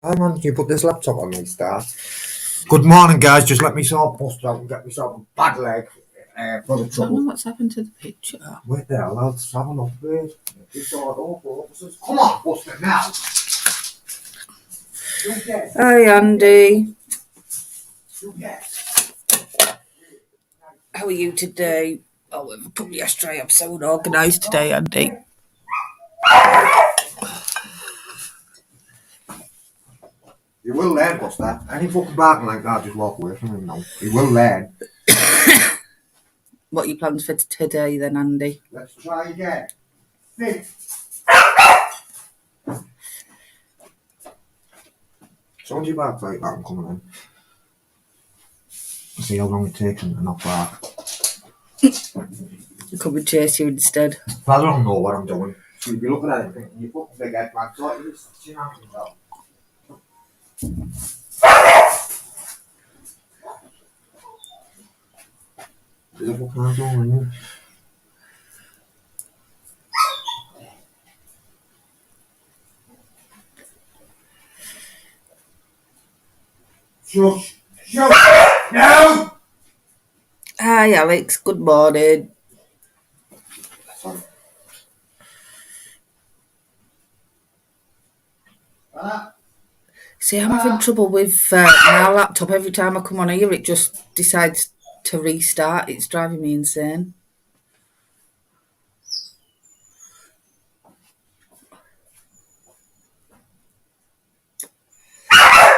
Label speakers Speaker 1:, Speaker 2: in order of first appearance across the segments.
Speaker 1: Hang on, can you put this laptop on me, Star? Good morning, guys. Just let me sort of bust out and get myself a bad leg for the
Speaker 2: I don't know
Speaker 1: trouble.
Speaker 2: what's happened to the picture.
Speaker 1: Wait there, lads. Have an upgrade. This all awful officers. Come on, bust it now. You get.
Speaker 2: Hi, Andy.
Speaker 1: You get.
Speaker 2: How are you today? Oh, probably yesterday. I'm so unorganised today, Andy.
Speaker 1: You will learn, Buster. Any fucking barking like that, just walk away from him now. You will learn.
Speaker 2: What are your plans for today then, Andy?
Speaker 1: Let's try again. Sit. So once you bark like that, I'm coming in. See how long it takes him to not bark.
Speaker 2: Come and chase you instead.
Speaker 1: I don't know what I'm doing. So you'd be looking at it thinking, you fucking big head man, so you just chin out yourself. Is it fucking hands on you? Shush! Shush! No!
Speaker 2: Hi, Alex. Good morning.
Speaker 1: Sorry.
Speaker 2: See, I'm having trouble with my laptop. Every time I come on here, it just decides to restart. It's driving me insane.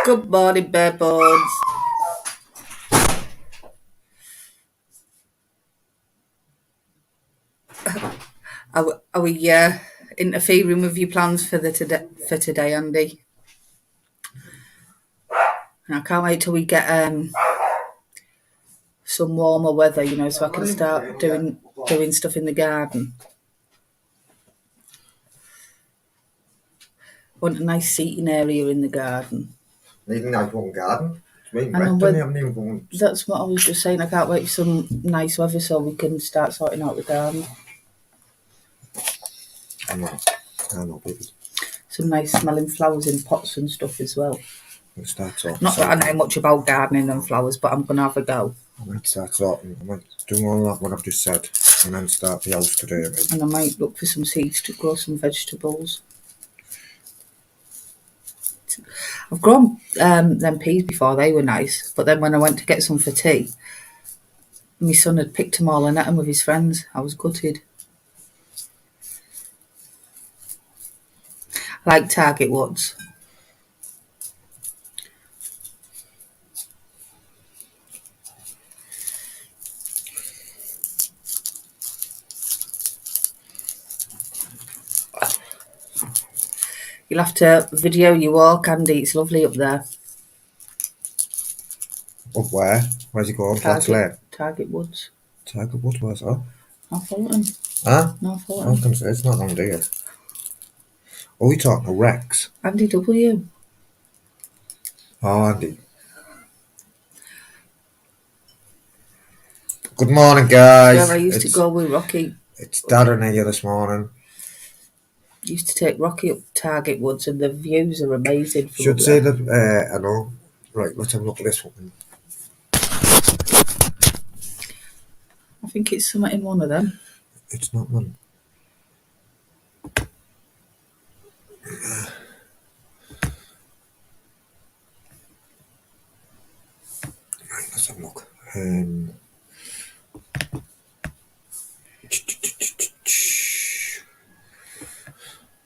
Speaker 2: Good morning, bare bones. Are we interfering with your plans for today, Andy? And I can't wait till we get some warmer weather, so I can start doing stuff in the garden. Want a nice seating area in the garden.
Speaker 1: Need a nice one garden. It's been
Speaker 2: And
Speaker 1: wet, haven't even gone.
Speaker 2: That's what I was just saying. I can't wait for some nice weather so we can start sorting out the garden.
Speaker 1: I know, baby.
Speaker 2: Some nice smelling flowers in pots and stuff as well.
Speaker 1: We'll start sorting.
Speaker 2: Not that I know much about gardening and flowers, but I'm going to have a go.
Speaker 1: I might start sorting. I might do all that what I've just said and then start the house today.
Speaker 2: And I might look for some seeds to grow some vegetables. I've grown them peas before, they were nice, but then when I went to get some for tea, my son had picked them all and ate them with his friends. I was gutted. I like Target Woods. You'll have to video your walk, Andy. It's lovely up there.
Speaker 1: Up where? Where's he going? Flats Lane?
Speaker 2: Target Woods.
Speaker 1: Target Woods, where's that?
Speaker 2: Northallerton.
Speaker 1: Huh?
Speaker 2: Northallerton.
Speaker 1: I was going to say, it's not on there. Are we talking to Rex?
Speaker 2: Andy W.
Speaker 1: Oh, Andy. Good morning, guys.
Speaker 2: Where I used to go with Rocky.
Speaker 1: It's Dad and here this morning.
Speaker 2: Used to take Rocky up Target Woods, and the views are amazing.
Speaker 1: Should say that, I know. Right, let's have a look at this one.
Speaker 2: I think it's something in one of them.
Speaker 1: It's not one. Right, let's have a look.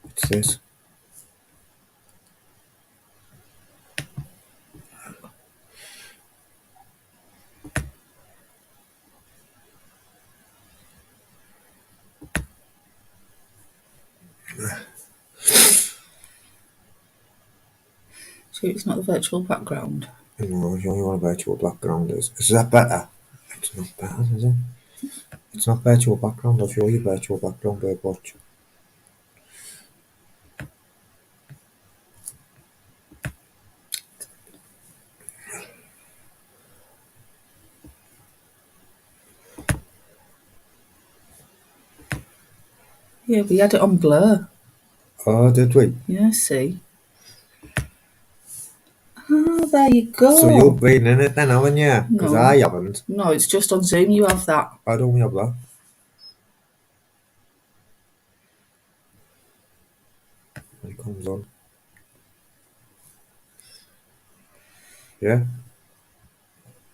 Speaker 1: What's this?
Speaker 2: So it's not the virtual background.
Speaker 1: No, you only want a virtual background. Is that better? It's not better, is it? It's not virtual background. I'll show you virtual background, babe. Watch.
Speaker 2: Yeah, we had it on blur.
Speaker 1: Oh, did we?
Speaker 2: Yeah, see. Oh, there you go.
Speaker 1: So you've been in it then, haven't you? Because
Speaker 2: No.
Speaker 1: I haven't.
Speaker 2: No, it's just on Zoom you have that.
Speaker 1: I don't have that. It comes on. Yeah?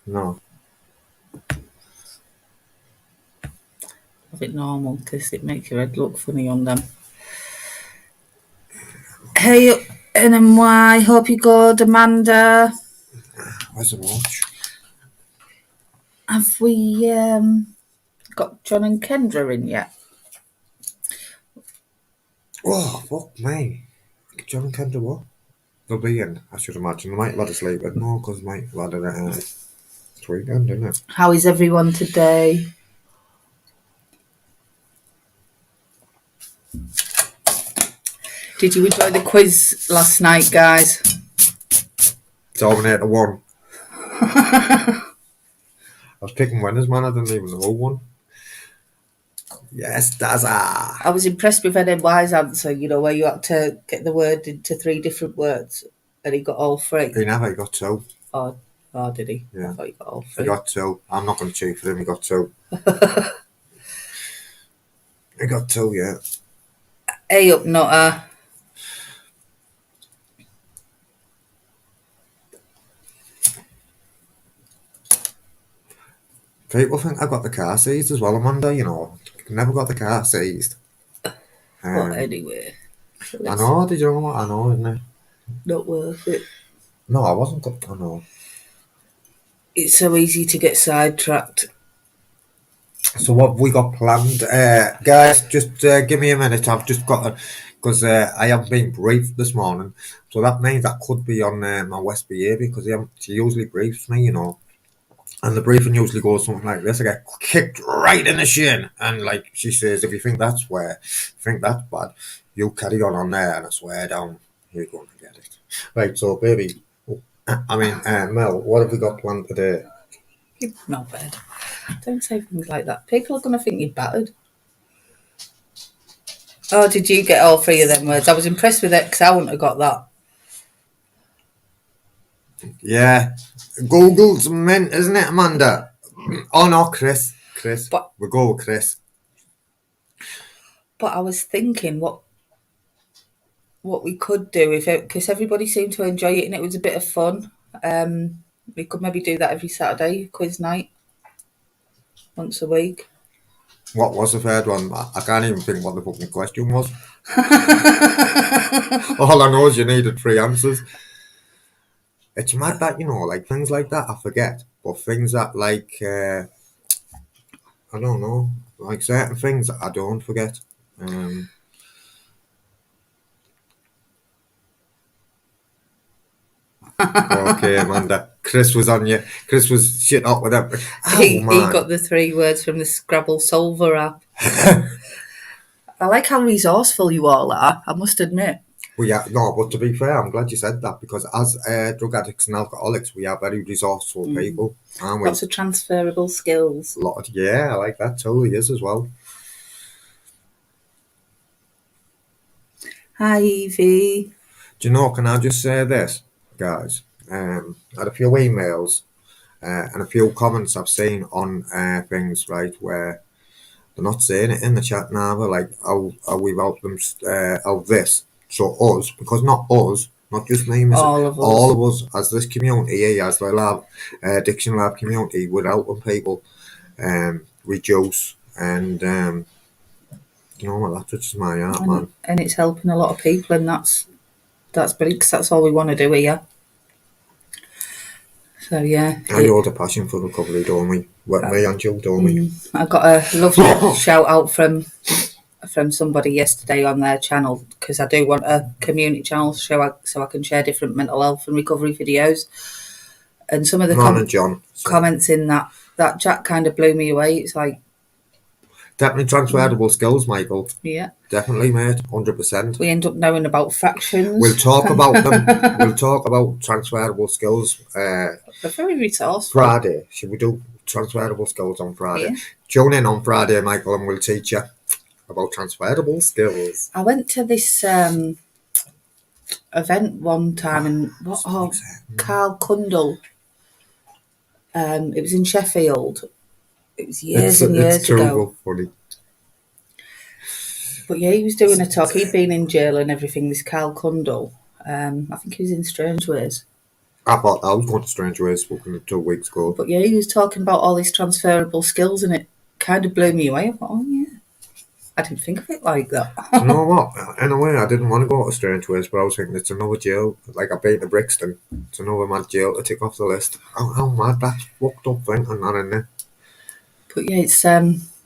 Speaker 1: No.
Speaker 2: Have it normal because it makes your head look funny on them. Hey, NMY, hope you good, Amanda.
Speaker 1: Where's the watch?
Speaker 2: Have we got John and Kendra in yet?
Speaker 1: Oh, fuck me. John and Kendra what? They'll be in, I should imagine. They might have had a sleep, but no, because they might have had it weekend, isn't it?
Speaker 2: How is everyone today? Did you enjoy the quiz last night, guys?
Speaker 1: Terminator 1. I was picking winners, man. I didn't even know one. Yes, that's
Speaker 2: I was impressed with NMY's answer, you know, where you had to get the word into 3 different words, and he got all 3.
Speaker 1: He never got 2.
Speaker 2: Oh, did he?
Speaker 1: Yeah.
Speaker 2: I thought he got all 3.
Speaker 1: He got 2. I'm not going to cheat for him. He got 2. He got 2, yeah.
Speaker 2: Hey up, Nutter.
Speaker 1: People think I got the car seized as well, Amanda, you know. Never got the car seized.
Speaker 2: But anyway. So
Speaker 1: I know, did you know what? I know, isn't it?
Speaker 2: Not worth it.
Speaker 1: No, I wasn't. I know.
Speaker 2: It's so easy to get sidetracked.
Speaker 1: So what have we got planned? Guys, just give me a minute. I've just got to, because I haven't been briefed this morning. So that means I could be on my West behaviour because she usually briefs me, you know. And the briefing usually goes something like this. I get kicked right in the shin. And like she says, if you think that's bad, you carry on there. And I swear down, you're going to get it. Right, so baby, Mel, what have we got planned today?
Speaker 2: Not bad. Don't say things like that. People are going to think you're battered. Oh, did you get all 3 of them words? I was impressed with it because I wouldn't have got that.
Speaker 1: Yeah. Google's mint, isn't it, Amanda? Oh, no, Chris. We'll go with Chris.
Speaker 2: But I was thinking what we could do because everybody seemed to enjoy it and it was a bit of fun. We could maybe do that every Saturday, quiz night, once a week.
Speaker 1: What was the third one? I can't even think what the fucking question was. All I know is you needed 3 answers. It's mad that, you know, like things like that I forget. But things that like, I don't know, like certain things that I don't forget. Okay, Amanda. Chris was on you. Chris was shit up with that.
Speaker 2: He got the 3 words from the Scrabble Solver app. I like how resourceful you all are, I must admit.
Speaker 1: But to be fair, I'm glad you said that because as drug addicts and alcoholics, we are very resourceful people, aren't we?
Speaker 2: Lots of transferable skills.
Speaker 1: I like that. Totally is as well.
Speaker 2: Hi, Evie.
Speaker 1: Do you know, can I just say this, guys? I had a few emails and a few comments I've seen on things, right, where they're not saying it in the chat now, like how we've helped them, how this. So us, because not us, not just me, all of us, as this community here, as the lab, addiction lab community, we're helping people reduce and, you know what, that touches my heart, man.
Speaker 2: And it's helping a lot of people, and that's brilliant, because that's all we want to do here. So, yeah.
Speaker 1: I hold a passion for recovery, don't we? Me and you, don't we?
Speaker 2: I got a lovely shout out from somebody yesterday on their channel, because I do want a community channel so I can share different mental health and recovery videos. And some of the comments in that chat kind of blew me away. It's like,
Speaker 1: definitely transferable skills, Michael.
Speaker 2: Yeah.
Speaker 1: Definitely, mate. 100%.
Speaker 2: We end up knowing about fractions.
Speaker 1: We'll talk about them. We'll talk about transferable skills.
Speaker 2: They're very resourceful.
Speaker 1: Friday. Should we do transferable skills on Friday?
Speaker 2: Yeah.
Speaker 1: Tune in on Friday, Michael, and we'll teach you about transferable skills.
Speaker 2: I went to this event one time in Carl Cundall. It was in Sheffield. It was years and years
Speaker 1: it's terrible
Speaker 2: ago.
Speaker 1: funny.
Speaker 2: But yeah, he was doing a talk. He'd been in jail and everything. This Carl Cundall. I think he was in Strange Ways.
Speaker 1: I thought I was going to Strange Ways 2 weeks ago.
Speaker 2: But yeah, he was talking about all these transferable skills, and it kind of blew me away. I thought, oh yeah, I didn't think of it like that.
Speaker 1: You know what? In a way, I didn't want to go to Strange Ways, but I was thinking it's another jail. Like I've been to Brixton, it's another mad jail to tick off the list. How mad that's fucked up thinking that in there.
Speaker 2: But yeah, it's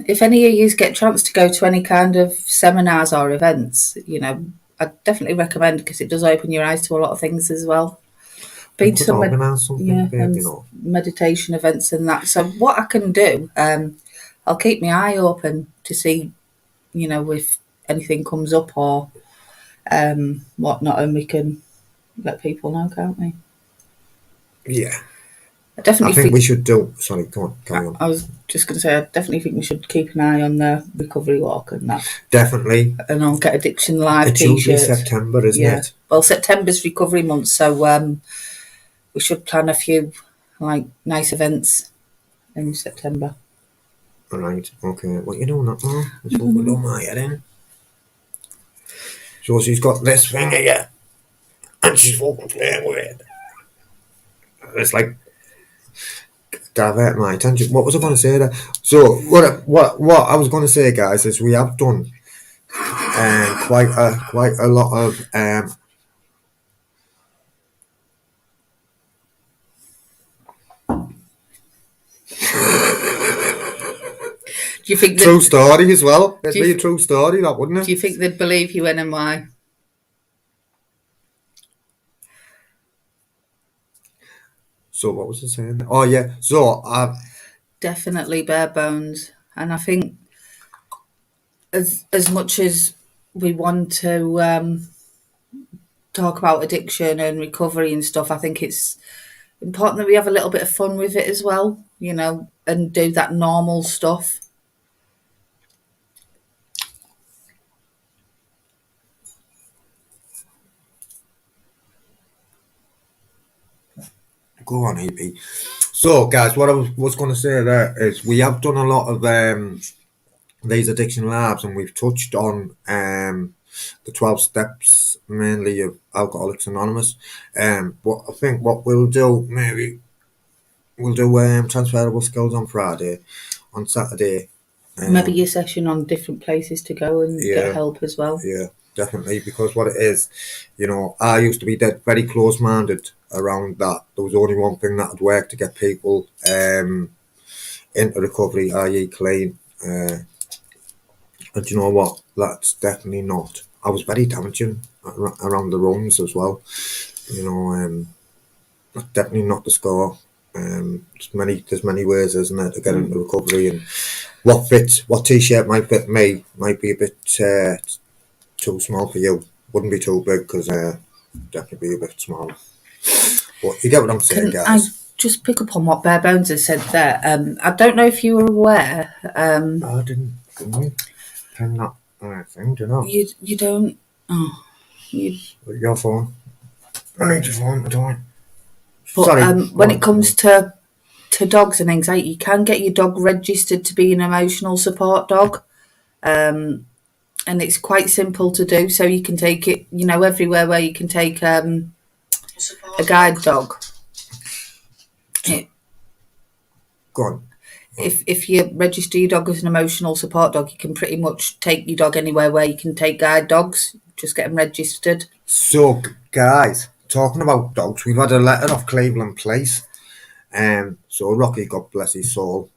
Speaker 2: if any of you get a chance to go to any kind of seminars or events, I definitely recommend, because it does open your eyes to a lot of things as well. Been to some meditation events and that. So what I can do, I'll keep my eye open to see, if anything comes up or whatnot, and we can let people know, can't we?
Speaker 1: Yeah.
Speaker 2: I
Speaker 1: think we should do. Sorry, come on, carry on.
Speaker 2: I was just going to say, I definitely think we should keep an eye on the recovery walk and that.
Speaker 1: Definitely.
Speaker 2: And on Get Addiction Live
Speaker 1: It's
Speaker 2: t-shirts.
Speaker 1: usually September, isn't it?
Speaker 2: Well, September's recovery month, so we should plan a few nice events in September.
Speaker 1: All right. Okay. Well, you know that now. It's what we do my head in. So she's got this thing here, and she's walking playing with it. It's like divert my attention. What was I going to say there? So what I was going to say, guys, is we have done quite a lot of
Speaker 2: Do you think
Speaker 1: true story as well? It'd be a true story, that wouldn't it?
Speaker 2: Do you think they'd believe you and why?
Speaker 1: So what was I saying? Oh yeah, so
Speaker 2: definitely bare bones, and I think as much as we want to talk about addiction and recovery and stuff, I think it's important that we have a little bit of fun with it as well, and do that normal stuff.
Speaker 1: Go on, EP. So, guys, what I was going to say there is we have done a lot of these addiction labs, and we've touched on the 12 steps, mainly of Alcoholics Anonymous. But I think what we'll do, maybe, we'll do transferable skills on Friday, on Saturday.
Speaker 2: Maybe a session on different places to go and get help as well.
Speaker 1: Yeah, definitely, because what it is, I used to be very close-minded around that. There was only one thing that would work to get people into recovery, i.e. clean. And you know what? That's definitely not. I was very damaging around the runs as well. That's definitely not the score. There's many ways, isn't there, to get into recovery, and what t-shirt might fit me might be a bit too small for you. Wouldn't be too big, because definitely be a bit smaller. But you get what I'm saying, guys.
Speaker 2: I just pick up on what Bare Bones has said there. I don't know if you were aware.
Speaker 1: I didn't pen that thing, do you know?
Speaker 2: You don't. Oh,
Speaker 1: your phone. I need your phone. I don't.
Speaker 2: But sorry, when it comes to dogs and anxiety, you can get your dog registered to be an emotional support dog. And it's quite simple to do. So you can take it, everywhere where you can take a guide dog.
Speaker 1: Go on.
Speaker 2: If you register your dog as an emotional support dog, you can pretty much take your dog anywhere where you can take guide dogs. Just get them registered.
Speaker 1: So, guys, talking about dogs, we've had a letter off Cleveland Place. So Rocky, God bless his soul.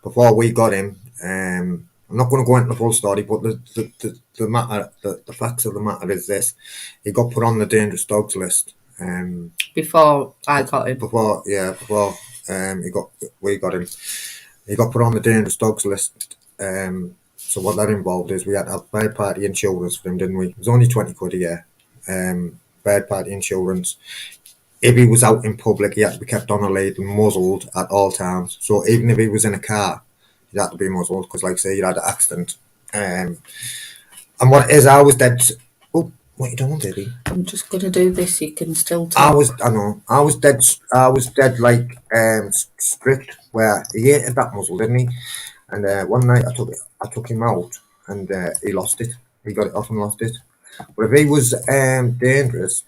Speaker 1: Before we got him, I'm not going to go into the full story, but the matter, the facts of the matter is this: he got put on the dangerous dogs list.
Speaker 2: Before I got him.
Speaker 1: Before we got him, he got put on the dangerous dogs list. So what that involved is we had to have third party insurance for him, didn't we? It was only £20 a year. Third party insurance. If he was out in public, he had to be kept on a lead and muzzled at all times. So even if he was in a car, he had to be muzzled, because, like I say, he had an accident. And what it is, I was dead What you doing, Diddy?
Speaker 2: I'm just going to do this. You can still
Speaker 1: I
Speaker 2: talk.
Speaker 1: was dead like strict where he hated that muzzle, didn't he? And one night I took him out, and he lost it. He got it off and lost it. But if he was dangerous,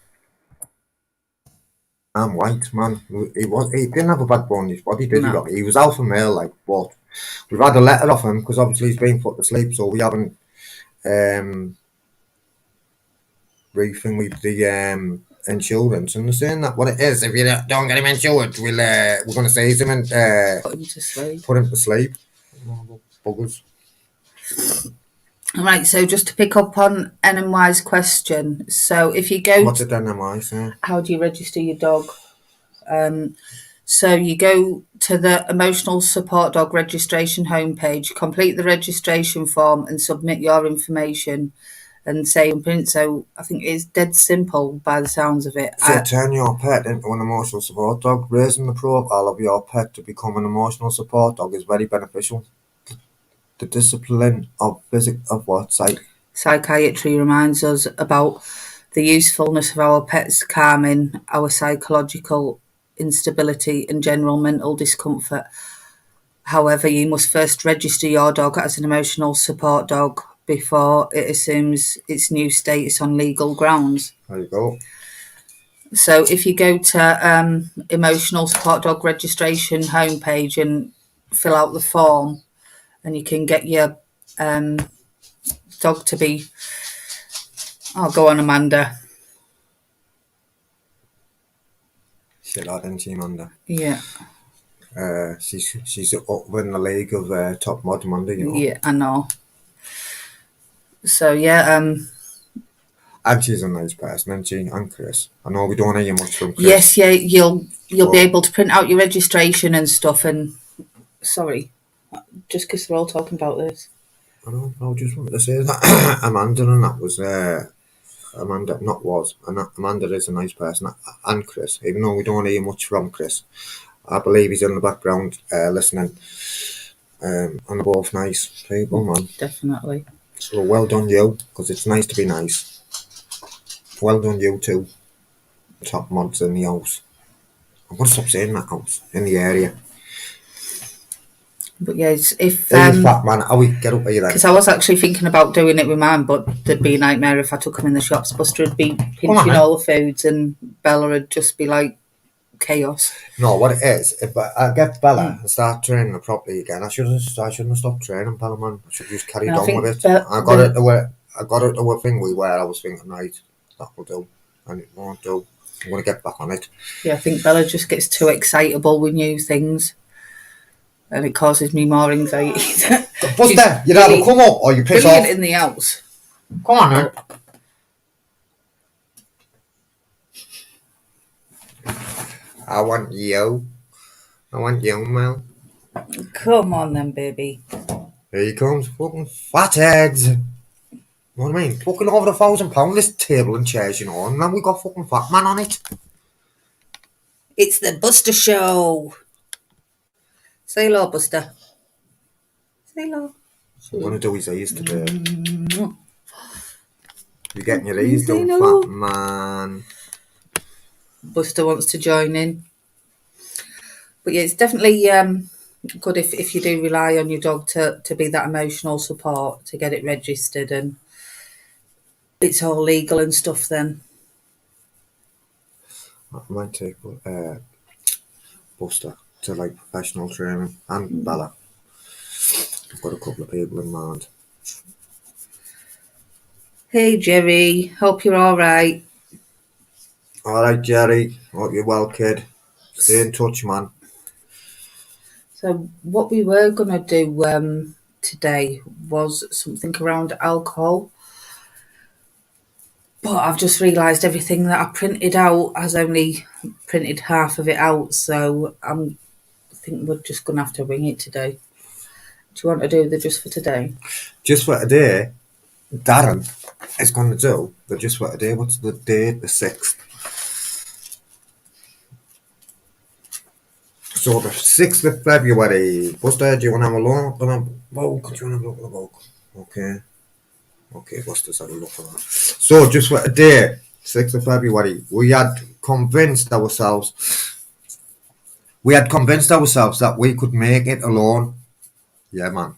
Speaker 1: I'm white man. He didn't have a bad bone in his body, did he?
Speaker 2: No.
Speaker 1: Rocky? He was alpha male, like, but we've had a letter off him because obviously he's been put to sleep, so we haven't briefing with the insurance, and they're saying that what it is, if you don't get him insured, we're going to seize him and
Speaker 2: Put him to sleep.
Speaker 1: put him to sleep. Buggers.
Speaker 2: Right, so just to pick up on NMY's question, so if you go...
Speaker 1: What did NMI say?
Speaker 2: How do you register your dog? So you go to the Emotional Support Dog Registration homepage, complete the registration form and submit your information and say in print. So I think it's dead simple by the sounds of it.
Speaker 1: So turn your pet into an emotional support dog. Raising the profile of your pet to become an emotional support dog is very beneficial. The discipline of
Speaker 2: Psychiatry reminds us about the usefulness of our pets calming our psychological instability and general mental discomfort. However, you must first register your dog as an emotional support dog before it assumes its new status on legal grounds.
Speaker 1: There you go.
Speaker 2: So if you go to Emotional Support Dog Registration homepage and fill out the form, and you can get your dog to be... Oh, go on, Amanda.
Speaker 1: Shit, that didn't she, Amanda?
Speaker 2: Yeah.
Speaker 1: She's up in the league of top mod Amanda, you know.
Speaker 2: Yeah, I know. So yeah,
Speaker 1: And she's a nice person, isn't she? And Chris. I know we don't hear much from Chris.
Speaker 2: yes, yeah, you'll be able to print out your registration and stuff. And sorry, just because we're all talking about this.
Speaker 1: I just wanted to say that Amanda and that was Amanda, not was, and Amanda is a nice person, and Chris, even though we don't hear much from Chris. I believe he's in the background listening, and they're both nice people, man.
Speaker 2: Definitely.
Speaker 1: So well done you, because it's nice to be nice. Well done you too. Top mods in the house. I'm going to stop saying that house, in the area.
Speaker 2: But yes, if
Speaker 1: fat man, how we get up here then?
Speaker 2: Because I was actually thinking about doing it with mine, but there'd be a nightmare if I took them in the shops. Buster would be pinching all the foods, and Bella would just be like chaos.
Speaker 1: No, what it is, if I get Bella and start training her properly again, I shouldn't have stopped training Bella, man. I should just carried on with it. I got it to a thing where I was thinking, right, that will do, and it won't do. I'm going to get back on it.
Speaker 2: Yeah, I think Bella just gets too excitable with new things, and it causes me more anxiety.
Speaker 1: Buster, you'd either come up or you piss off.
Speaker 2: In the house.
Speaker 1: Come on, then. I want you, Mel.
Speaker 2: Come on then, baby.
Speaker 1: Here he comes, fucking fatheads. You know what I mean? Fucking over £1,000 this table and chairs, you know, and then we got fucking fat man on it.
Speaker 2: It's the Buster Show. Say hello, Buster. Say hello.
Speaker 1: So I'm going to do his ears today. You're getting your ears done, fat man.
Speaker 2: Buster wants to join in. But yeah, it's definitely good if you do rely on your dog to be that emotional support, to get it registered and it's all legal and stuff then.
Speaker 1: I might take Buster to like professional training and Bella. I've got a couple of people in mind.
Speaker 2: Hey Jerry, hope you're alright.
Speaker 1: Alright Jerry, hope you're well kid. Stay in touch man.
Speaker 2: So what we were going to do today was something around alcohol. But I've just realised everything that I printed out has only printed half of it out, so I think we're just going to have to wing it today. Do you want to do the just for today? Just for
Speaker 1: today, Darren is going to do the just for today. What's the date? The 6th. So the 6th of February. Buster, do you want to have a look at the book? Do you want to have a look at the book? Okay. Okay, let's just have a look at that. So, just for today, 6th of February, we had convinced ourselves that we could make it alone. Yeah, man.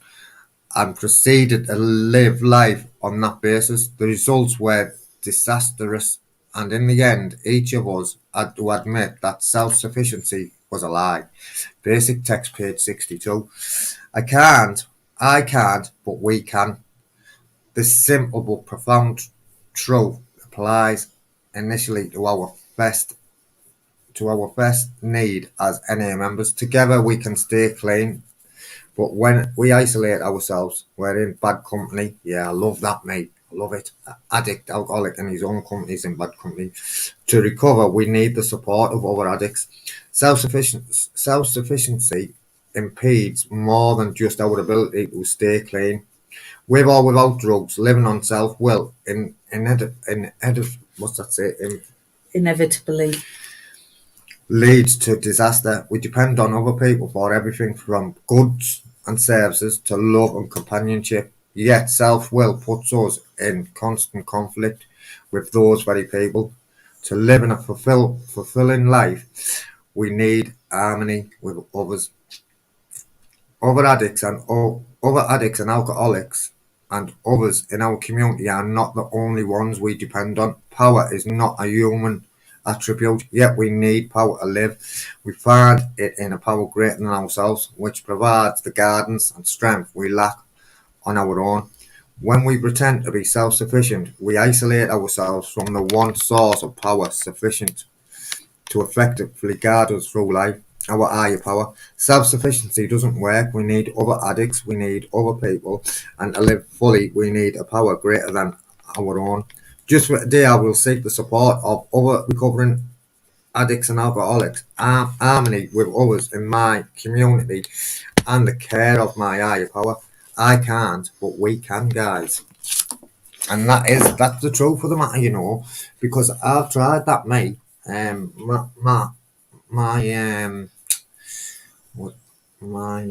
Speaker 1: And proceeded to live life on that basis. The results were disastrous, and in the end, each of us had to admit that self sufficiency was a lie. Basic text, page 62. I can't, but we can. This simple but profound truth applies initially to our best need as NA members. Together we can stay clean, but when we isolate ourselves, we're in bad company. Yeah, I love that, mate. I love it. Addict, alcoholic, and his own company is in bad company. To recover, we need the support of other addicts. Self-sufficiency impedes more than just our ability to stay clean. With or without drugs, living on self-will, what's that say?
Speaker 2: Inevitably.
Speaker 1: Leads to disaster. We depend on other people for everything from goods and services to love and companionship. Yet self-will puts us in constant conflict with those very people. To live in a fulfilling life, we need harmony with others. Other addicts and alcoholics and others in our community are not the only ones we depend on. Power is not a human attribute, yet we need power to live. We find it in a power greater than ourselves, which provides the guidance and strength we lack on our own. When we pretend to be self-sufficient, we isolate ourselves from the one source of power sufficient to effectively guide us through life, our higher power. Self-sufficiency doesn't work. We need other addicts, we need other people, and to live fully, we need a power greater than our own. Just for today, I will seek the support of other recovering addicts and alcoholics, harmony with others in my community, and the care of my higher power. I can't, but we can, guys. And that's the truth of the matter, because I've tried that, mate. My what my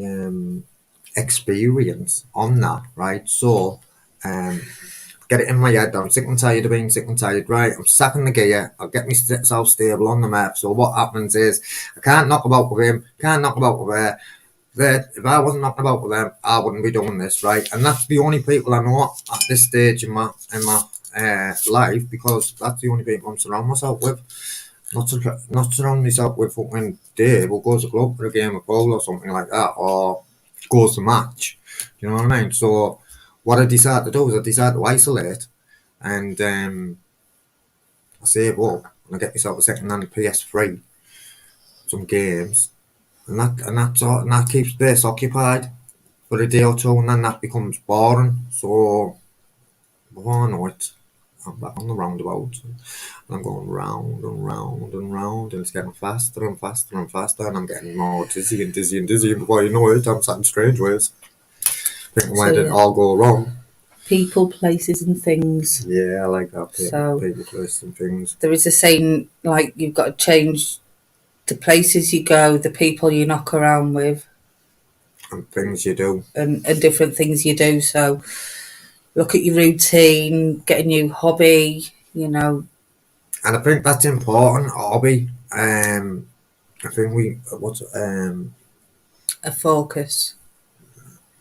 Speaker 1: experience on that, right? So, um, get it in my head. I'm sick and tired of being sick and tired, right? I'm sacking the gear. I'll get myself stable on the map. So what happens is I can't knock about with him, can't knock about with her. That if I wasn't knocking about with them, I wouldn't be doing this, right? And that's the only people I know at this stage in my life, because that's the only people I'm surrounding myself with. Not surround myself with fucking Dave who goes to club for a game of bowls or something like that, or goes to match. You know what I mean? So what I decided to do is I decided to isolate, and I save up and I get myself a second-hand PS3, some games, and that keeps space occupied for a day or two, and then that becomes boring. So before I know it, I'm back on the roundabout, and I'm going round and round and round, and it's getting faster and faster and faster, and I'm getting more dizzy and dizzy and dizzy. And before you know it, I'm sat in strange ways, thinking where did it all go wrong?
Speaker 2: People, places, and things.
Speaker 1: Yeah, I like that.
Speaker 2: So
Speaker 1: people, places, and things.
Speaker 2: there is a saying like you've got to change the places you go, the people you knock around with,
Speaker 1: and things you do,
Speaker 2: and different things you do. So look at your routine, get a new hobby,
Speaker 1: And I think that's important. Hobby. I think
Speaker 2: a focus.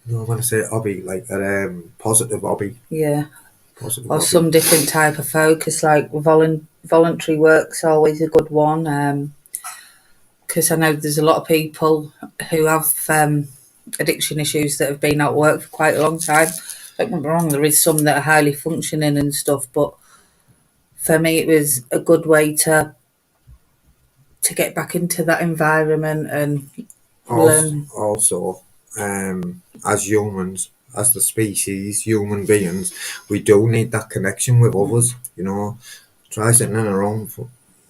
Speaker 1: No, I'm gonna say hobby, like a positive hobby.
Speaker 2: Yeah.
Speaker 1: Positive
Speaker 2: Or
Speaker 1: hobby.
Speaker 2: some different type of focus, like voluntary work's always a good one. Because I know there's a lot of people who have addiction issues that have been out of work for quite a long time. Don't get me wrong, there is some that are highly functioning and stuff, but for me it was a good way to get back into that environment and learn.
Speaker 1: Also, as humans, as the species, human beings, we do need that connection with others. Try sitting in a room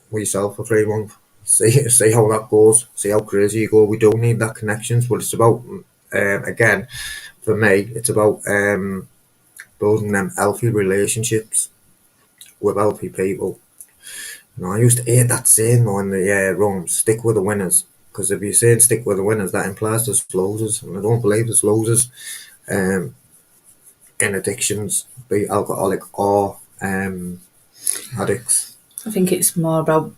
Speaker 1: with yourself for 3 months. See how that goes. See how crazy you go. We do need that connections, but it's about again, for me, it's about building them healthy relationships with healthy people. I used to hate that saying though in the room, stick with the winners. Because if you're saying stick with the winners, that implies there's losers, and I don't believe there's losers. in addictions, be it alcoholic or addicts.
Speaker 2: I think it's more about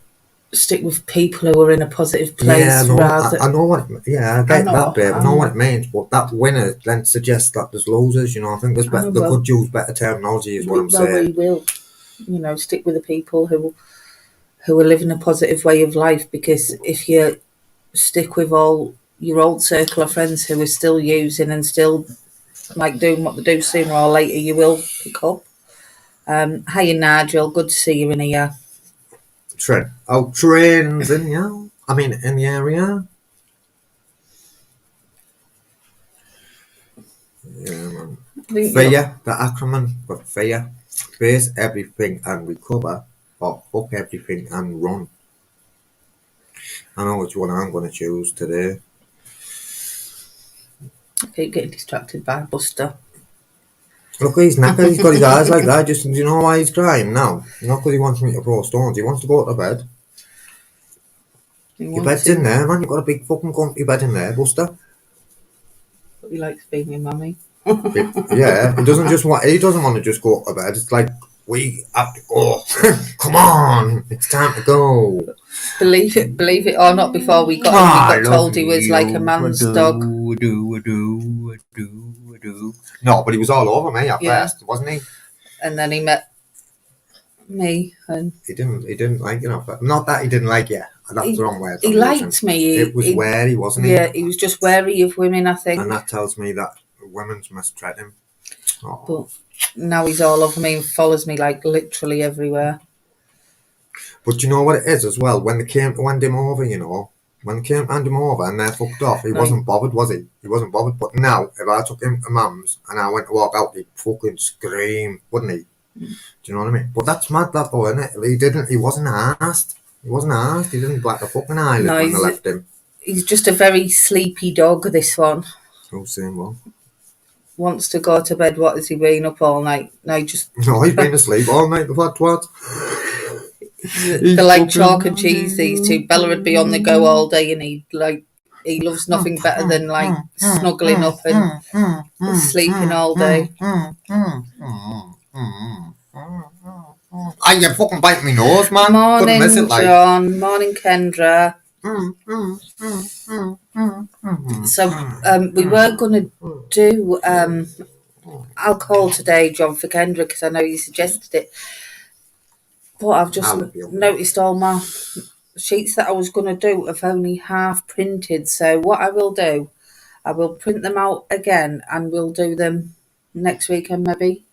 Speaker 2: stick with people who are in a positive
Speaker 1: Yeah,
Speaker 2: place
Speaker 1: no,
Speaker 2: rather.
Speaker 1: I know what. Yeah, I get that bit. I know what it means, but that winner then suggests that there's losers. You know, I think there's better. They could use better terminology, is what I'm saying.
Speaker 2: Well, we will. You know, stick with the people who are living a positive way of life, because if you stick with all your old circle of friends who are still using and still like doing what they do, sooner or later you will pick up. Hiya Nigel, good to see you in here.
Speaker 1: Trains in yeah. I mean, in the area. Yeah, man. Fear, the acronym for fear. Face everything and recover, or fuck everything and run. I know which one I'm going to choose today.
Speaker 2: I keep getting distracted by Buster.
Speaker 1: Look, he's knackered. He's got his eyes like that. Just, do you know why he's crying now? Not because he wants me to throw stones. He wants to go to bed. Your bed's in there, man. You've got a big fucking comfy bed in there, Buster.
Speaker 2: But he likes being with Mummy.
Speaker 1: Yeah, he doesn't want to just go to bed. It's like, we have to go. Come on, it's time to go.
Speaker 2: Believe it or not, before we got him, we got told he was like a man's dog.
Speaker 1: No, but he was all over me at first, wasn't he?
Speaker 2: And then he met me, and
Speaker 1: he didn't like you. Not that he didn't like you. That's the wrong word.
Speaker 2: He liked me.
Speaker 1: It was wary, wasn't he?
Speaker 2: Yeah, he was just wary of women, I think.
Speaker 1: And that tells me that women's mistreat him. Oh.
Speaker 2: But now he's all over me and follows me like literally everywhere.
Speaker 1: But you know what it is as well? When they came to hand him over, you know, when they came to hand him over and they're fucked off, he wasn't bothered, was he? He wasn't bothered. But now, if I took him to Mum's and I went to walk out, he'd fucking scream, wouldn't he? Do you know what I mean? But that's mad, that though, isn't it? He wasn't asked. He wasn't asked. He didn't black the fucking eyelid when they left him.
Speaker 2: He's just a very sleepy dog, this one.
Speaker 1: Oh, same one.
Speaker 2: Wants to go to bed. What, has he been up all night? No, he's
Speaker 1: been asleep all night, the fat twat.
Speaker 2: They're like chalk and cheese, these two. Bella would be on the go all day, and he loves nothing better than like snuggling up and sleeping all day.
Speaker 1: You fucking bite me nose, man.
Speaker 2: Morning, John. Morning, Kendra. So we were going to do alcohol today, John, for Kendra, because I know you suggested it. But I've just noticed all my sheets that I was going to do have only half printed. So what I will do, I will print them out again and we'll do them next weekend maybe.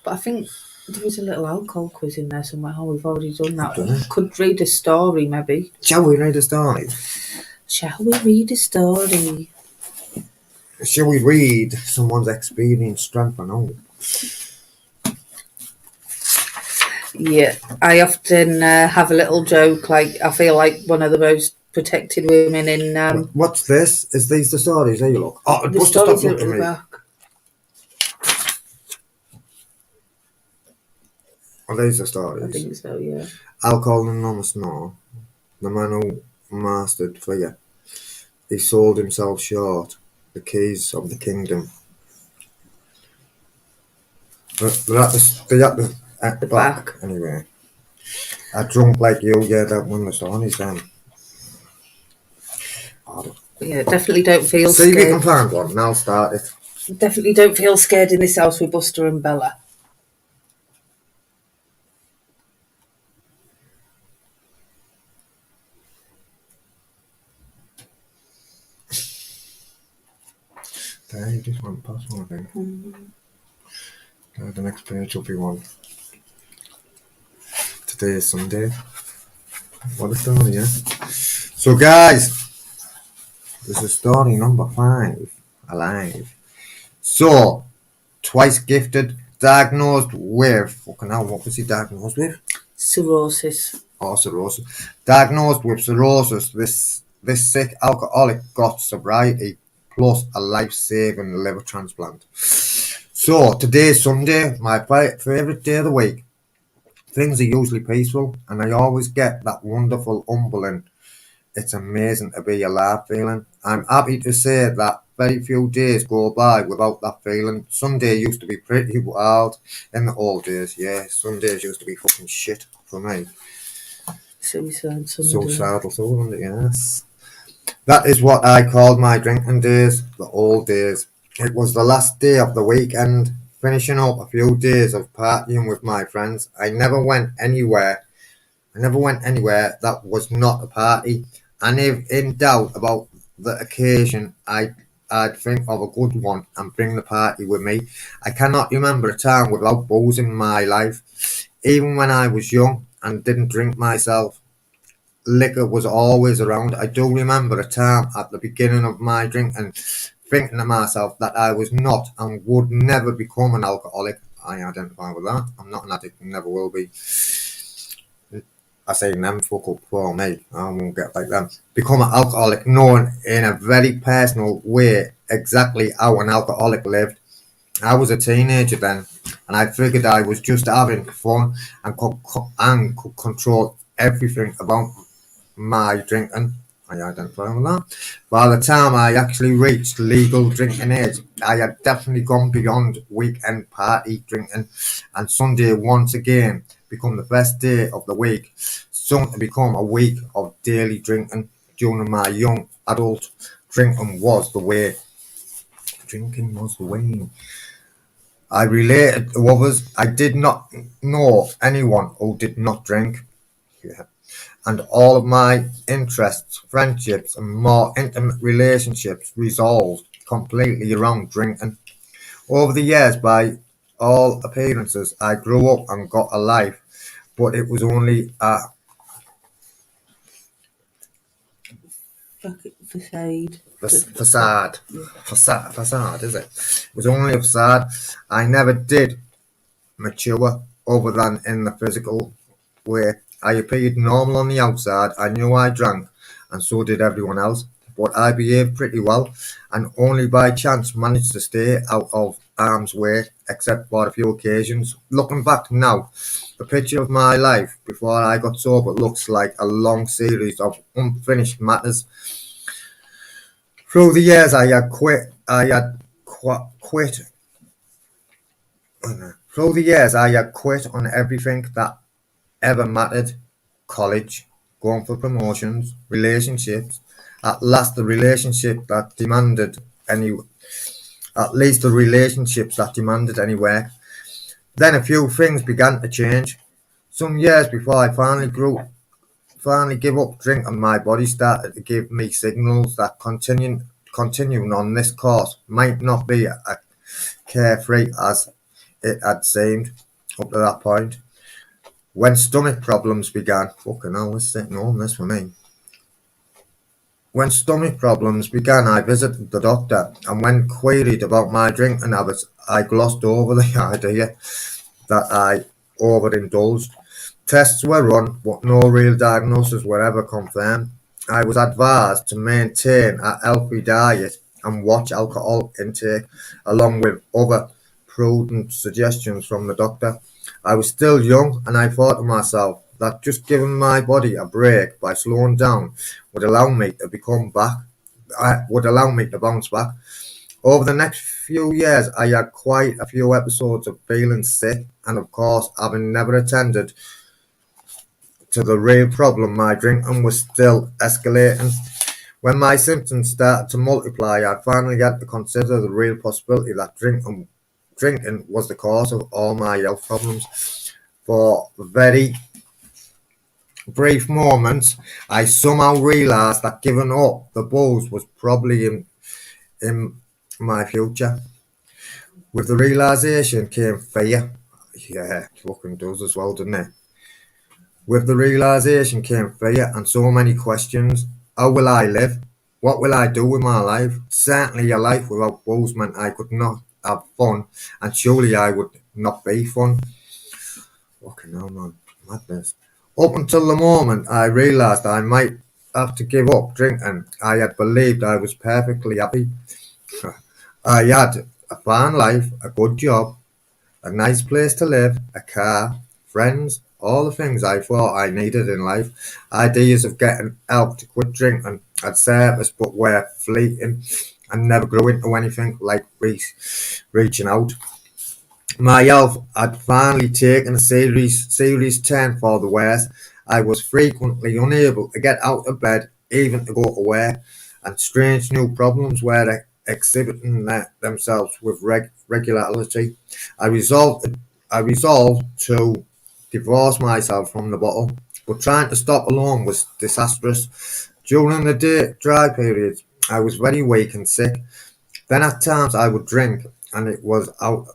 Speaker 2: But I think there was a little alcohol quiz in there somewhere. Oh, we've already done that. Could read a story maybe.
Speaker 1: Shall we read a story?
Speaker 2: Shall we read a story?
Speaker 1: Shall we read someone's experience strength and all?
Speaker 2: Yeah, I often have a little joke, like I feel like one of the most protected women in...
Speaker 1: What's this? Is these the stories? There you look. Oh,
Speaker 2: the stories are at the back.
Speaker 1: Are these the stories?
Speaker 2: I think so, yeah.
Speaker 1: Alcohol Anonymous, no. The man who mastered fear. He sold himself short. The keys of the kingdom. They're at the back. Anyway. I drunk like you, yeah, that one the stories then.
Speaker 2: Yeah, definitely don't feel scared.
Speaker 1: See if you can find one, and I'll start it.
Speaker 2: Definitely don't feel scared in this house with Buster and Bella.
Speaker 1: They just went past one, I think. The next page will be one. Today is Sunday. What a story, yeah? So, guys, this is story number 5. Alive. So, twice gifted, diagnosed with... Fucking hell, what was he diagnosed with?
Speaker 2: Cirrhosis.
Speaker 1: Oh, cirrhosis. Diagnosed with cirrhosis, this sick alcoholic got sobriety plus a life-saving liver transplant. So, today's Sunday, my favourite day of the week. Things are usually peaceful, and I always get that wonderful, humbling It's amazing to be alive feeling. I'm happy to say that very few days go by without that feeling. Sunday used to be pretty wild in the old days, yeah. Sundays used to be fucking shit for me.
Speaker 2: Suicide Sunday.
Speaker 1: Suicidal Sunday, yes. That is what I called my drinking days, the old days. It was the last day of the weekend, finishing up a few days of partying with my friends. I never went anywhere that was not a party. And if in doubt about the occasion, I'd think of a good one and bring the party with me. I cannot remember a time without booze in my life. Even when I was young and didn't drink myself, liquor was always around. I do remember a time at the beginning of my drinking thinking to myself that I was not and would never become an alcoholic. I identify with that. I'm not an addict and never will be. I say them fuck up for me. I won't get like them. Become an alcoholic, knowing in a very personal way exactly how an alcoholic lived. I was a teenager then, and I figured I was just having fun and could control everything about my drinking. I identify with that. By the time I actually reached legal drinking age, I had definitely gone beyond weekend party drinking, and Sunday once again become the best day of the week, soon to become a week of daily drinking. During my young adult, drinking was the way. Drinking was the way. I related to others. I did not know anyone who did not drink. Yeah. And all of my interests, friendships, and more intimate relationships resolved completely around drinking. Over the years, by all appearances, I grew up and got a life, but it was only a
Speaker 2: Facade.
Speaker 1: facade, is it? It was only a facade. I never did mature other than in the physical way. I appeared normal on the outside. I knew I drank, and so did everyone else. But I behaved pretty well, and only by chance managed to stay out of harm's way, except for a few occasions. Looking back now, the picture of my life before I got sober looks like a long series of unfinished matters. Through the years, quit. Through the years, I had quit on everything that ever mattered: college, going for promotions, relationships. At last, the relationship that demanded any, at least the relationships that demanded any work. Then a few things began to change. Some years before I finally give up drinking, my body started to give me signals that continuing on this course might not be as carefree as it had seemed up to that point. When stomach problems began, fucking hell, this is sitting on this for me. When stomach problems began, I visited the doctor, and when queried about my drinking habits, I glossed over the idea that I overindulged. Tests were run, but no real diagnosis were ever confirmed. I was advised to maintain a healthy diet and watch alcohol intake, along with other prudent suggestions from the doctor. I was still young, and I thought to myself that just giving my body a break by slowing down would allow me to would allow me to bounce back. Over the next few years, I had quite a few episodes of feeling sick, and of course, having never attended to the real problem, my drinking was still escalating. When my symptoms started to multiply, I finally had to consider the real possibility that drinking was the cause of all my health problems. For very brief moments, I somehow realised that giving up the booze was probably in my future. With the realisation came fear. Yeah, it fucking does as well, doesn't it? With the realisation came fear and so many questions. How will I live? What will I do with my life? Certainly a life without booze meant I could not have fun, and surely I would not be fun. Fucking hell, man. Madness. Up until the moment I realised I might have to give up drinking, I had believed I was perfectly happy. I had a fine life, a good job, a nice place to live, a car, friends, all the things I thought I needed in life. Ideas of getting help to quit drinking had surfaced but were fleeting and never grew into anything like reaching out. My health had finally taken a serious turn for the worse. I was frequently unable to get out of bed, even to go to work, and strange new problems were exhibiting themselves with regularity. I resolved, I resolved to divorce myself from the bottle, but trying to stop alone was disastrous. During the dry periods, I was very weak and sick. Then at times I would drink, and it was out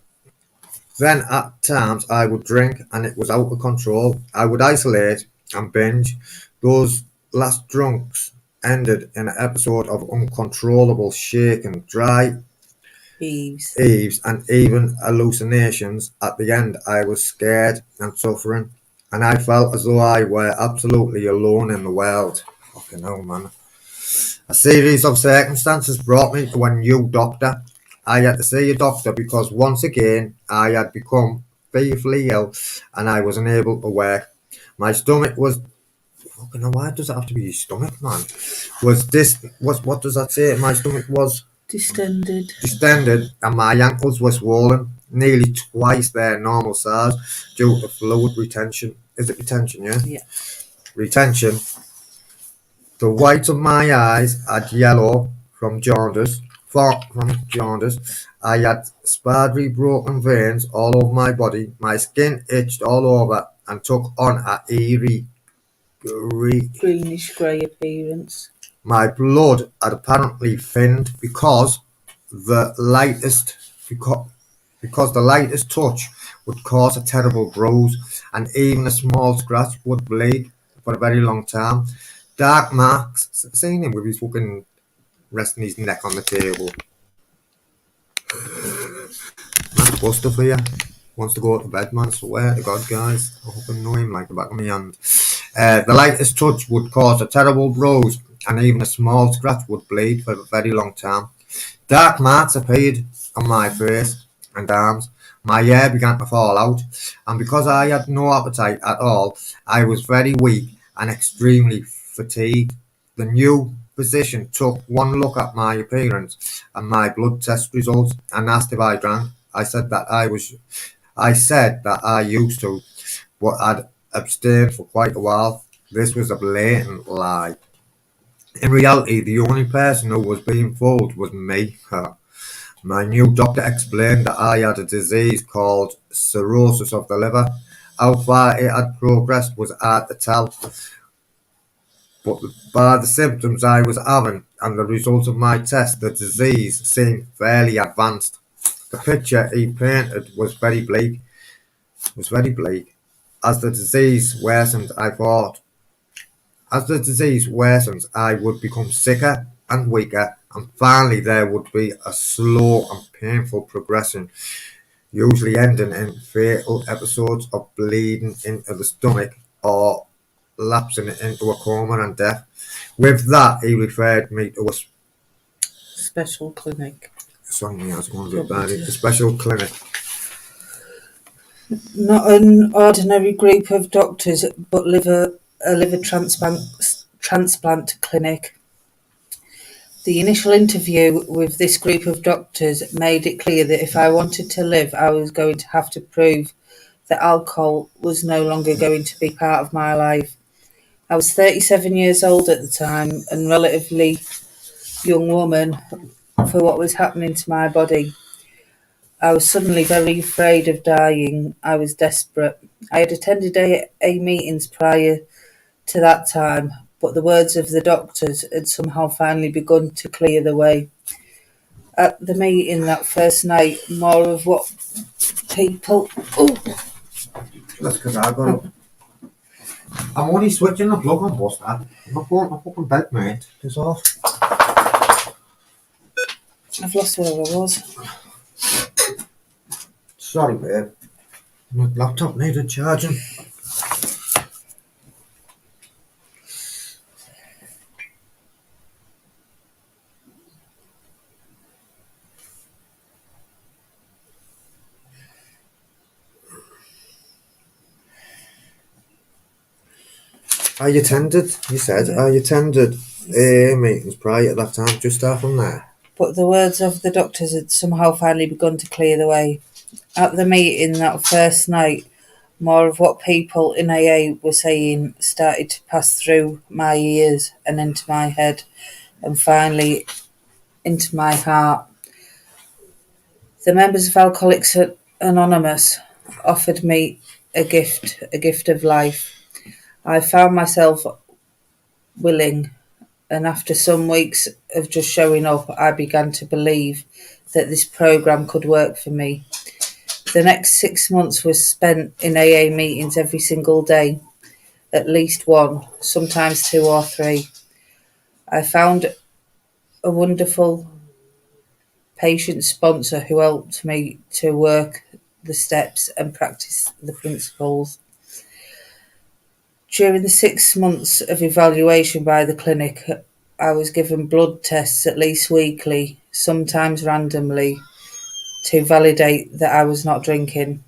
Speaker 1: then at times I would drink and it was out of control. I would isolate and binge. Those last drunks ended in an episode of uncontrollable shaking, dry
Speaker 2: Eves.
Speaker 1: heaves, and even hallucinations. At the end, I was scared and suffering, and I felt as though I were absolutely alone in the world. Fucking hell, man. A series of circumstances brought me to a new doctor. I had to see a doctor because once again I had become fearfully ill and I was unable to work. My stomach was fucking hell, why does it have to be your stomach, man? Was what does that say? My stomach was
Speaker 2: Distended.
Speaker 1: distended and my ankles were swollen, nearly twice their normal size due to fluid retention. Is it retention, yeah?
Speaker 2: Yeah.
Speaker 1: Retention. The whites of my eyes had yellow from jaundice. From jaundice, I had badly broken veins all over my body. My skin itched all over and took on a eerie.
Speaker 2: Greenish grey appearance.
Speaker 1: My blood had apparently thinned the lightest because, because the lightest touch would cause a terrible bruise, and even a small scratch would bleed for a very long time. Dark marks, seen him with his fucking resting his neck on the table. That's Buster for you. Wants to go to bed, man. Swear to God, guys. I fucking know him like the back of my hand. The lightest touch would cause a terrible bruise, and even a small scratch would bleed for a very long time. Dark marks appeared on my face and arms. My hair began to fall out, and because I had no appetite at all, I was very weak and extremely fatigued. The new physician took one look at my appearance and my blood test results and asked if I drank. I said that I used to, but I'd abstained for quite a while. This was a blatant lie. In reality, the only person who was being fooled was me. My new doctor explained that I had a disease called cirrhosis of the liver. How far it had progressed was hard to tell, but by the symptoms I was having and the results of my test, the disease seemed fairly advanced. The picture he painted was very bleak. As the disease worsened, I thought, as the disease worsens, I would become sicker and weaker, and finally there would be a slow and painful progression, usually ending in fatal episodes of bleeding into the stomach or lapsing into a coma and death. With that, he referred me to a
Speaker 2: Special clinic.
Speaker 1: sorry, I was going to be bad. A special clinic.
Speaker 2: Not an ordinary group of doctors, but a liver transplant clinic. The initial interview with this group of doctors made it clear that if I wanted to live, I was going to have to prove that alcohol was no longer going to be part of my life. I was 37 years old at the time and relatively young woman for what was happening to my body. I was suddenly very afraid of dying. I was desperate. I had attended AA meetings prior to that time, but the words of the doctors had somehow finally begun to clear the way. At the meeting that first night, more of what people... Oh,
Speaker 1: That's because I got up. I'm only switching the plug on, Buster. I'm not going to fucking bed, mate. It's off.
Speaker 2: I've lost where I was.
Speaker 1: Sorry, babe. My laptop needed charging. I attended, you said,
Speaker 2: Yeah.
Speaker 1: I attended meetings prior to that time, just start from there.
Speaker 2: But the words of the doctors had somehow finally begun to clear the way. At the meeting that first night, more of what people in AA were saying started to pass through my ears and into my head, and finally into my heart. The members of Alcoholics Anonymous offered me a gift of life. I found myself willing, and after some weeks of just showing up, I began to believe that this program could work for me. The next 6 months was spent in AA meetings every single day, at least one, sometimes two or three. I found a wonderful patient sponsor who helped me to work the steps and practice the principles. During the 6 months of evaluation by the clinic, I was given blood tests at least weekly, sometimes randomly, to validate that I was not drinking.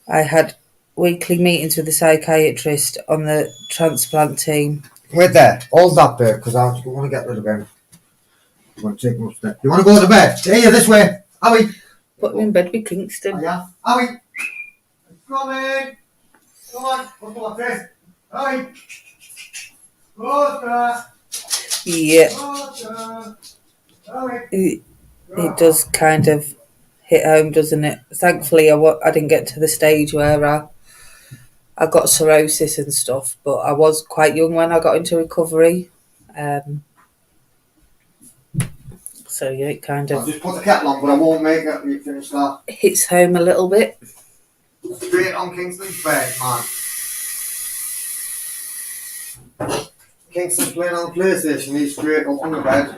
Speaker 2: I had weekly meetings with the psychiatrist on the transplant team.
Speaker 1: Wait there, hold that bit, because I want to get rid of him. I want to take him upstairs. You want to go to bed? Here, this way. Howie.
Speaker 2: Put him in bed with Kingston.
Speaker 1: Oh, yeah. Howie. Come in. Come on. What's the this? Howie. Water.
Speaker 2: Yeah,
Speaker 1: Water. Howie.
Speaker 2: it does kind of hit home, doesn't it? Thankfully, I didn't get to the stage where I got cirrhosis and stuff, but I was quite young when I got into recovery. So yeah, it kind
Speaker 1: I'll
Speaker 2: of
Speaker 1: just put the kettle on, but I won't make it. You finish that.
Speaker 2: hits home a little bit.
Speaker 1: Straight on Kingston's bed, man. Kingston's playing on PlayStation. He's straight up on the bed.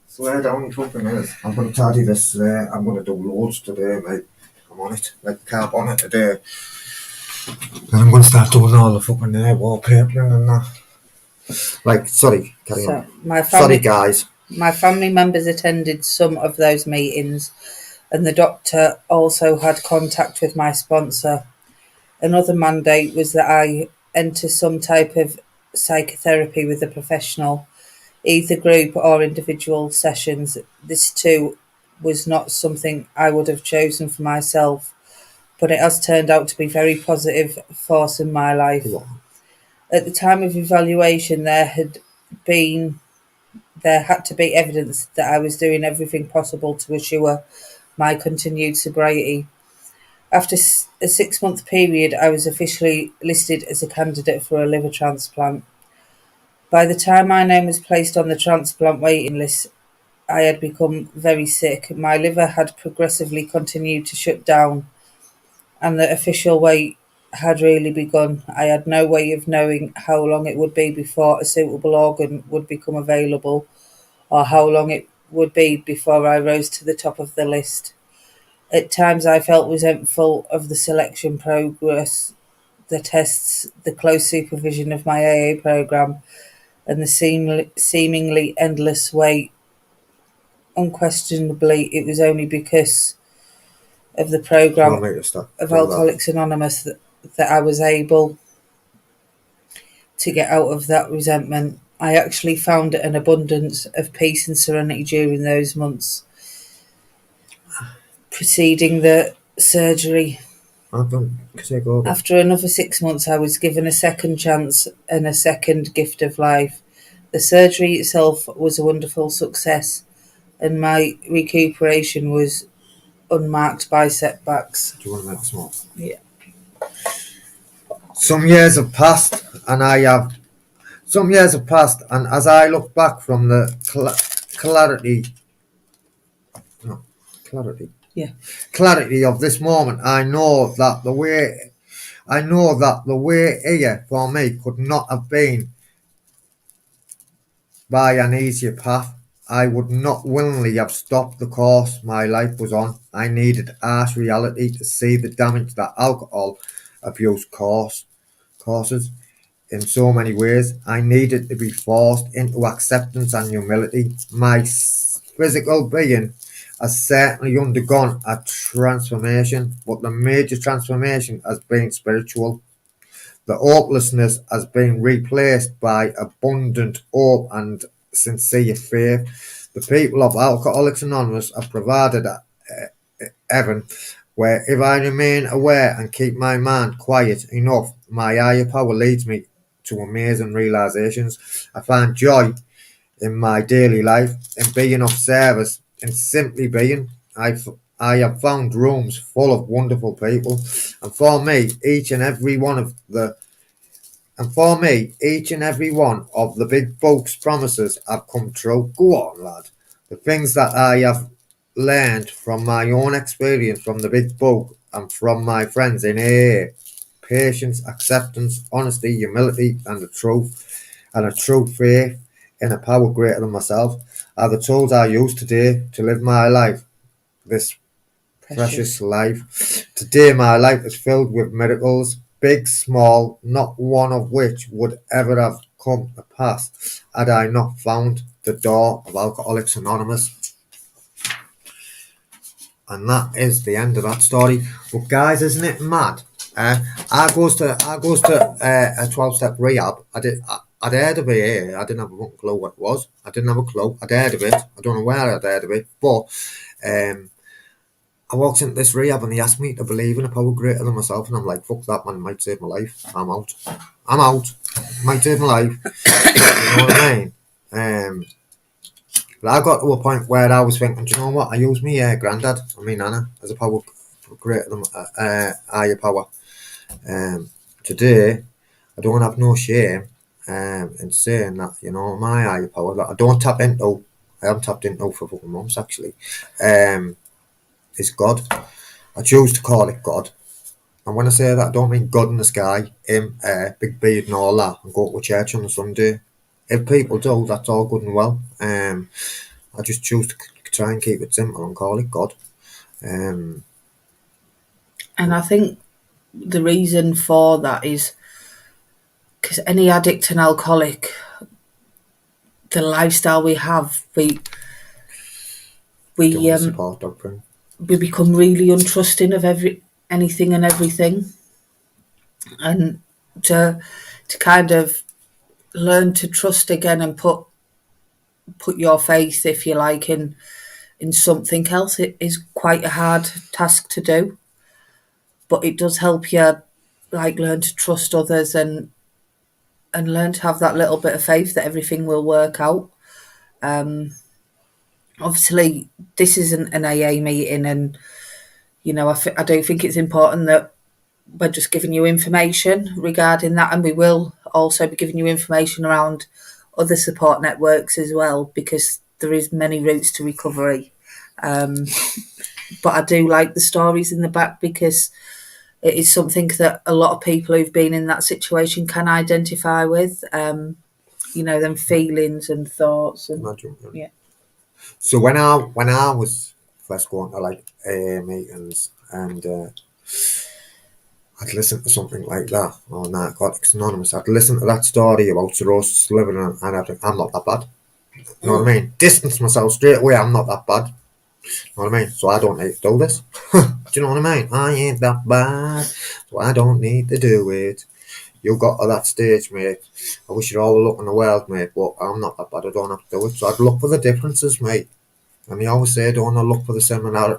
Speaker 1: Swear down, he fucking is. I'm going to tidy this. I'm going to do loads today, mate. I'm on it. Like carb on it today. Then I'm going to start doing all the fucking wallpapering and that. Like, sorry, carry on. Sorry, guys.
Speaker 2: My family members attended some of those meetings, and the doctor also had contact with my sponsor. Another mandate was that I enter some type of psychotherapy with a professional, either group or individual sessions. This too was not something I would have chosen for myself, but it has turned out to be a very positive force in my life.
Speaker 1: Yeah.
Speaker 2: At the time of evaluation, there had to be evidence that I was doing everything possible to assure my continued sobriety. After a 6 month period, I was officially listed as a candidate for a liver transplant. By the time my name was placed on the transplant waiting list, I had become very sick. My liver had progressively continued to shut down, and the official wait had really begun. I had no way of knowing how long it would be before a suitable organ would become available, or how long it would be before I rose to the top of the list. At times I felt resentful of the selection progress, the tests, the close supervision of my AA program, and the seemingly endless wait. Unquestionably, it was only because of the program of Alcoholics Anonymous that I was able to get out of that resentment. I actually found an abundance of peace and serenity during those months preceding the surgery. After another 6 months, I was given a second chance and a second gift of life. The surgery itself was a wonderful success, and my recuperation was unmarked by setbacks.
Speaker 1: Do you want to make small?
Speaker 2: Yeah.
Speaker 1: Some years have passed, and as I look back from the clarity of this moment, I know that the way here for me could not have been by an easier path. I would not willingly have stopped the course my life was on. I needed harsh reality to see the damage that alcohol abuse causes in so many ways. I needed to be forced into acceptance and humility. My physical being has certainly undergone a transformation, but the major transformation has been spiritual. The hopelessness has been replaced by abundant hope and sincere faith. The people of Alcoholics Anonymous have provided a heaven where if I remain aware and keep my mind quiet enough, my higher power leads me to amazing realizations. I find joy in my daily life, in being of service, in simply being. I have found rooms full of wonderful people, and for me, each and every one of the big book's promises have come true. Go on, lad. The things that I have learned from my own experience from the big book and from my friends in AA: patience, acceptance, honesty, humility, and a true faith in a power greater than myself are the tools I use today to live my life. This precious life. Today my life is filled with miracles, big, small, not one of which would ever have come to pass had I not found the door of Alcoholics Anonymous. And that is the end of that story. But guys, isn't it mad? I goes to a 12-step rehab. I'd heard of it. I didn't have a clue what it was. I didn't have a clue. I'd heard of it. I don't know where I'd heard of it, but I walked into this rehab and they asked me to believe in a power greater than myself, and I'm like, fuck that, man, it might save my life. I'm out. Might save my life. You know what I mean? But I got to a point where I was thinking, do you know what? I use my granddad and my nana as a power greater than higher power. Today, I don't have no shame in saying that, you know, my higher power that I haven't tapped into for fucking months actually, is God. I choose to call it God. And when I say that, I don't mean God in the sky, him, big beard and all that, and go to church on a Sunday. If people do, that's all good and well. I just choose to try and keep it simple and call it God.
Speaker 2: And I think the reason for that is because any addict and alcoholic, the lifestyle we have, we
Speaker 1: support doctrine.
Speaker 2: We become really untrusting of anything and everything, and to kind of learn to trust again and put your faith, if you like, in something else, it is quite a hard task to do, but it does help you like learn to trust others and learn to have that little bit of faith that everything will work out. Obviously this isn't an AA meeting, and you know, I do think it's important that we're just giving you information regarding that, and we will also be giving you information around other support networks as well, because there is many routes to recovery. But I do like the stories in the back because it is something that a lot of people who've been in that situation can identify with. You know, them feelings and thoughts. And, yeah.
Speaker 1: So when I was first going to like AA meetings and I'd listen to something like that, or Narcotics Anonymous, I'd listen to that story about cirrhosis liver and I'd think, I'm not that bad. You know what I mean? Distance myself straight away, I'm not that bad. You know what I mean? So I don't need to do this. Do you know what I mean? I ain't that bad, so I don't need to do it. You got to that stage, mate. I wish you all the luck in the world, mate, but I'm not that bad, I don't have to do it. So I'd look for the differences, mate. And they always say, don't look for the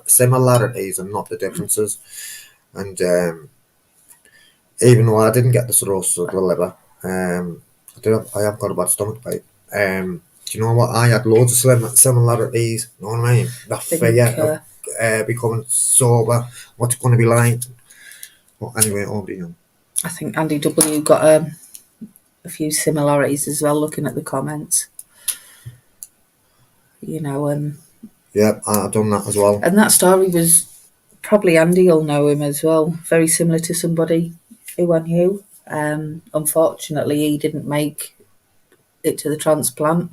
Speaker 1: similarities and not the differences. And even though I didn't get the cirrhosis of the liver, I have got a bad stomach pain. Do you know what? I had loads of similarities. You know what I mean? That fear of becoming sober, what's it going to be like. But anyway, over to you.
Speaker 2: I think Andy W got a few similarities as well, looking at the comments. You know,
Speaker 1: yeah, I've done that as well.
Speaker 2: And that story was, probably Andy will know him as well, very similar to somebody who I knew. Unfortunately, he didn't make it to the transplant.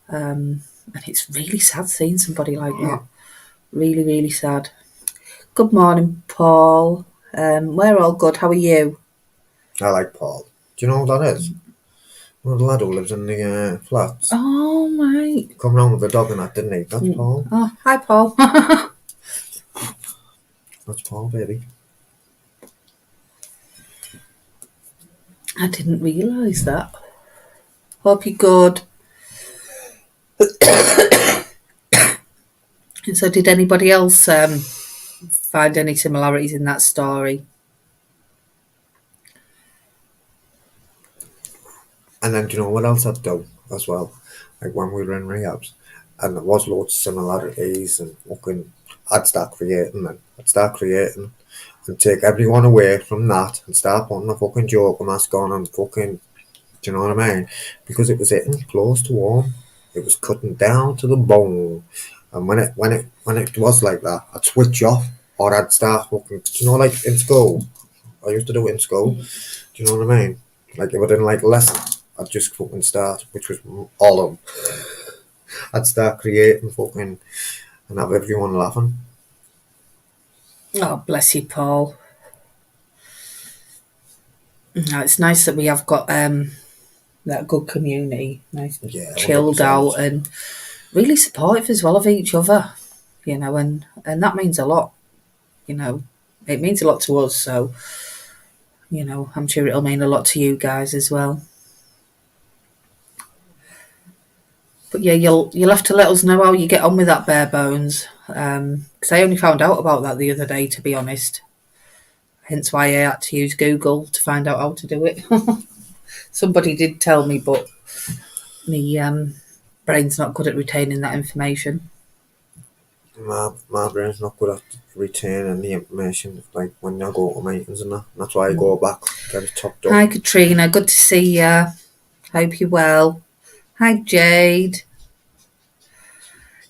Speaker 2: And it's really sad seeing somebody like that. Really, really sad. Good morning, Paul. We're all good. How are you?
Speaker 1: I like Paul. Do you know who that is? Well, the lad who lives in the flats.
Speaker 2: Oh, right.
Speaker 1: Come round with the dog and that, didn't he? That's Paul.
Speaker 2: Oh, hi, Paul.
Speaker 1: That's Paul, baby.
Speaker 2: I didn't realise that. Hope you're good. So did anybody else find any similarities in that story?
Speaker 1: And then, do you know what else I'd do as well? Like when we were in rehabs, and there was loads of similarities, and fucking, I'd start creating and take everyone away from that and start putting a fucking joke mask on and fucking, do you know what I mean? Because it was hitting close to home. It was cutting down to the bone. And when it was like that, I'd switch off or I'd start fucking, do you know, like in school. I used to do it in school. Do you know what I mean? Like if I didn't like a lesson, I'd just fucking start, which was all of them. I'd start creating fucking and have everyone laughing.
Speaker 2: Oh, bless you, Paul. No, it's nice that we have got that good community, nice, chilled
Speaker 1: 100%.
Speaker 2: out, and really supportive as well of each other. You know, and that means a lot. You know, it means a lot to us. So, you know, I'm sure it'll mean a lot to you guys as well. But yeah, you'll have to let us know how you get on with that bare bones. Because I only found out about that the other day, to be honest. Hence why I had to use Google to find out how to do it. Somebody did tell me, but my brain's not good at retaining that information.
Speaker 1: My brain's not good at retaining the information, like when I go to meetings and that. That's why I go back, get it topped up.
Speaker 2: Hi, Katrina. Good to see you. Hope you're well. Hi, Jade.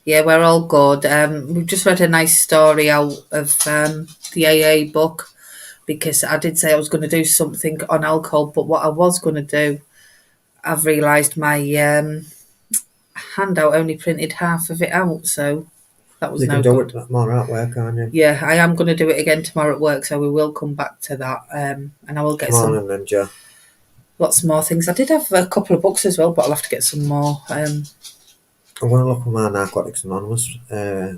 Speaker 2: Yeah, we're all good. We've just read a nice story out of the AA book, because I did say I was going to do something on alcohol, but what I was going to do, I've realised my handout only printed half of it out, so that was
Speaker 1: You
Speaker 2: no
Speaker 1: can do
Speaker 2: good.
Speaker 1: it more at work, can't you?
Speaker 2: Yeah, I am going to do it again tomorrow at work, so we will come back to that, and I will get
Speaker 1: Come on, and then,
Speaker 2: lots more things. I did have a couple of books as well, but I'll have to get some more.
Speaker 1: I'm going to look at my Narcotics Anonymous.
Speaker 2: I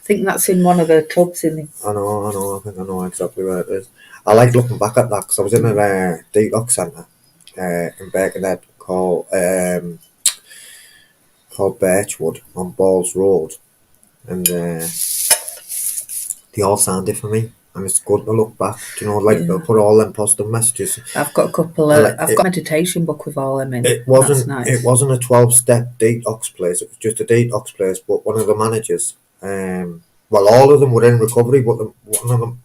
Speaker 2: think that's in one of the tubs in the...
Speaker 1: I know, I think I know exactly where it is. I like looking back at that because I was in a detox centre in Birkenhead called Birchwood on Balls Road, and they all sounded for me. And it's good to look back, you know, like they'll put all them positive messages.
Speaker 2: I've got a couple of... I've got a meditation book with all them in.
Speaker 1: It wasn't.
Speaker 2: Nice.
Speaker 1: It wasn't a 12-step detox place. It was just a detox place. But one of the managers, well, all of them were in recovery, but one of them,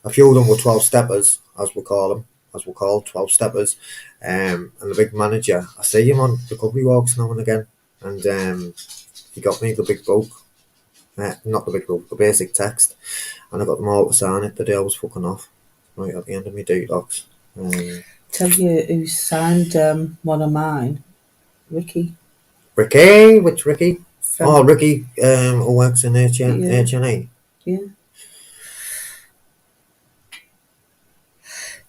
Speaker 1: a few of them were 12-steppers, as we call them, as we call 12-steppers. And the big manager, I see him on recovery walks now and again, and he got me the big book. Not the big book, the basic text, and I got them all to sign it the day I was fucking off, right at the end of my detox.
Speaker 2: Tell you who signed one of mine, Ricky.
Speaker 1: Ricky? Which Ricky? Ricky, who works in HNA.
Speaker 2: Yeah.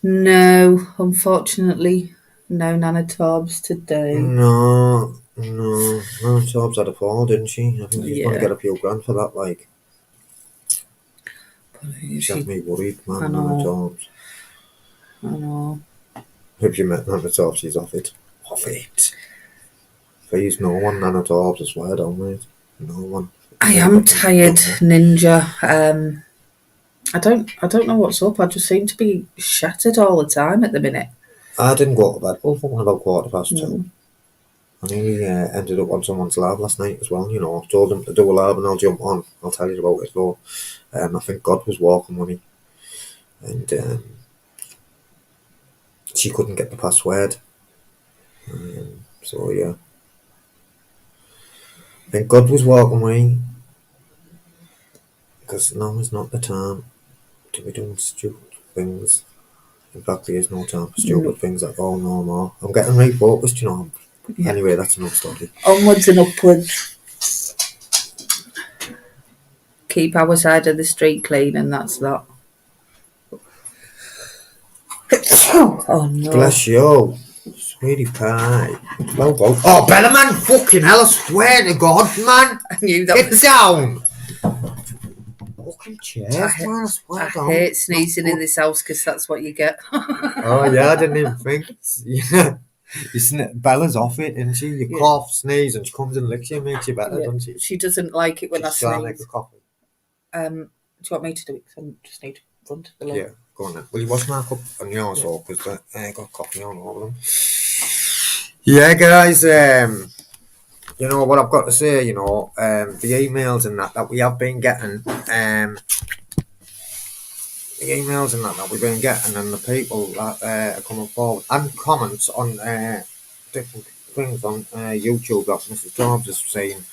Speaker 2: No, unfortunately, no nanotubes today.
Speaker 1: No, Tobbs had a fall, didn't she? I think she's going to get a few grand for that, like. She has me worried, man, Nanotubs.
Speaker 2: I know.
Speaker 1: If you met Nanotubs, she's off it. Off it. Please, no one Nanotubs, I swear, don't we? No one.
Speaker 2: I am tired, Ninja. I don't know what's up. I just seem to be shattered all the time at the minute.
Speaker 1: I didn't go to bed till fucking about 2:15. I nearly ended up on someone's lab last night as well, you know. I told them to do a lab and I'll jump on. I'll tell you about it though. I think God was walking with me. And she couldn't get the password. So yeah. I think God was walking with me. Because now is not the time to be doing stupid things. In fact, there is no time for stupid things at all no more. I'm getting refocused, you know. Yeah. Anyway, that's another story.
Speaker 2: Onwards and upwards. Keep our side of the street clean, and that's that. Oh no.
Speaker 1: Bless you. Sweetie pie. Oh, Bella, man, fucking hell, I swear to God, man.
Speaker 2: I knew that.
Speaker 1: Get down. fucking chairs, man. I swear
Speaker 2: I
Speaker 1: down.
Speaker 2: hate sneezing in this house because that's what you get.
Speaker 1: Oh yeah, I didn't even think. Yeah, Bella's off it, isn't she? You cough, sneeze, and she comes and licks you, makes you better, doesn't she?
Speaker 2: She doesn't like it when
Speaker 1: Just
Speaker 2: I
Speaker 1: try and make
Speaker 2: sneeze.
Speaker 1: a coffee.
Speaker 2: Do you want me to do it? 'Cause I just need to run to the
Speaker 1: Yeah, go on then. Will you wash my cup and yours off? Because I got coffee on all of them. Yeah, guys. You know what I've got to say. You know, the emails and that we have been getting. The emails and that we've been getting, and the people that are coming forward, and comments on different things on YouTube that Mrs. Jobs is saying.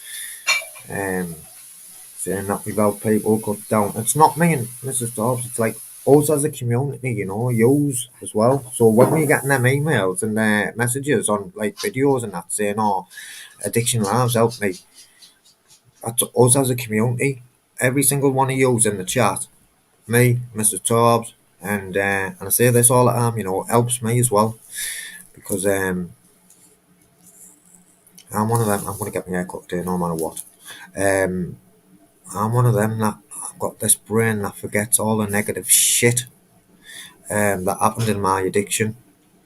Speaker 1: Saying that we've helped people cut down. It's not me and Mrs. Dobbs, it's like us as a community, you know, yous as well. So when we're getting them emails and messages on like videos and that saying, oh, Addiction Lives help me, that's us as a community. Every single one of yous in the chat, me, Mrs. Tobbs, and I say this all the time, you know, it helps me as well. Because I'm one of them, I'm going to get my hair cut today no matter what. I'm one of them that I've got this brain that forgets all the negative shit that happened in my addiction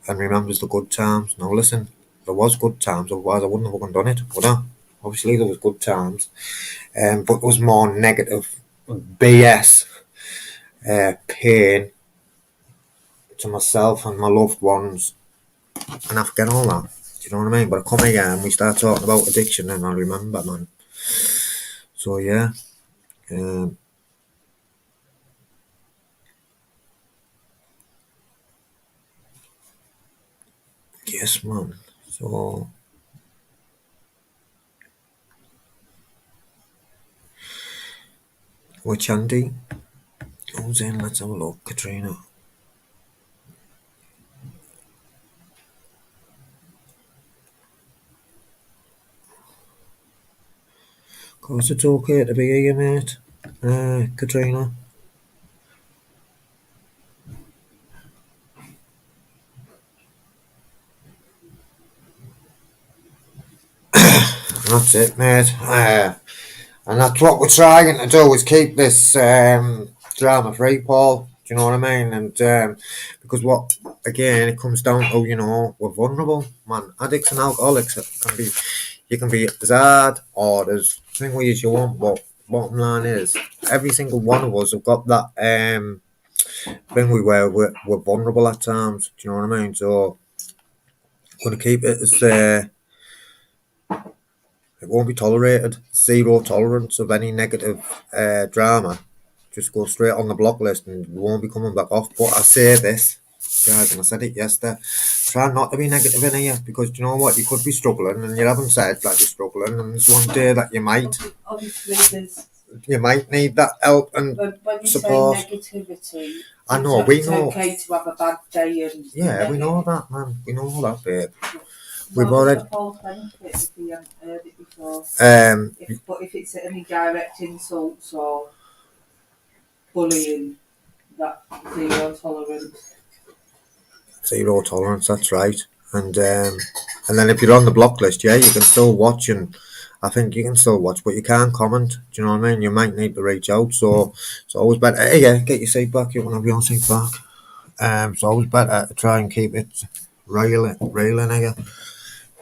Speaker 1: and remembers the good times. Now listen, there was good times, otherwise I wouldn't have fucking done it, would I? Obviously there was good times, but there was more negative BS, pain to myself and my loved ones, and I forget all that. Do you know what I mean? But I come here and we start talking about addiction and I remember, man. So yeah. Yes, man. So, which Andy? Who's in? Let's have a look. Katrina. Of course, it's okay to be here, mate. Katrina. That's it, mate. And that's what we're trying to do is keep this drama free, Paul. Do you know what I mean? And because what again it comes down to, you know, we're vulnerable, man. Addicts and alcoholics can be, you can be as hard or as thing as you want, but bottom line is every single one of us have got that thing where we're vulnerable at times. Do you know what I mean? So I'm gonna keep it as it won't be tolerated. Zero tolerance of any negative drama. Just go straight on the block list and we won't be coming back off. But I say this, guys, and I said it yesterday, try not to be negative in here because do you know what? You could be struggling and you haven't said that you're struggling, and there's one day that you might.
Speaker 2: Obviously,
Speaker 1: you might need that help and
Speaker 2: when you
Speaker 1: support.
Speaker 2: say negativity,
Speaker 1: I know, we know.
Speaker 2: It's okay to have a bad day and
Speaker 1: yeah, we know that, man. We know that, babe.
Speaker 2: We've already. If we haven't heard it before. But if it's any direct insults or bullying, that zero tolerance.
Speaker 1: Zero tolerance, that's right. And then if you're on the block list, yeah, you can still watch, and I think you can still watch, but you can't comment. Do you know what I mean? You might need to reach out, so it's always better. Hey, yeah, get your seat back. You want to have your seat back. It's always better to try and keep it real in here.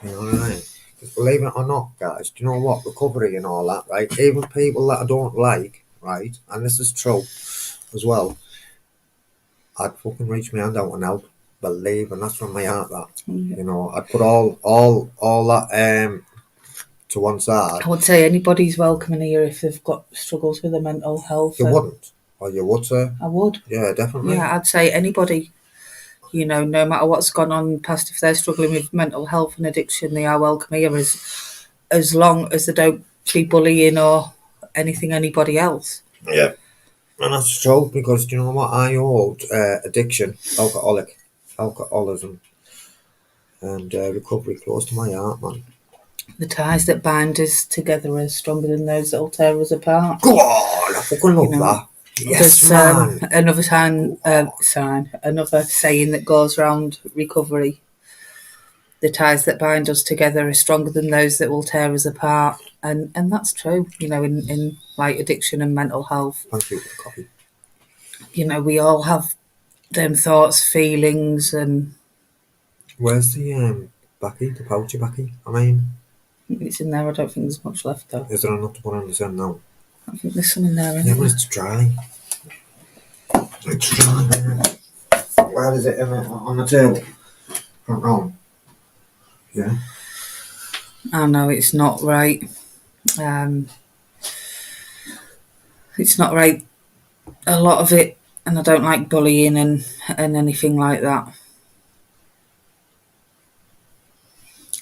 Speaker 1: You know what I mean? Because believe it or not, guys, do you know what? Recovery and all that, right? Even people that I don't like, right? And this is true as well. I'd fucking reach my hand out and help. Believe, and that's from my heart. That you know, I'd put all that to one side.
Speaker 2: I would say anybody's welcome in here if they've got struggles with their mental health.
Speaker 1: You wouldn't, or you would say?
Speaker 2: I would.
Speaker 1: Yeah, definitely.
Speaker 2: Yeah, I'd say anybody. You know, no matter what's gone on in the past, if they're struggling with mental health and addiction, they are welcome here as long as they don't be bullying or anything anybody else.
Speaker 1: Yeah, and that's true because do you know what? I hold addiction, alcoholism, and recovery close to my heart, man.
Speaker 2: The ties that bind us together are stronger than those that will tear us apart.
Speaker 1: Go on, I fucking love that. Yes, man.
Speaker 2: Another another saying that goes around recovery. the ties that bind us together are stronger than those that will tear us apart. And that's true, in like addiction and mental health.
Speaker 1: Thank you for the coffee.
Speaker 2: We all have them thoughts, feelings, and
Speaker 1: Where's the backy, the pouchy backy? I mean,
Speaker 2: it's in there. I don't think there's much left though.
Speaker 1: is there enough to put on the end now?
Speaker 2: I think there's some in there,
Speaker 1: Yeah, but it's dry. It's dry. Where is it on the table? Front row. Yeah.
Speaker 2: I know it's not right. It's not right. A lot of it, and I don't like bullying and anything like that.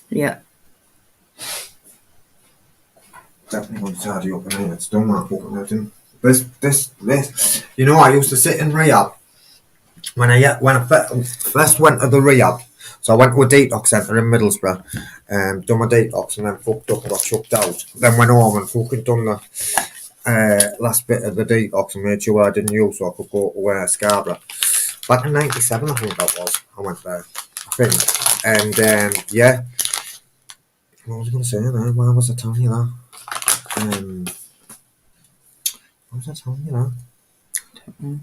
Speaker 2: Yeah.
Speaker 1: Definitely going to tidy up and it's done that fucking everything. This. You know, I used to sit in rehab when I first went to the rehab. So I went to a detox centre in Middlesbrough, done my detox and then fucked up and got chucked out. Then went home and fucking done the last bit of the detox and made sure I didn't use so I could go to Scarborough. Back in '97, I think that was. I went there, I think. And yeah, what was I going to say now? Why was I telling you that? What was I telling you that?
Speaker 2: Don't know.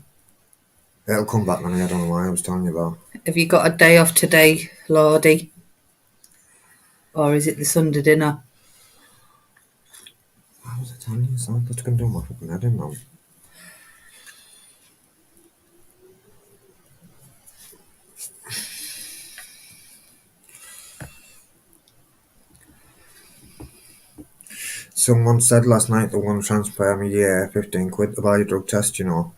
Speaker 1: It'll come back to me. I don't know why I was telling you that.
Speaker 2: Have you got a day off today, Lordy? Or is it the Sunday dinner?
Speaker 1: Why was I telling you something? That's going to do my fucking head in now. Someone said last night they want to transfer me 15 quid to buy a drug test, you know.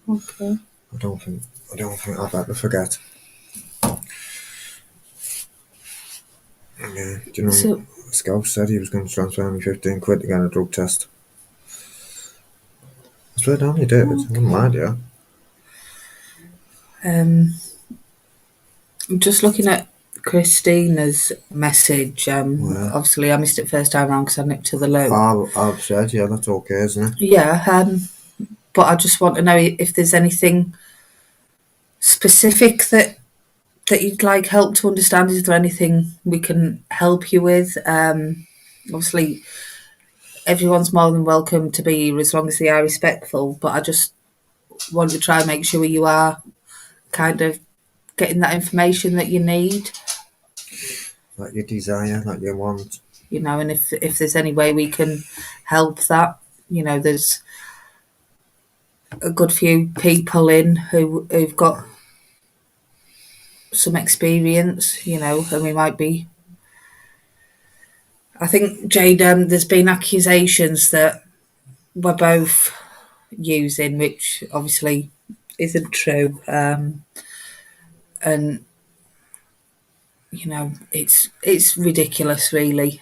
Speaker 2: Okay.
Speaker 1: I don't think I've ever forget. Yeah, do you know,
Speaker 2: So,
Speaker 1: Scout said he was going to transfer me 15 quid to get a drug test. I swear down you did, I wouldn't mind you.
Speaker 2: I'm just looking at Christina's message. Obviously, I missed it first time round because I nipped to the loo.
Speaker 1: I've said, yeah, that's okay, isn't it?
Speaker 2: Yeah, but I just want to know if there's anything specific that you'd like help to understand. Is there anything we can help you with? Obviously, everyone's more than welcome to be here as long as they are respectful, but I just want to try and make sure you are kind of getting that information that you need.
Speaker 1: Like you desire, like you want.
Speaker 2: And if there's any way we can help that, there's a good few people in who've got some experience, and we might be. I think, Jade, there's been accusations that we're both using, which obviously isn't true. And it's ridiculous, really.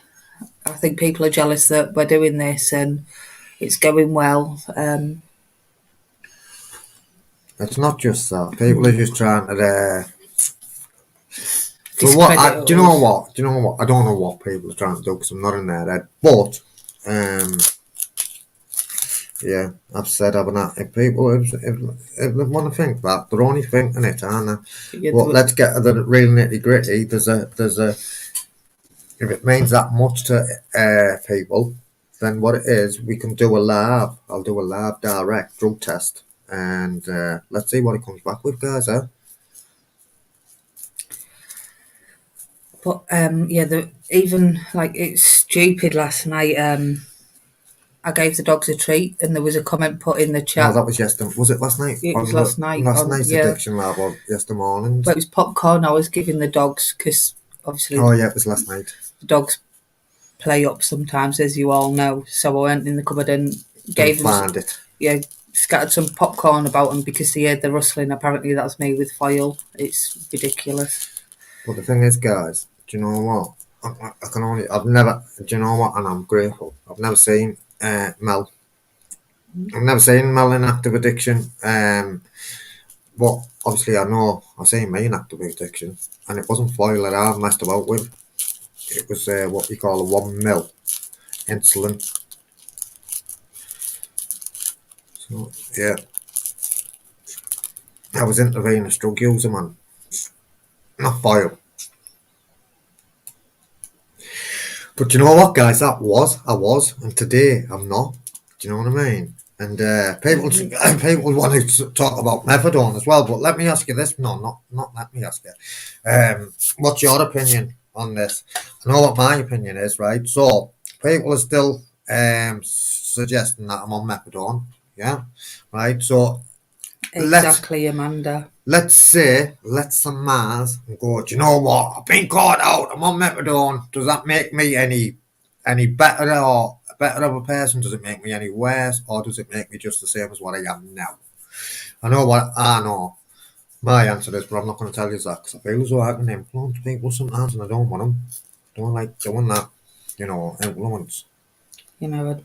Speaker 2: I think people are jealous that we're doing this and it's going well.
Speaker 1: It's not just that. People are just trying to.
Speaker 2: Do
Speaker 1: you know what? I don't know what people are trying to do because I'm not in their head. But, yeah, I've said, if people if they want to think that, they're only thinking it, aren't they? But let's get to the real nitty gritty. There's a. If it means that much to people, then what it is, we can do a lab. I'll do a lab direct drug test, and let's see what it comes back with, guys.
Speaker 2: But even like it's stupid. Last night, I gave the dogs a treat, and there was a comment put in the chat.
Speaker 1: No, that was yesterday. Was it last night?
Speaker 2: It was last night.
Speaker 1: Last night's addiction lab or yesterday morning.
Speaker 2: But it was popcorn I was giving the dogs because obviously.
Speaker 1: Oh yeah, it was last night.
Speaker 2: The dogs play up sometimes, as you all know. So I went in the cupboard and gave them. Yeah, scattered some popcorn about them because they heard the rustling. Apparently, that's me with foil. It's ridiculous.
Speaker 1: But the thing is, guys, do you know what? I've never, do you know what? And I'm grateful. I've never seen Mel. I've never seen Mel in active addiction. But obviously, I've seen me in active addiction, and it wasn't foil that I messed about with. It was what we call a 1 mil insulin. So yeah, I was intravenous drug user, man. Not foil. But you know what, guys? I was, and today I'm not. Do you know what I mean? And people people want to talk about methadone as well. But let me ask you this. No, not let me ask you. What's your opinion on this? I know what my opinion is, right? So people are still suggesting that I'm on methadone. Yeah, right. So let's
Speaker 2: Exactly, Amanda.
Speaker 1: let's surmise and go, do you know what? I've been caught out. I'm on methadone. Does that make me any better or better of a person? Does it make me any worse, or does it make me just the same as what I am now? I know what I know. My answer is, but I'm not going to tell you that because I feel as though I can influence people sometimes, and I don't want them. Don't like doing that. You know, influence.
Speaker 2: You know,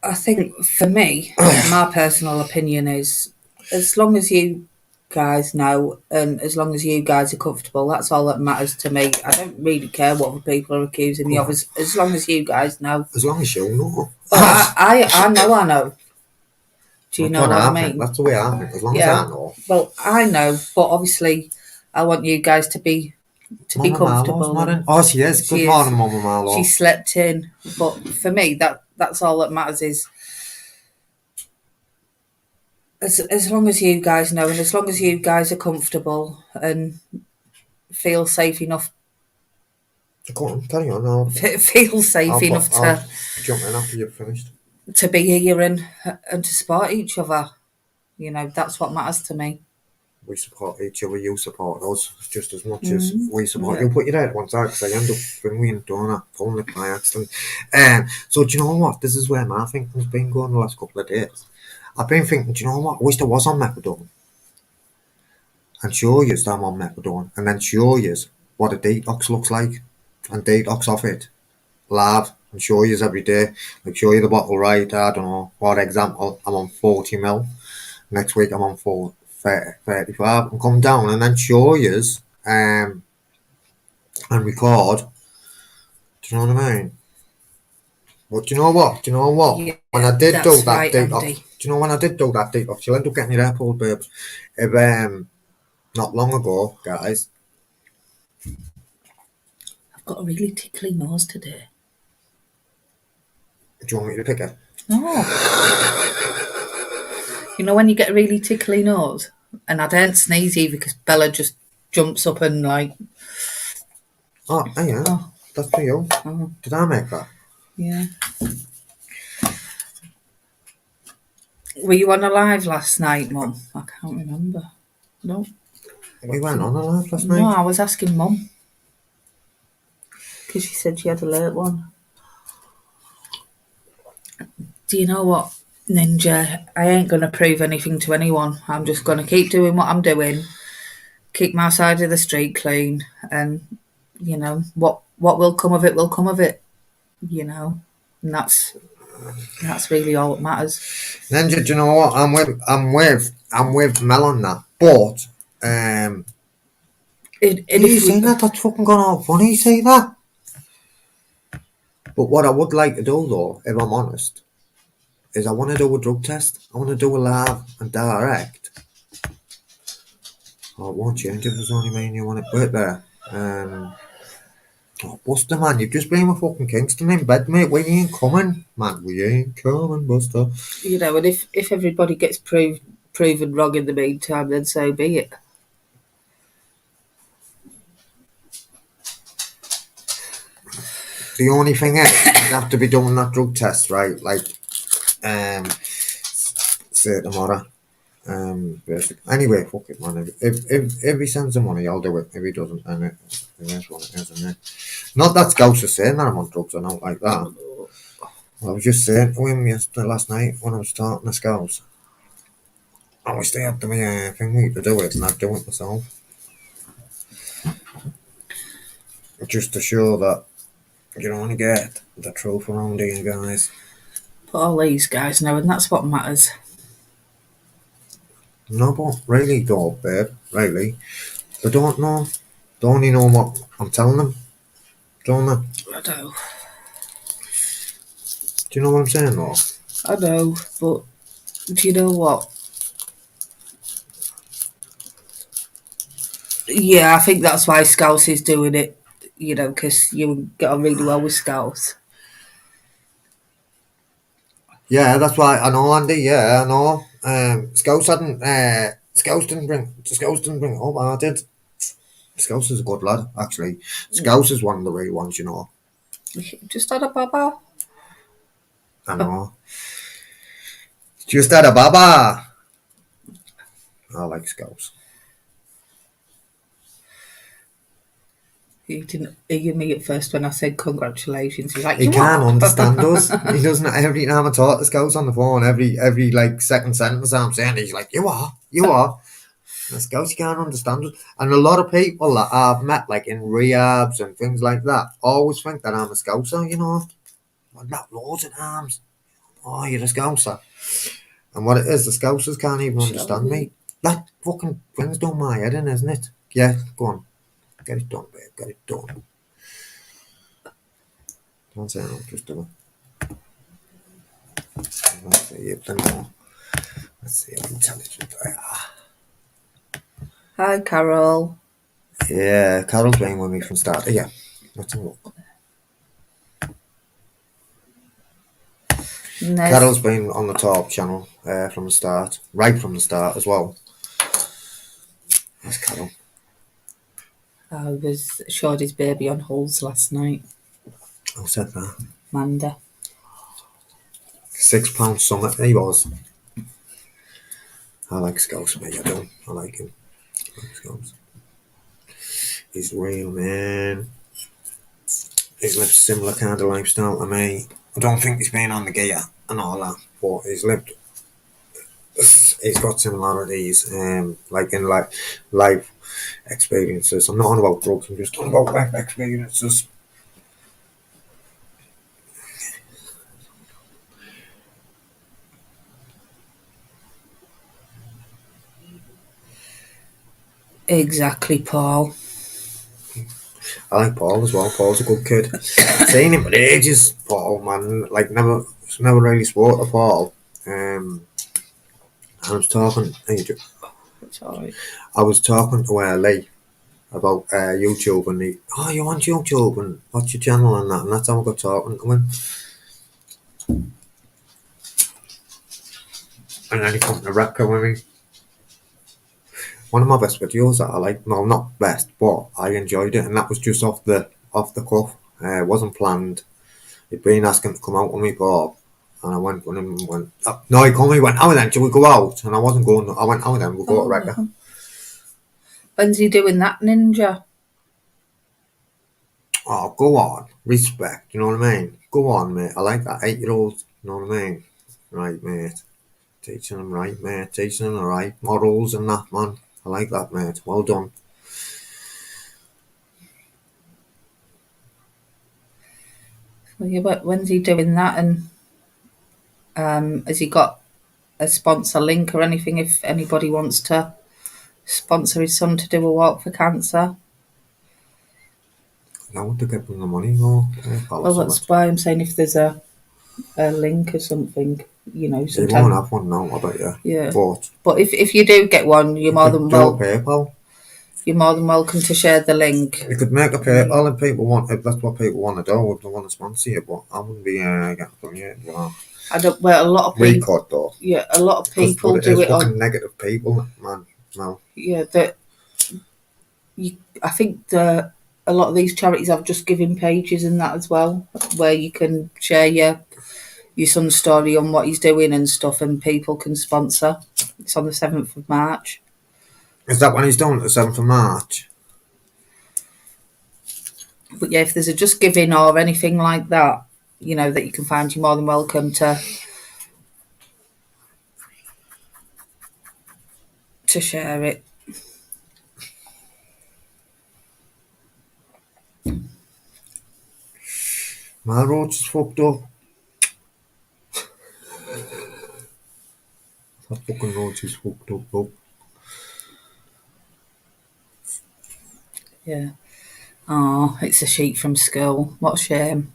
Speaker 2: I think for me, my personal opinion is, as long as you guys know and as long as you guys are comfortable, that's all that matters to me. I don't really care what other people are accusing me of, as long as you guys know.
Speaker 1: As long as you know.
Speaker 2: Well, I know. Do you
Speaker 1: That's
Speaker 2: know
Speaker 1: what
Speaker 2: what I
Speaker 1: I think.
Speaker 2: mean?
Speaker 1: That's the way I think. As long as
Speaker 2: Yeah.
Speaker 1: I know.
Speaker 2: Well, I know, but obviously, I want you guys to be
Speaker 1: Mama Marlowe's
Speaker 2: comfortable.
Speaker 1: not in.
Speaker 2: And
Speaker 1: Oh, she is. Good
Speaker 2: she
Speaker 1: morning,
Speaker 2: is.
Speaker 1: Mama Marlowe.
Speaker 2: She slept in, but for me, that's all that matters. Is as long as you guys know, and as long as you guys are comfortable and feel safe enough,
Speaker 1: Go on, carry on.
Speaker 2: feel safe enough
Speaker 1: I'll jump in after you've finished.
Speaker 2: to be here and to support each other. You know, that's what matters to me.
Speaker 1: We support each other, you support us just as much as we support
Speaker 2: Yeah.
Speaker 1: you. Put your head at one side because I end up fingering Donna, pulling it by accident. So, do you know what? This is where my thinking's been going the last couple of days. I've been thinking, do you know what? I wish I was on methadone. And show you that I'm on methadone. And then show you what a detox looks like. And detox off it. Live. And show you every day. Like, show you the bottle right. I don't know. For example, I'm on 40 ml. Next week I'm on 35 and come down and then show you and record. Do you know what I mean? But do you know what?
Speaker 2: Yeah,
Speaker 1: When I did do
Speaker 2: that's
Speaker 1: that
Speaker 2: right,
Speaker 1: detox,
Speaker 2: Andy.
Speaker 1: do you know when I did do that detox? You'll end up getting your hair pulled, babe. If not long ago, guys.
Speaker 2: I've got a really tickly nose today.
Speaker 1: Do you want me to pick it?
Speaker 2: No. You know when you get a really tickly nose? And I don't sneeze either because Bella just jumps up and like...
Speaker 1: Oh, yeah.
Speaker 2: Oh.
Speaker 1: That's for you.
Speaker 2: Oh.
Speaker 1: Did I make that?
Speaker 2: Yeah. Were you on a live last night, Mum? I can't remember. No.
Speaker 1: We went on a live last
Speaker 2: No,
Speaker 1: night.
Speaker 2: I was asking Mum. Because she said she had a late one. Do you know what, Ninja? I ain't going to prove anything to anyone. I'm just going to keep doing what I'm doing. Keep my side of the street clean. And, you know, what will come of it will come of it. You know. And that's really all that matters.
Speaker 1: Then do you know what? I'm with Mel on that. But you seen that? That's fucking gone all funny, see that? But what I would like to do though, if I'm honest, is I want to do a drug test. I want to do a live and direct. Oh, it won't change if there's only me and you on it. Wait there. Oh, Buster, man, you've just been with fucking Kingston in bed, mate. We ain't coming. Man, we ain't coming, Buster.
Speaker 2: You know, and if everybody gets proven wrong in the meantime, then so be it.
Speaker 1: The only thing is, you have to be doing that drug test, right? Like, say tomorrow. Basically. Anyway, fuck it, man. If he sends the money, I'll do it. If he doesn't, then it is what it is, isn't it? Not that Scouse is saying that I'm on drugs or not like that. I was just saying to him last night when I was talking to Scouse. I wish they had the thing to do it and I'd do it myself. Just to show that you don't want to get the truth around these guys.
Speaker 2: But all these guys know, and that's what matters.
Speaker 1: No, but really though, babe, really. They don't know. They only know what I'm telling them. Don't they?
Speaker 2: I know.
Speaker 1: Do you know what I'm saying though?
Speaker 2: I know, but do you know what? Yeah, I think that's why Scouse is doing it. you know, because you get on really well with Scouts.
Speaker 1: Yeah, that's why I know, Andy. Yeah, I know. Scouts didn't bring it up. I did. Scouts is a good lad, actually. Scouts is one of the real ones, you know.
Speaker 2: Just had a baba.
Speaker 1: I know. Just had a baba. I like Scouts.
Speaker 2: He didn't hear me at first when I said congratulations. He's like,
Speaker 1: He
Speaker 2: you
Speaker 1: can't
Speaker 2: are.
Speaker 1: understand us. He doesn't. Every time I talk to Scouts on the phone, every like second sentence I'm saying, he's like, you are. The Scouts can't understand us. And a lot of people that I've met, like in rehabs and things like that, always think that I'm a Scouser, you know. I've got loads of arms. Oh, you're a Scouser. And what it is, the Scousers can't even understand me. That fucking thing's done my head in, isn't it? Yeah, go on. Get it done, babe. Get it done. Don't say no, just do it. Let's see if they know. Let's see how intelligent they are.
Speaker 2: Hi, Carol.
Speaker 1: Yeah, Carol's been with me from start. Yeah, let's have a look. Carol's been on the top channel from the start, right from the start as well. That's Carol.
Speaker 2: I was showed his baby on Hulls last night.
Speaker 1: Who said that?
Speaker 2: Manda.
Speaker 1: £6 summit, he was. I like Scouts, mate, I do. I like him. I like Scouts. He's real, man. He's lived a similar kind of lifestyle to me. I don't think he's been on the gear and all that, but he's got similarities, like in life experiences. I'm not on about drugs, I'm just on about life experiences.
Speaker 2: Exactly, Paul.
Speaker 1: I like Paul as well. Paul's a good kid. Seen him for ages, Paul, man. Like never really spoke to Paul. I was talking.
Speaker 2: It's alright.
Speaker 1: I was talking to Lee about YouTube, and you want YouTube, and what's your channel and that, and that's how I got talking to him. And then he come to Rapco with me. One of my best videos that I like, no, not best, but I enjoyed it, and that was just off the cuff. It wasn't planned. He'd been asking to come out with me, Paul, and I went with him and went. No, he called me. He went, "Oh, then shall we go out?" And I wasn't going. I went, "Oh, then we'll go to Rapco."
Speaker 2: When's he doing that, Ninja?
Speaker 1: Oh, go on, respect. You know what I mean? Go on, mate. I like that 8-year-old. You know what I mean? Right, mate. Teaching them right, mate. Teaching them the right morals and that, man. I like that, mate. Well done.
Speaker 2: So, yeah, but when's he doing that? And has he got a sponsor link or anything if anybody wants to sponsor his son to do a walk for cancer?
Speaker 1: I want to give them the money, though.
Speaker 2: Well, that's why I'm saying if there's a link or something, you know,
Speaker 1: They won't have one now, I bet you.
Speaker 2: Yeah.
Speaker 1: But
Speaker 2: if you do get one, you're more than
Speaker 1: PayPal.
Speaker 2: You're more than welcome to share the link.
Speaker 1: You could make a PayPal if that's what people want to do, if they want to sponsor you, but I wouldn't be getting from you. Well,
Speaker 2: a lot of people.
Speaker 1: We could though.
Speaker 2: Yeah, a lot of people do it on
Speaker 1: negative people, man. No.
Speaker 2: Yeah, I think a lot of these charities have just giving pages and that as well, where you can share your son's story on what he's doing and stuff, and people can sponsor. It's on the 7th of March.
Speaker 1: Is that when he's done, the 7th of March?
Speaker 2: But yeah, if there's a Just Giving or anything like that, you know, that you can find, you're more than welcome to share it.
Speaker 1: My road's just fucked up. That fucking road's just fucked up, look.
Speaker 2: Yeah. Oh, it's a sheet from school. What a shame.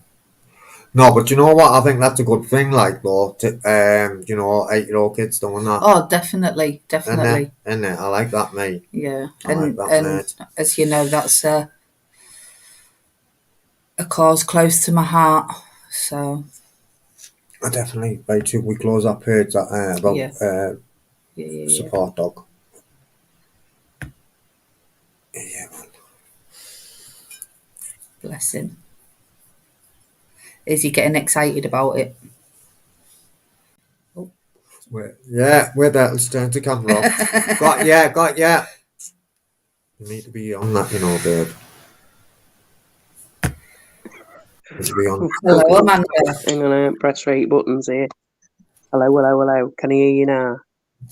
Speaker 1: No, but you know what? I think that's a good thing, like, though. You know, 8-year-old kids doing that.
Speaker 2: Oh, definitely.
Speaker 1: Isn't it? I like that, mate.
Speaker 2: Yeah.
Speaker 1: I like that, mate.
Speaker 2: As you know, that's a cause close to my heart. So
Speaker 1: I definitely, right, we close our page about
Speaker 2: yeah.
Speaker 1: support dog. Yeah, man.
Speaker 2: Bless him. Is he getting excited about it? Oh.
Speaker 1: Wait there. Let's turn the camera off. got ya. You need to be on that, babe. You need to be on.
Speaker 2: Hello, Amanda.
Speaker 3: Hang on, I press right buttons here. Hello. Can I hear you now?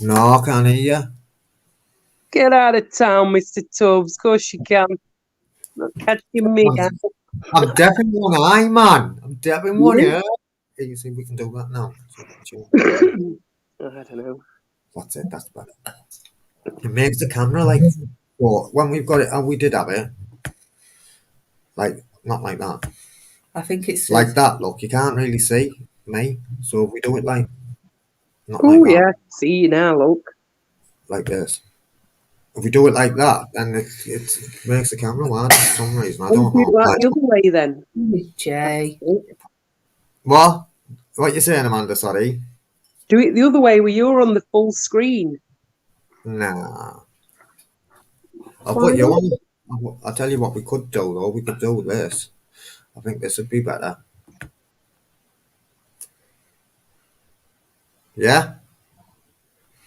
Speaker 1: No, I can't hear you.
Speaker 3: Get out of town, Mr. Tubbs. Of course you can. Not catching me out.
Speaker 1: I'm deaf in one eye, man. I'm deaf in one ear. Hey, you see, we can do that now.
Speaker 3: I don't know.
Speaker 1: That's it. That's better. It makes the camera like. Well, when we've got it, and we did have it. Like, not like that.
Speaker 2: I think it's
Speaker 1: Like that, look. You can't really see me. So if we do it like. Not
Speaker 3: Oh,
Speaker 1: like that.
Speaker 3: yeah. See you now, look.
Speaker 1: Like this. If we do it like that, then it makes the camera wide for some reason. I don't know.
Speaker 3: Like the other way then.
Speaker 2: Jay.
Speaker 1: What? What you saying, Amanda? Sorry.
Speaker 3: Do it the other way where you're on the full screen.
Speaker 1: Nah. I'll put you on. I'll tell you what we could do though. We could do this. I think this would be better. Yeah?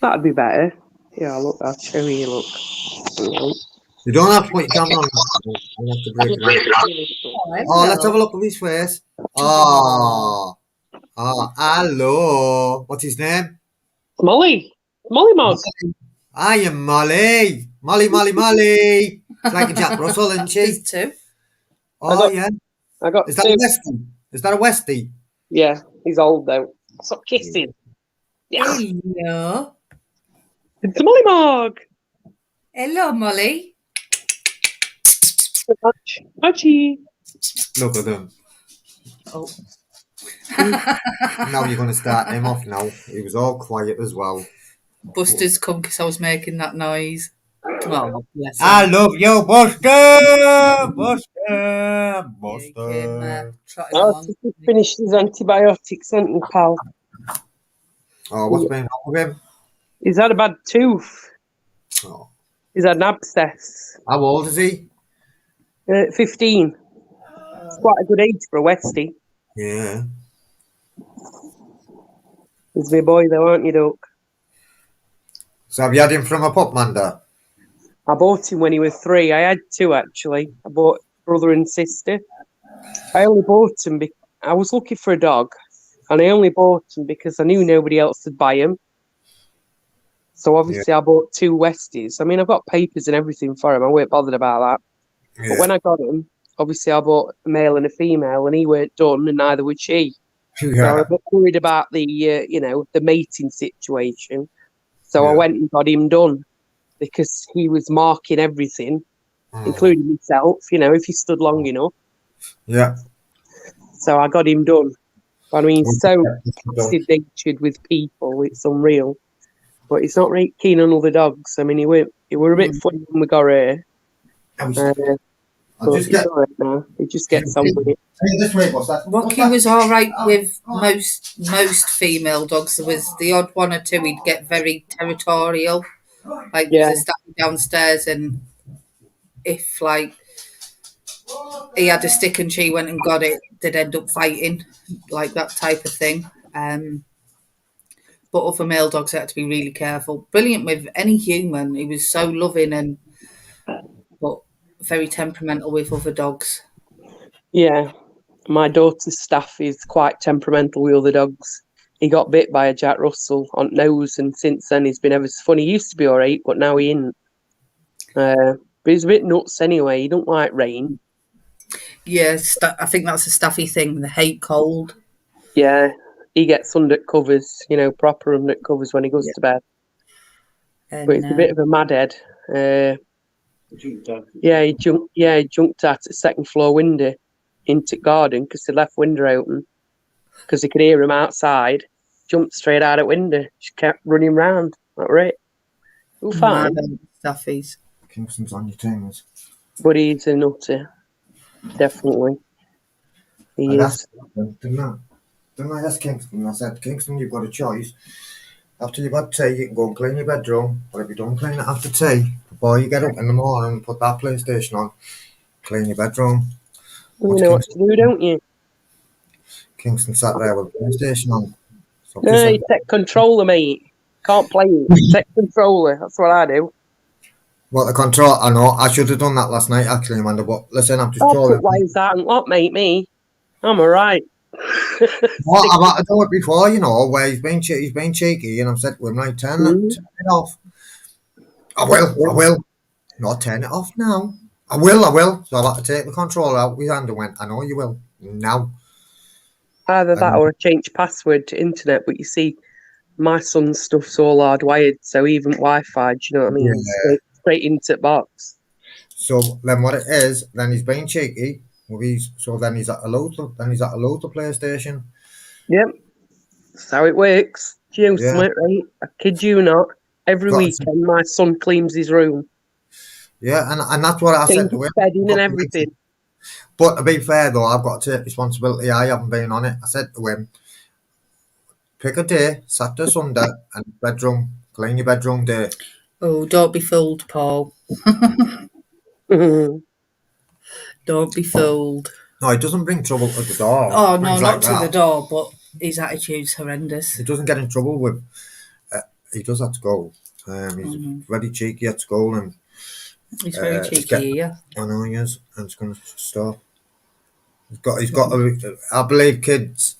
Speaker 3: That'd be better. Yeah, look, I'll show you, look.
Speaker 1: You don't have to put your camera on. I'll have to break it out. Oh, let's have a look at his face. Oh, hello. What's his name?
Speaker 3: Molly Mog.
Speaker 1: I am Molly. Molly. It's like a Jack Russell, isn't she?
Speaker 2: There's two.
Speaker 1: Oh, yeah.
Speaker 3: I got
Speaker 1: Is that
Speaker 3: two.
Speaker 1: a Westie? Is that a Westie?
Speaker 3: Yeah, he's old though. Stop kissing. Yeah.
Speaker 2: Hello.
Speaker 3: It's Molly Mog.
Speaker 2: Hello, Molly.
Speaker 3: Archie.
Speaker 1: Look at them.
Speaker 2: Oh.
Speaker 1: Now you're going to start him off now. He was all quiet as well.
Speaker 2: Buster's come because I was making that noise. Oh, bless him.
Speaker 1: I love you, Buster!
Speaker 2: Trotting
Speaker 3: Oh,
Speaker 2: along.
Speaker 3: he finished his antibiotics, hasn't he, pal?
Speaker 1: Oh, what's been wrong with him?
Speaker 3: He's had a bad tooth.
Speaker 1: Oh.
Speaker 3: He's had an abscess.
Speaker 1: How old is he?
Speaker 3: 15. It's quite a good age for a Westie.
Speaker 1: Yeah.
Speaker 3: He's my boy though, aren't you, Duck?
Speaker 1: So have you had him from a pup, Manda?
Speaker 3: I bought him when he was 3. I had 2 actually. I bought brother and sister. I only bought him I was looking for a dog, and I only bought him because I knew nobody else would buy him. So obviously I bought 2 Westies. I mean, I've got papers and everything for him. I weren't bothered about that.
Speaker 1: Yeah.
Speaker 3: But when I got him, obviously I bought a male and a female, and he weren't done, and neither was she. So I was a bit worried about the, the mating situation. So I went and got him done because he was marking everything, including himself, if he stood long enough.
Speaker 1: Yeah.
Speaker 3: So I got him done. I mean, he's so natured with people, it's unreal. But he's not really keen on other dogs. I mean, he were a bit funny when we got here. But he's all right now. He just gets on with it.
Speaker 2: Rocky was all right with most female dogs. There was the odd one or two he'd get very territorial. Like there was a staffy downstairs, and if like he had a stick and she went and got it, they'd end up fighting, like that type of thing. But other male dogs had to be really careful. Brilliant with any human. He was so loving but very temperamental with other dogs.
Speaker 3: Yeah. My daughter's staff is quite temperamental with other dogs. He got bit by a Jack Russell on nose, and since then he's been ever so funny. He used to be all right, but now he isn't. But he's a bit nuts anyway. He don't like rain.
Speaker 2: Yeah, I think that's a staffy thing. They hate cold.
Speaker 3: Yeah, he gets under covers, proper under covers when he goes to bed. But he's a bit of a mad head. He jumped out a second floor window into the garden because the left window open because he could hear him outside. Jumped straight out of window. Just kept running round. Not right. We'll fine.
Speaker 1: Kingston's on your things.
Speaker 3: But he's a nutter. Definitely. He
Speaker 1: I asked
Speaker 3: is.
Speaker 1: him, didn't I ask Kingston? I said, Kingston, you've got a choice. After you've had tea, you can go and clean your bedroom. But if you don't clean it after tea, before you get up in the morning and put that PlayStation on, clean your bedroom.
Speaker 3: You
Speaker 1: What's
Speaker 3: know what to
Speaker 1: Kingston?
Speaker 3: do, don't you?
Speaker 1: Kingston sat there with the PlayStation on. So I've just
Speaker 3: No, you
Speaker 1: said,
Speaker 3: take controller, mate. Can't play it. Take controller. That's what I do.
Speaker 1: what the control? I know, I should have done that last night, actually, Amanda. But listen, I'm just
Speaker 3: I'll put
Speaker 1: trolling.
Speaker 3: wires out and what, mate? Me. I'm alright.
Speaker 1: What I've had to do it before, where he's been cheeky, and I've said to him, right, turn it off. I will. Not turn it off now. I will. So I've had to take the controller out with hand and went, I know you will. Now.
Speaker 3: Either that
Speaker 1: And
Speaker 3: or a change password to internet, but you see, my son's stuff's all hardwired, so even Wi-Fi, do you know what I mean?
Speaker 1: yeah.
Speaker 3: Straight into the box.
Speaker 1: So then what it is, then he's being cheeky. So then he's at a local PlayStation.
Speaker 3: Yep, that's how it works. Do you know
Speaker 1: Yeah.
Speaker 3: something, right? I kid you not. Every
Speaker 1: Got
Speaker 3: weekend, my son cleans his room,
Speaker 1: yeah, and that's what I said to
Speaker 3: changes
Speaker 1: him.
Speaker 3: bedding and everything.
Speaker 1: But to be fair though, I've got to take responsibility. I haven't been on it. I said to him, pick a day, Saturday, Sunday, and clean your bedroom day.
Speaker 2: Oh, don't be fooled, Paul. Don't be fooled.
Speaker 1: No, it doesn't bring trouble at the door.
Speaker 2: Oh, no,
Speaker 1: Things
Speaker 2: not
Speaker 1: like
Speaker 2: to the
Speaker 1: that.
Speaker 2: door, but his attitude's horrendous.
Speaker 1: He doesn't get in trouble with. He does at school. He's very cheeky at school, and
Speaker 2: He's very
Speaker 1: it's
Speaker 2: cheeky, yeah.
Speaker 1: I know he is, and it's going to stop. He's got. I believe kids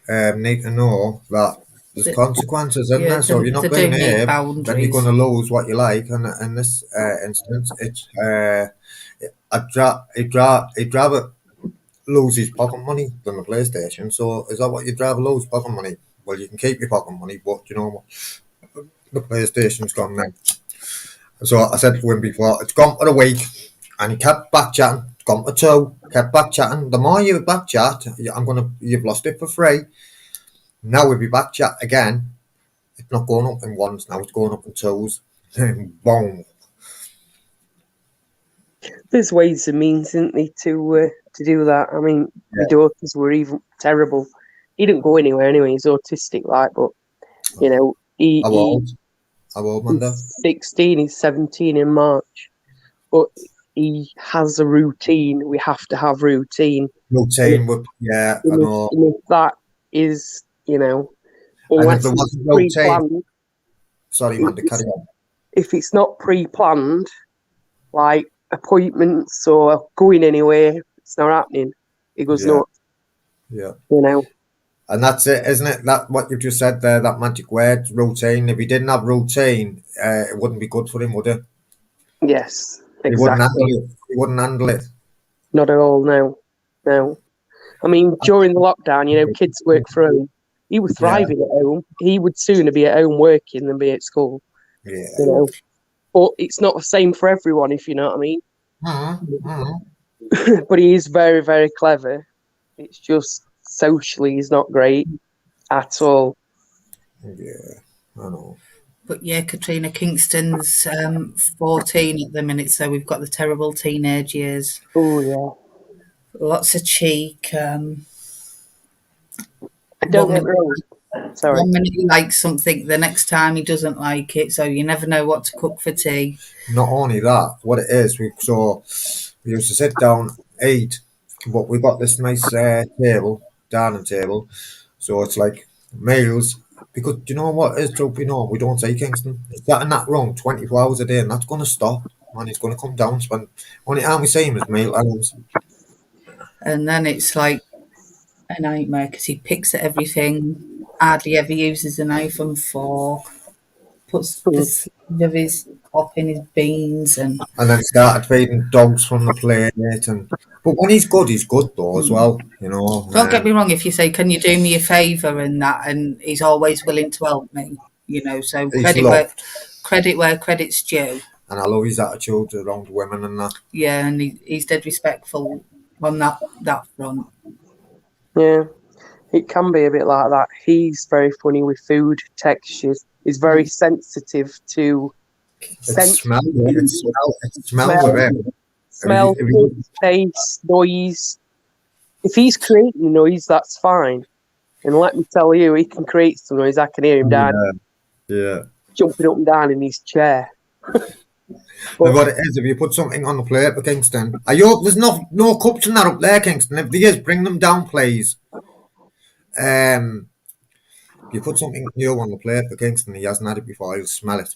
Speaker 1: need to know that there's consequences, isn't there? So if you're not
Speaker 2: they do
Speaker 1: being
Speaker 2: need
Speaker 1: here, then you're
Speaker 2: boundaries.
Speaker 1: going to lose what you like. And in this instance, it's he'd rather lose his pocket money than the PlayStation. So is that what you'd rather lose? Pocket money? Well, you can keep your pocket money, but you know what? The PlayStation's gone now. So I said to him before, it's gone for a week, and he kept back chatting. It's gone for two, kept back chatting. The more you back chat, you've lost it for free. Now if you back chat again, it's not going up in ones now, it's going up in twos. Boom.
Speaker 3: There's ways and means, isn't there, to do that. I mean, my daughters were even terrible. He didn't go anywhere anyway. He's autistic, but you know,
Speaker 1: How old? How old, Manda?
Speaker 3: he's 16. He's 17 in March, but he has a routine. We have to have routine.
Speaker 1: Routine with, I know.
Speaker 3: And if that is,
Speaker 1: And if
Speaker 3: unless
Speaker 1: there
Speaker 3: it's
Speaker 1: wasn't routine,
Speaker 3: pre-planned,
Speaker 1: sorry, Manda, carry on.
Speaker 3: if it's not pre-planned, like appointments or going anywhere, it's not happening. He goes, no,
Speaker 1: Yeah. And that's it, isn't it? That what you just said there, that magic word, routine. If he didn't have routine, it wouldn't be good for him, would it?
Speaker 3: Yes,
Speaker 1: He wouldn't handle
Speaker 3: exactly.
Speaker 1: it. He wouldn't handle it.
Speaker 3: Not at all, no. I mean, during the lockdown, kids work from home. He was thriving at home. He would sooner be at home working than be at school.
Speaker 1: Yeah.
Speaker 3: But it's not the same for everyone, if you know what I mean.
Speaker 1: Mm-hmm.
Speaker 3: But he is very, very clever. It's just socially, he's not great at all.
Speaker 1: Yeah, I know.
Speaker 2: But yeah, Katrina Kingston's 14 at the minute, so we've got the terrible teenage years.
Speaker 3: Oh, yeah.
Speaker 2: Lots of cheek.
Speaker 3: Don't get me wrong. Sorry.
Speaker 2: One minute he likes something, the next time he doesn't like it, so you never know what to cook for tea.
Speaker 1: Not only that, what it is, we used to sit down, eat, but we got this nice dining table, so it's like meals. Because do you know what is true? We don't say Kingston. He's getting that wrong 24 hours a day, and that's going to stop. And he's going to come down, spend only time we see him is meal times.
Speaker 2: And then it's like a nightmare because he picks at everything, hardly ever uses a knife and fork, puts the sleeve of his up in his beans, and
Speaker 1: then started feeding dogs from the plate. But when he's good though as well.
Speaker 2: Don't get me wrong. If you say, "Can you do me a favour?" and that, and he's always willing to help me, So credit where credit's due.
Speaker 1: And I love his attitude around women and that.
Speaker 2: Yeah, and he's dead respectful on that front.
Speaker 3: Yeah, it can be a bit like that. He's very funny with food textures. He's very sensitive to
Speaker 1: smell with him.
Speaker 3: Smell, taste, noise. If he's creating noise, that's fine. And let me tell you, he can create some noise. I can hear him down,
Speaker 1: Yeah.
Speaker 3: jumping up and down in his chair.
Speaker 1: But what it is, if you put something on the plate for Kingston, I hope there's no cups in that up there, Kingston. If there is, bring them down, please. If you put something new on the plate for Kingston, he hasn't had it before, he'll smell it.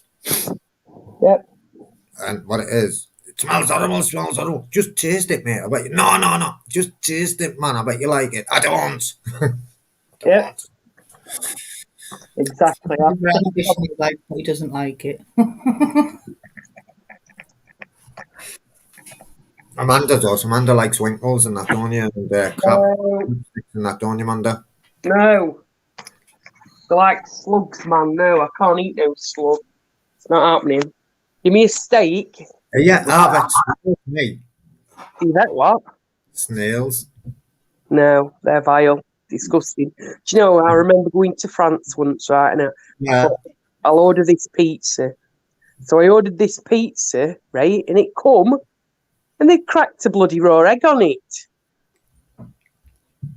Speaker 3: Yep.
Speaker 1: And what it is, it smells horrible. Just taste it, mate. I bet you, no. Just taste it, man. I bet you like it. I don't.
Speaker 3: Yeah. Exactly.
Speaker 2: He doesn't like it.
Speaker 1: Amanda does. Amanda likes winkles and that, don't you? And crab and that, don't you, Amanda?
Speaker 3: No. They're like slugs, man. No, I can't eat no slug. It's not happening. Give me a steak.
Speaker 1: Yeah, that's me.
Speaker 3: You bet what?
Speaker 1: Snails.
Speaker 3: No, they're vile. Disgusting. Do you know, I remember going to France once, right? And I'll order this pizza. So I ordered this pizza, right? And it come, and they cracked a bloody raw egg on it.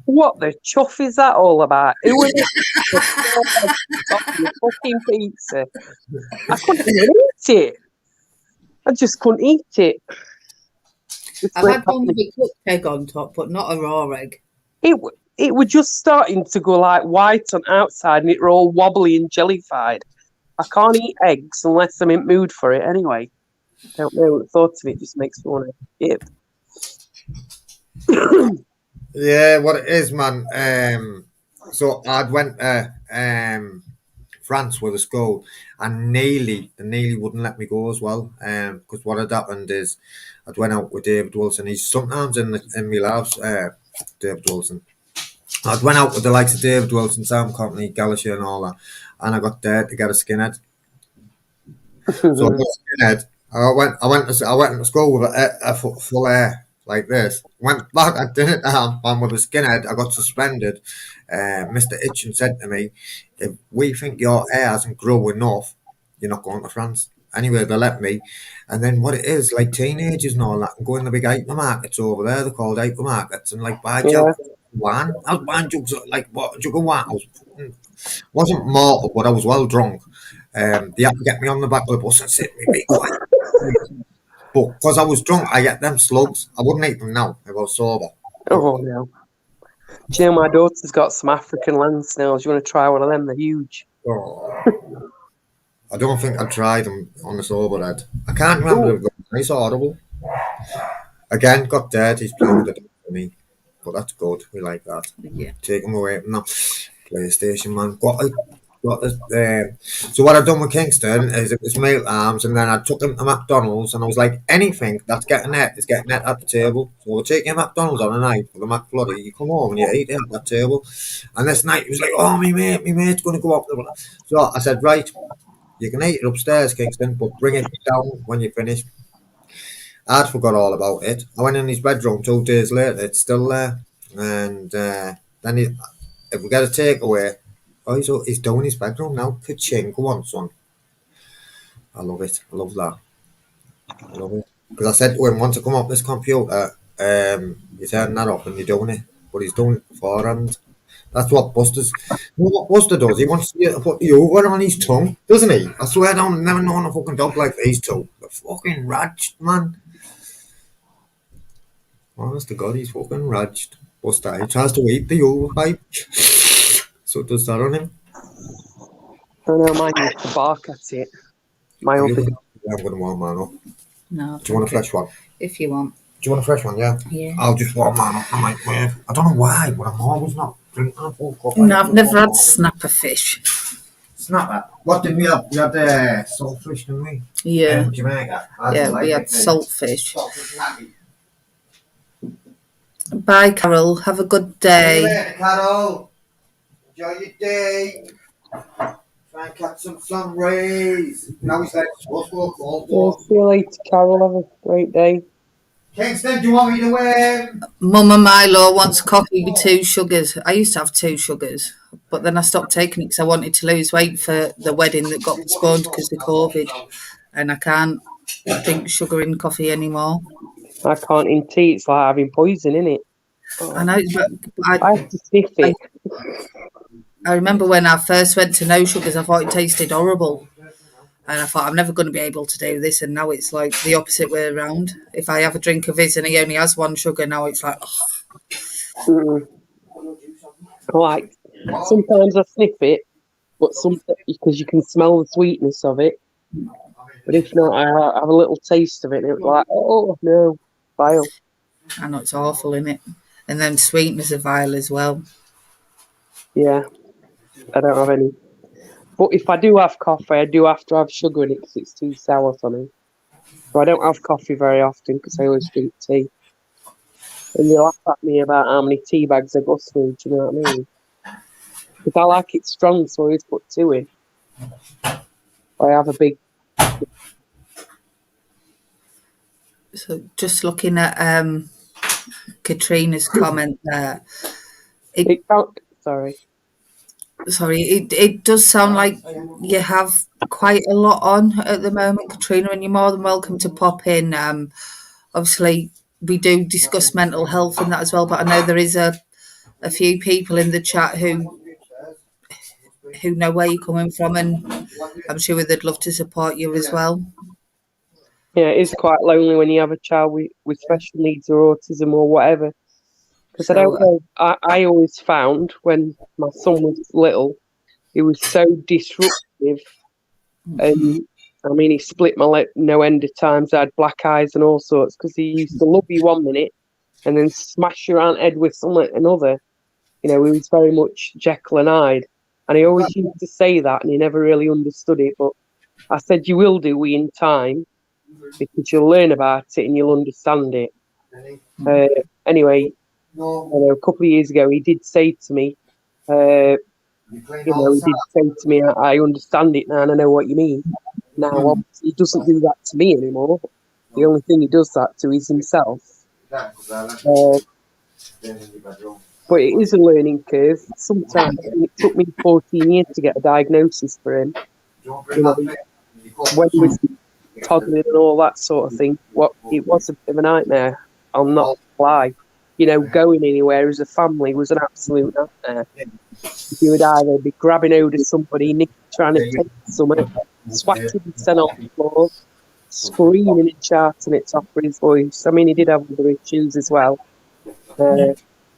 Speaker 3: What the chuff is that all about? Who was it? Fucking pizza. I couldn't even eat it. I just couldn't eat it.
Speaker 2: I've had one with a cooked egg on top, but not a raw egg.
Speaker 3: It was just starting to go like white on outside, and it were all wobbly and jellified. I can't eat eggs unless I'm in mood for it anyway. I don't know. The thought of it just makes me want to eat it.
Speaker 1: Yeah, what it is, man. So I'd went to France with a school, and they nearly wouldn't let me go as well. Because what had happened is I'd went out with David Wilson. He's sometimes in my lives, David Wilson. I'd went out with the likes of David Wilson, Sam Company, Galasher and all that, and I got there to get a skinhead. So I got a skinhead. I went to school with a full hair like this. Went back at dinner time, and with a skinhead, I got suspended. Mr. Itchen said to me, "If we think your hair hasn't grown enough, you're not going to France." Anyway, they let me. And then what it is, like teenagers and all that, and go in the big hypermarkets over there, they're called hypermarkets, and like buy wine. I was buying jugs like what jug of wine. Wasn't mortal, but I was well drunk. They had to get me on the back of the bus and sit me be quiet. But because I was drunk, I get them slugs. I wouldn't eat them now if I was sober.
Speaker 3: Oh no. Do you know my daughter's got some African land snails? You want to try one of them? They're huge.
Speaker 1: Oh. I don't think I'd try them on the sober head. I can't remember if it was nice or horrible. Again, got dead. He's playing with the dog for me. But that's good. We like that.
Speaker 2: Yeah.
Speaker 1: Take him away from that PlayStation, man. So what I've done with Kingston is it was meal arms, and then I took him to McDonald's, and I was like, anything that's getting it is getting it at the table. So we'll take you to McDonald's on a night for the McFlurry. You come home and you eat it at that table. And this night he was like, oh, my mate's going to go up. So I said, right, you can eat it upstairs, Kingston, but bring it down when you finish. I'd forgot all about it. I went in his bedroom 2 days later. It's still there. And then if we get a takeaway, he's down his bedroom now. Ka-ching. Go on, son. I love it. I love that. I love it. Because I said to him, once I come off this computer, you turn that off and you're doing it. But he's doing it beforehand. That's what Buster's... You know what Buster does? He wants to put the yogurt on his tongue, doesn't he? I swear down, I've never known a fucking dog like these two. They're fucking raged, man. Honest to God, he's fucking raged. Buster, he tries to eat the yogurt pipe. So does that on him?
Speaker 3: I know, mine used to bark at it. My other dog.
Speaker 1: I'm going to warm mine up.
Speaker 2: No.
Speaker 1: Do you want a fresh one?
Speaker 2: If you want.
Speaker 1: Do you want a fresh one, yeah?
Speaker 2: Yeah.
Speaker 1: I'll just warm mine up. I don't know why, but I'm always not drinking a full cup.
Speaker 2: No, I've never had snapper fish.
Speaker 1: Snapper? What did we have? We had saltfish, didn't we?
Speaker 2: Yeah.
Speaker 1: In Jamaica.
Speaker 2: We had saltfish. Bye, Carol. Have a good day.
Speaker 1: See you later, Carol. Enjoy your day. Try and catch some sun rays. Now he's like,
Speaker 3: See you later, Carol. Have a great day.
Speaker 1: Kingston, do you want me to
Speaker 2: Mum and Milo wants coffee with 2 sugars. I used to have 2 sugars, but then I stopped taking it because I wanted to lose weight for the wedding that got postponed because of COVID, and I can't drink sugar in coffee anymore.
Speaker 3: I can't in tea. It's like having poison in it.
Speaker 2: I know, but
Speaker 3: I have to sniff it.
Speaker 2: I remember when I first went to no sugars, I thought it tasted horrible. And I thought, I'm never going to be able to do this. And now it's like the opposite way around. If I have a drink of his and he only has one sugar, now it's like,
Speaker 3: Mm. Like, sometimes I sniff it, but because you can smell the sweetness of it. But if not, I have a little taste of it, and it's like, oh no, vile.
Speaker 2: I know it's awful, isn't it? And then sweeteners are vile as well.
Speaker 3: Yeah, I don't have any. But if I do have coffee, I do have to have sugar in it because it's too sour for me. So I don't have coffee very often because I always drink tea. And they laugh at me about how many tea bags I go through, do you know what I mean? Because I like it strong, so I always put 2 in. I have a big...
Speaker 2: So just looking at Katrina's comment there.
Speaker 3: Sorry.
Speaker 2: Sorry, it does sound like you have quite a lot on at the moment, Katrina, and you're more than welcome to pop in. Obviously, we do discuss mental health and that as well, but I know there is a few people in the chat who know where you're coming from, and I'm sure they'd love to support you as well.
Speaker 3: Yeah, it is quite lonely when you have a child with special needs or autism or whatever. Because I don't know, I always found when my son was little, he was so disruptive. And I mean, he split my lip no end of times. I had black eyes and all sorts because he used to love you 1 minute and then smash your aunt head with something another. You know, he was very much Jekyll and Hyde. And he always used to say that and he never really understood it. But I said, you will do in time because you'll learn about it and you'll understand it. Anyway, a couple of years ago, he did say to me, I understand it now and I know what you mean. Now, obviously, he doesn't do that to me anymore. The only thing he does that to is himself. But it is a learning curve. Sometimes it took me 14 years to get a diagnosis for him. You know, when he was toddling and all that sort of thing, it was a bit of a nightmare. I'll not lie. You know, going anywhere as a family was an absolute nightmare. You would either be grabbing hold of somebody, trying to take something, swatting himself off the floor, screaming and shouting at top of his voice. I mean, he did have other issues as well.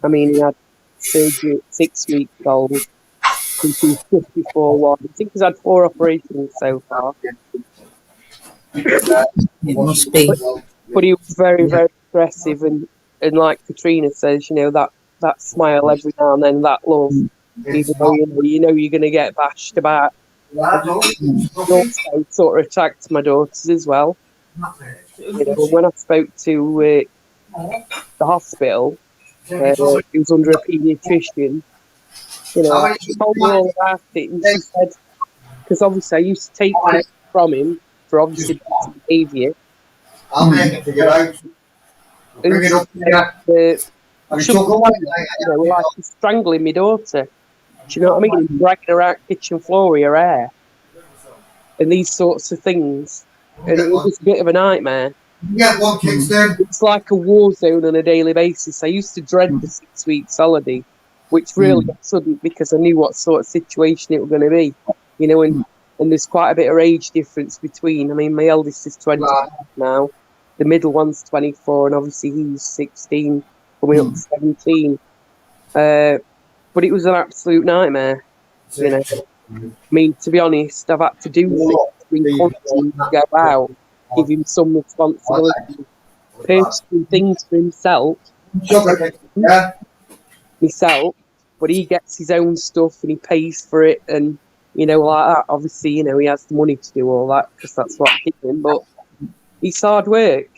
Speaker 3: I mean, he had surgery at 6 weeks old. He was 54 one. I think he's had 4 operations so far.
Speaker 2: It must be.
Speaker 3: But he was very, very aggressive, and like Katrina says, you know, that smile every now and then, that love, even though you know you're going to get bashed about. Also sort of attacked my daughters as well. You know, when I spoke to the hospital, he was under a paediatrician. You know, I told her all about it, and she said, because obviously I used to take it from him for obviously bad behaviour. Like he's strangling my daughter. Do you know what I mean? Dragging her out kitchen floor with her hair. And these sorts of things. And it was a bit of a nightmare. It's like a war zone on a daily basis. I used to dread the 6 weeks holiday, which really I shouldn't, because I knew what sort of situation it was going to be. You know, and there's quite a bit of age difference between. I mean, my eldest is 20 now. The middle one's 24, and obviously he's 16, coming up to 17. But it was an absolute nightmare, you know. I mean, to be honest, I've had to do things to go out, give him some responsibility, purchasing things for himself, but he gets his own stuff and he pays for it, and, you know, like that. Obviously, you know, he has the money to do all that because that's what I give him, but it's hard work.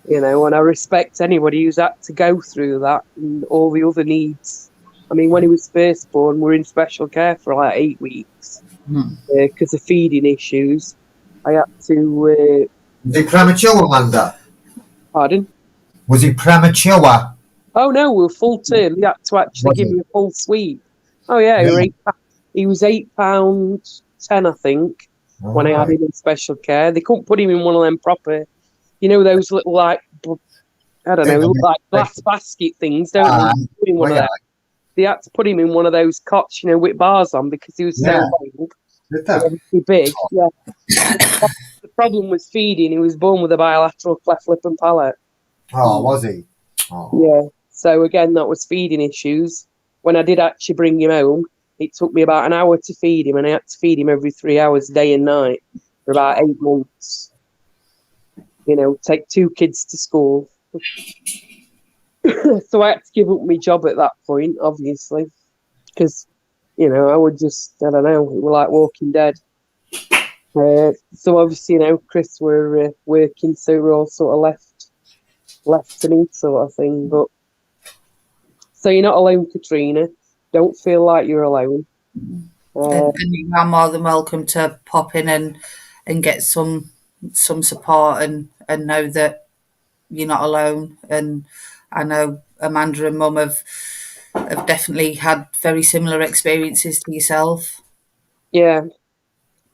Speaker 3: You know, and I respect anybody who's had to go through that and all the other needs. I mean, when he was first born, we were in special care for like 8 weeks because of feeding issues. I had to...
Speaker 1: Was he premature, Amanda?
Speaker 3: Pardon?
Speaker 1: Was he premature?
Speaker 3: Oh, no, we were full term. He had to actually give me a full sweep. Oh, yeah, he was £8.10, I think, when I had him in special care. They couldn't put him in one of them proper... You know, those little, like, I don't know, like glass basket things, don't they? Put in one of those. They had to put him in one of those cots, with bars on because he was so long and obviously big. Yeah. The problem was feeding. He was born with a bilateral cleft lip and palate.
Speaker 1: Oh, was he? Oh.
Speaker 3: Yeah. So again, that was feeding issues. When I did actually bring him home, it took me about an hour to feed him, and I had to feed him every 3 hours, day and night, for about 8 months. Take 2 kids to school. So I had to give up my job at that point, obviously, because, I would just, I don't know, it was like Walking Dead. So obviously, Chris were working, so we're all sort of left to me, sort of thing. But so you're not alone, Katrina. Don't feel like you're alone.
Speaker 2: And you are more than welcome to pop in and get some support and know that you're not alone. And I know Amanda and Mum have definitely had very similar experiences to yourself.
Speaker 3: Yeah,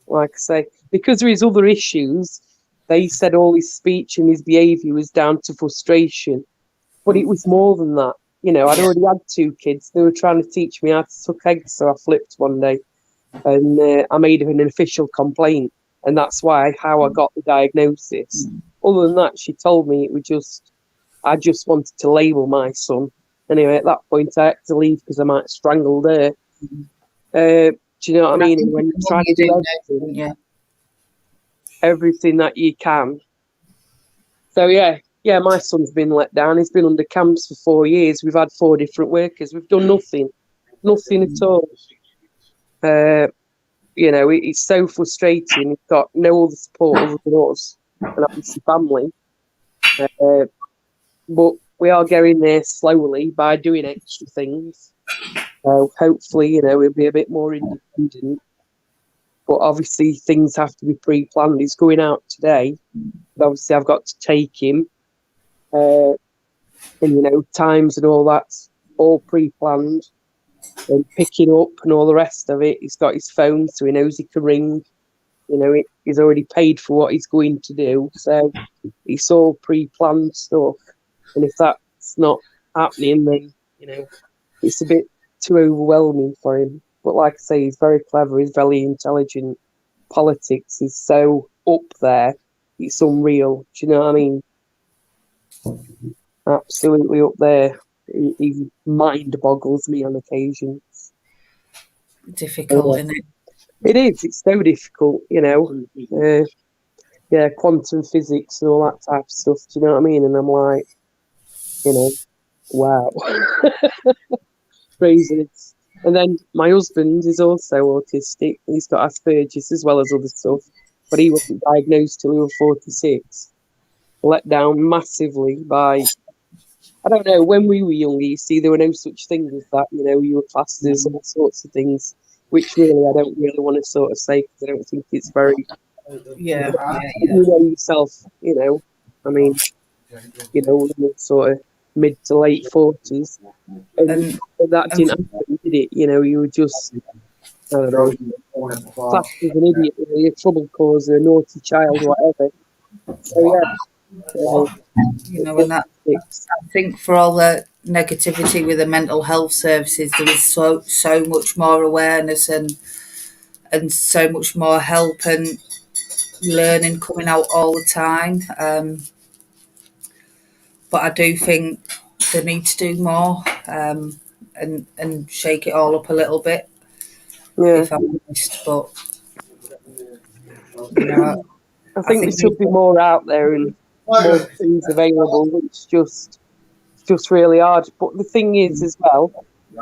Speaker 3: like I say, because of his other issues, they said all his speech and his behaviour was down to frustration. But it was more than that. I'd already had 2 kids. They were trying to teach me how to suck eggs, so I flipped one day. And I made an official complaint. And that's how I got the diagnosis. Other than that, she told me I just wanted to label my son. Anyway, at that point, I had to leave because I might have strangled her. Do you know what I mean? And when you try to do everything that you can. So, yeah, my son's been let down. He's been under camps for 4 years. We've had 4 different workers. We've done nothing at all. It's so frustrating. He's got no other support other than us and obviously family. But we are getting there slowly by doing extra things. So hopefully, we'll be a bit more independent. But obviously, things have to be pre-planned. He's going out today. But obviously, I've got to take him. And, times and all that's all pre-planned. And picking up and all the rest of it. He's got his phone, so he knows he can ring. He's already paid for what he's going to do. So it's all pre-planned stuff. And if that's not happening, then, it's a bit too overwhelming for him. But like I say, he's very clever. He's very intelligent. Politics is so up there. It's unreal. Do you know what I mean? Absolutely up there. He mind boggles me on occasions.
Speaker 2: Difficult, isn't it?
Speaker 3: It is. It's so difficult, quantum physics and all that type of stuff. Do you know what I mean? And I'm like, wow. Crazy. And then my husband is also autistic. He's got Asperger's as well as other stuff. But he wasn't diagnosed till he was 46. Let down massively by... I don't know, when we were younger, you see, there were no such things as that. You were classed as all sorts of things, which really I don't really want to sort of say because I don't think it's very...
Speaker 2: Yeah.
Speaker 3: You know yourself, I mean, in the sort of mid to late 40s. And that didn't happen, did it? You were just, I don't know, classed as an idiot, really, a trouble causer, a naughty child, whatever. So, yeah.
Speaker 2: And that, I think for all the negativity with the mental health services, there is so much more awareness and so much more help and learning coming out all the time. But I do think they need to do more and shake it all up a little bit.
Speaker 3: Yeah.
Speaker 2: If I'm honest, but
Speaker 3: I think there should be more out there and more things available. It's just really hard. But the thing is, as well,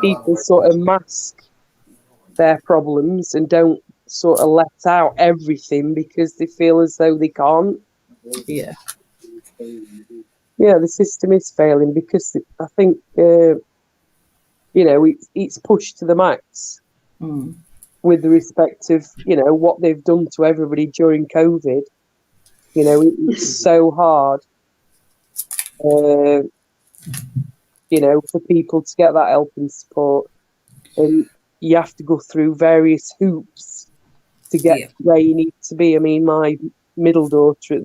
Speaker 3: people sort of mask their problems and don't sort of let out everything because they feel as though they can't.
Speaker 2: Yeah.
Speaker 3: Yeah, the system is failing because I think, it's pushed to the max with the respect of, what they've done to everybody during COVID. It's so hard, for people to get that help and support. And you have to go through various hoops to get where you need to be. I mean, my middle daughter,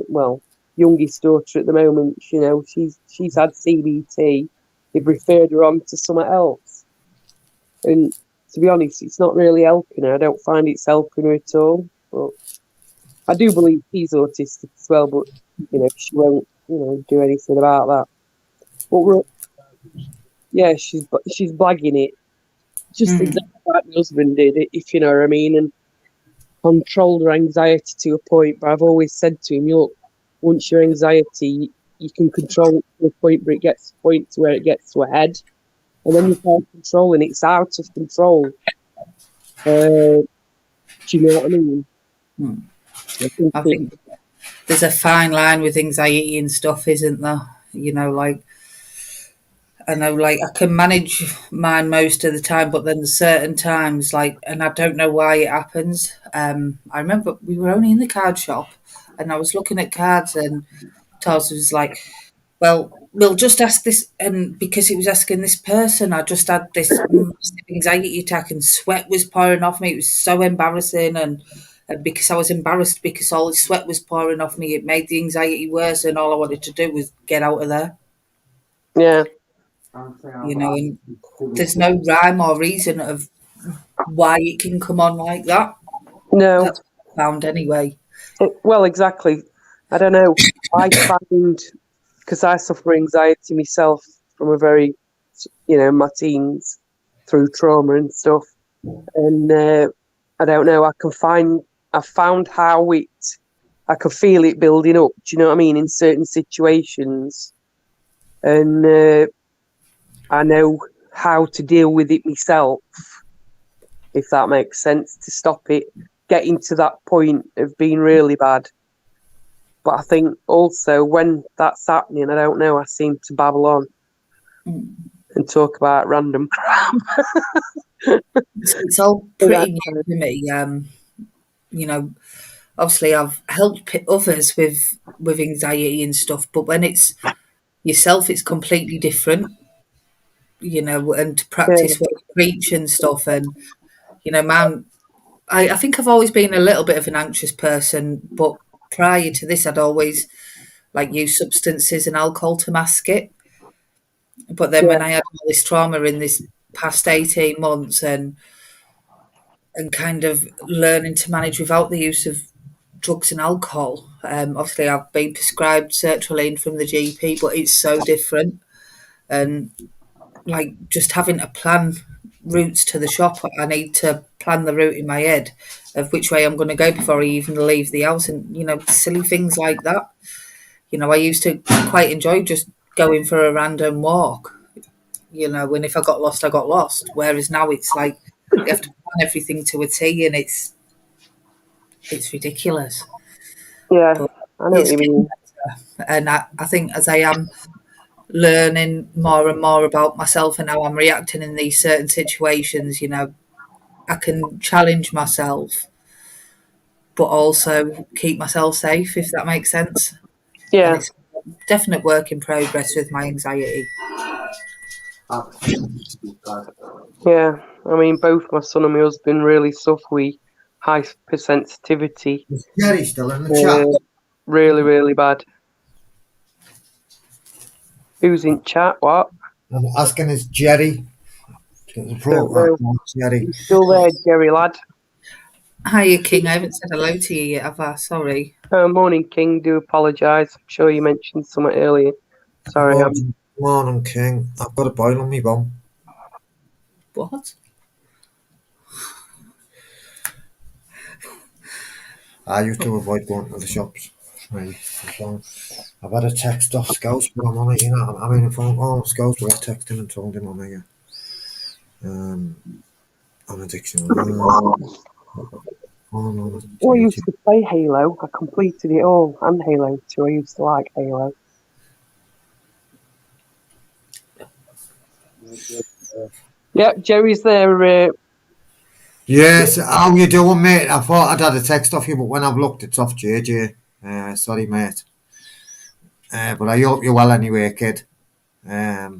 Speaker 3: youngest daughter at the moment, you know, she's had CBT. They've referred her on to somewhere else. And to be honest, it's not really helping her. I don't find it's helping her at all. But I do believe he's autistic as well, but you know, she won't, do anything about that. But yeah, she's blagging it, just exactly like my husband did, if you know what I mean, and controlled her anxiety to a point. But I've always said to him, look, once your anxiety, you can control it to a point, but it gets to a point to where it gets to a head, and then you can't control, and it's out of control. Do you know what I mean?
Speaker 2: I think there's a fine line with anxiety and stuff, isn't there? You know, like, I know, like, I can manage mine most of the time, but then there's certain times, like, and I don't know why it happens. I remember we were only in the card shop, and I was looking at cards, and Tars was like, well, we'll just ask this, and because he was asking this person, I just had this massive anxiety attack, and sweat was pouring off me. It was so embarrassing, and because I was embarrassed because all the sweat was pouring off me, it made the anxiety worse, and all I wanted to do was get out of there.
Speaker 3: Yeah.
Speaker 2: You know, and there's no rhyme or reason of why it can come on like that.
Speaker 3: No.
Speaker 2: That's what I found anyway.
Speaker 3: Well, exactly. I don't know. I find, because I suffer anxiety myself from a very, my teens through trauma and stuff. And I don't know, I found how I could feel it building up, do you know what I mean, in certain situations. And I know how to deal with it myself, if that makes sense, to stop it getting to that point of being really bad. But I think also when that's happening, I don't know, I seem to babble on and talk about random crap.
Speaker 2: It's all pretty new to me. You know, obviously I've helped others with anxiety and stuff, but when it's yourself, it's completely different. You know, and to practice what you preach and stuff, and you know, man, I think I've always been a little bit of an anxious person, but prior to this, I'd always like use substances and alcohol to mask it. But then when I had all this trauma in this past 18 months and kind of learning to manage without the use of drugs and alcohol, obviously I've been prescribed sertraline from the GP, but it's so different. And like just having to plan routes to the shop, I need to plan the route in my head of which way I'm going to go before I even leave the house, and you know, silly things like that. You know, I used to quite enjoy just going for a random walk, you know, and if I got lost, I got lost. Whereas now it's like you have to plan everything to a T, and it's ridiculous.
Speaker 3: Yeah,
Speaker 2: But
Speaker 3: I know what you mean.
Speaker 2: better. And I think as I am learning more and more about myself and how I'm reacting in these certain situations, you know, I can challenge myself, but also keep myself safe, if that makes sense. And
Speaker 3: Yeah,
Speaker 2: it's a definite work in progress with my anxiety.
Speaker 3: yeah. I mean, both my son and my husband really suffer with hypersensitivity.
Speaker 1: Is Jerry still in the chat?
Speaker 3: Really, really bad. Who's in chat? What?
Speaker 1: I'm asking, is Jerry? Jerry.
Speaker 3: You still there, Jerry lad?
Speaker 2: Hiya, King. I haven't said hello to you yet, have I? Sorry.
Speaker 3: Morning, King. Do apologise. I'm sure you mentioned something earlier. Sorry.
Speaker 1: Morning, King. I've got a boil on me bum.
Speaker 2: What?
Speaker 1: I used to avoid going to the shops. Right. I've had a text off Scouts, but I'm on it, you know. I'm in a phone call. Scouts, but I texted him and told him I'm here. On addiction.
Speaker 3: I used to play Halo. I completed it all, and Halo 2. I used to like Halo. Yeah, Jerry's there.
Speaker 1: Yes, how you doing, mate? I thought I'd had a text off you, but when I've looked, it's off JJ. Sorry, mate. But I hope you're well anyway, kid. I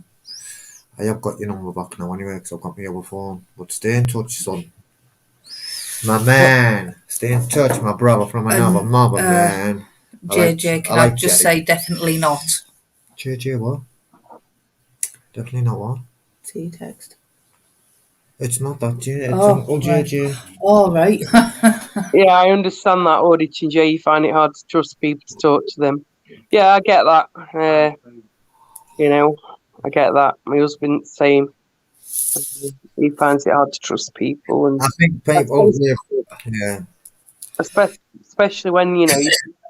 Speaker 1: have got your number back now anyway, because I've got my other phone. But stay in touch, son. My man. Stay in touch, my brother from another mother, man.
Speaker 2: JJ, can I
Speaker 1: like
Speaker 2: just
Speaker 1: Jerry.
Speaker 2: say definitely not?
Speaker 1: JJ what? Definitely not what?
Speaker 2: See text.
Speaker 1: It's not that J. It's
Speaker 2: Oh,
Speaker 1: Uncle
Speaker 2: right.
Speaker 1: JJ.
Speaker 2: All right.
Speaker 3: Yeah, I understand that, Audition J. You find it hard to trust people to talk to them. Yeah, I get that. I get that. My husband's the same. He finds it hard to trust people, and
Speaker 1: I think people live. Yeah.
Speaker 3: especially when you're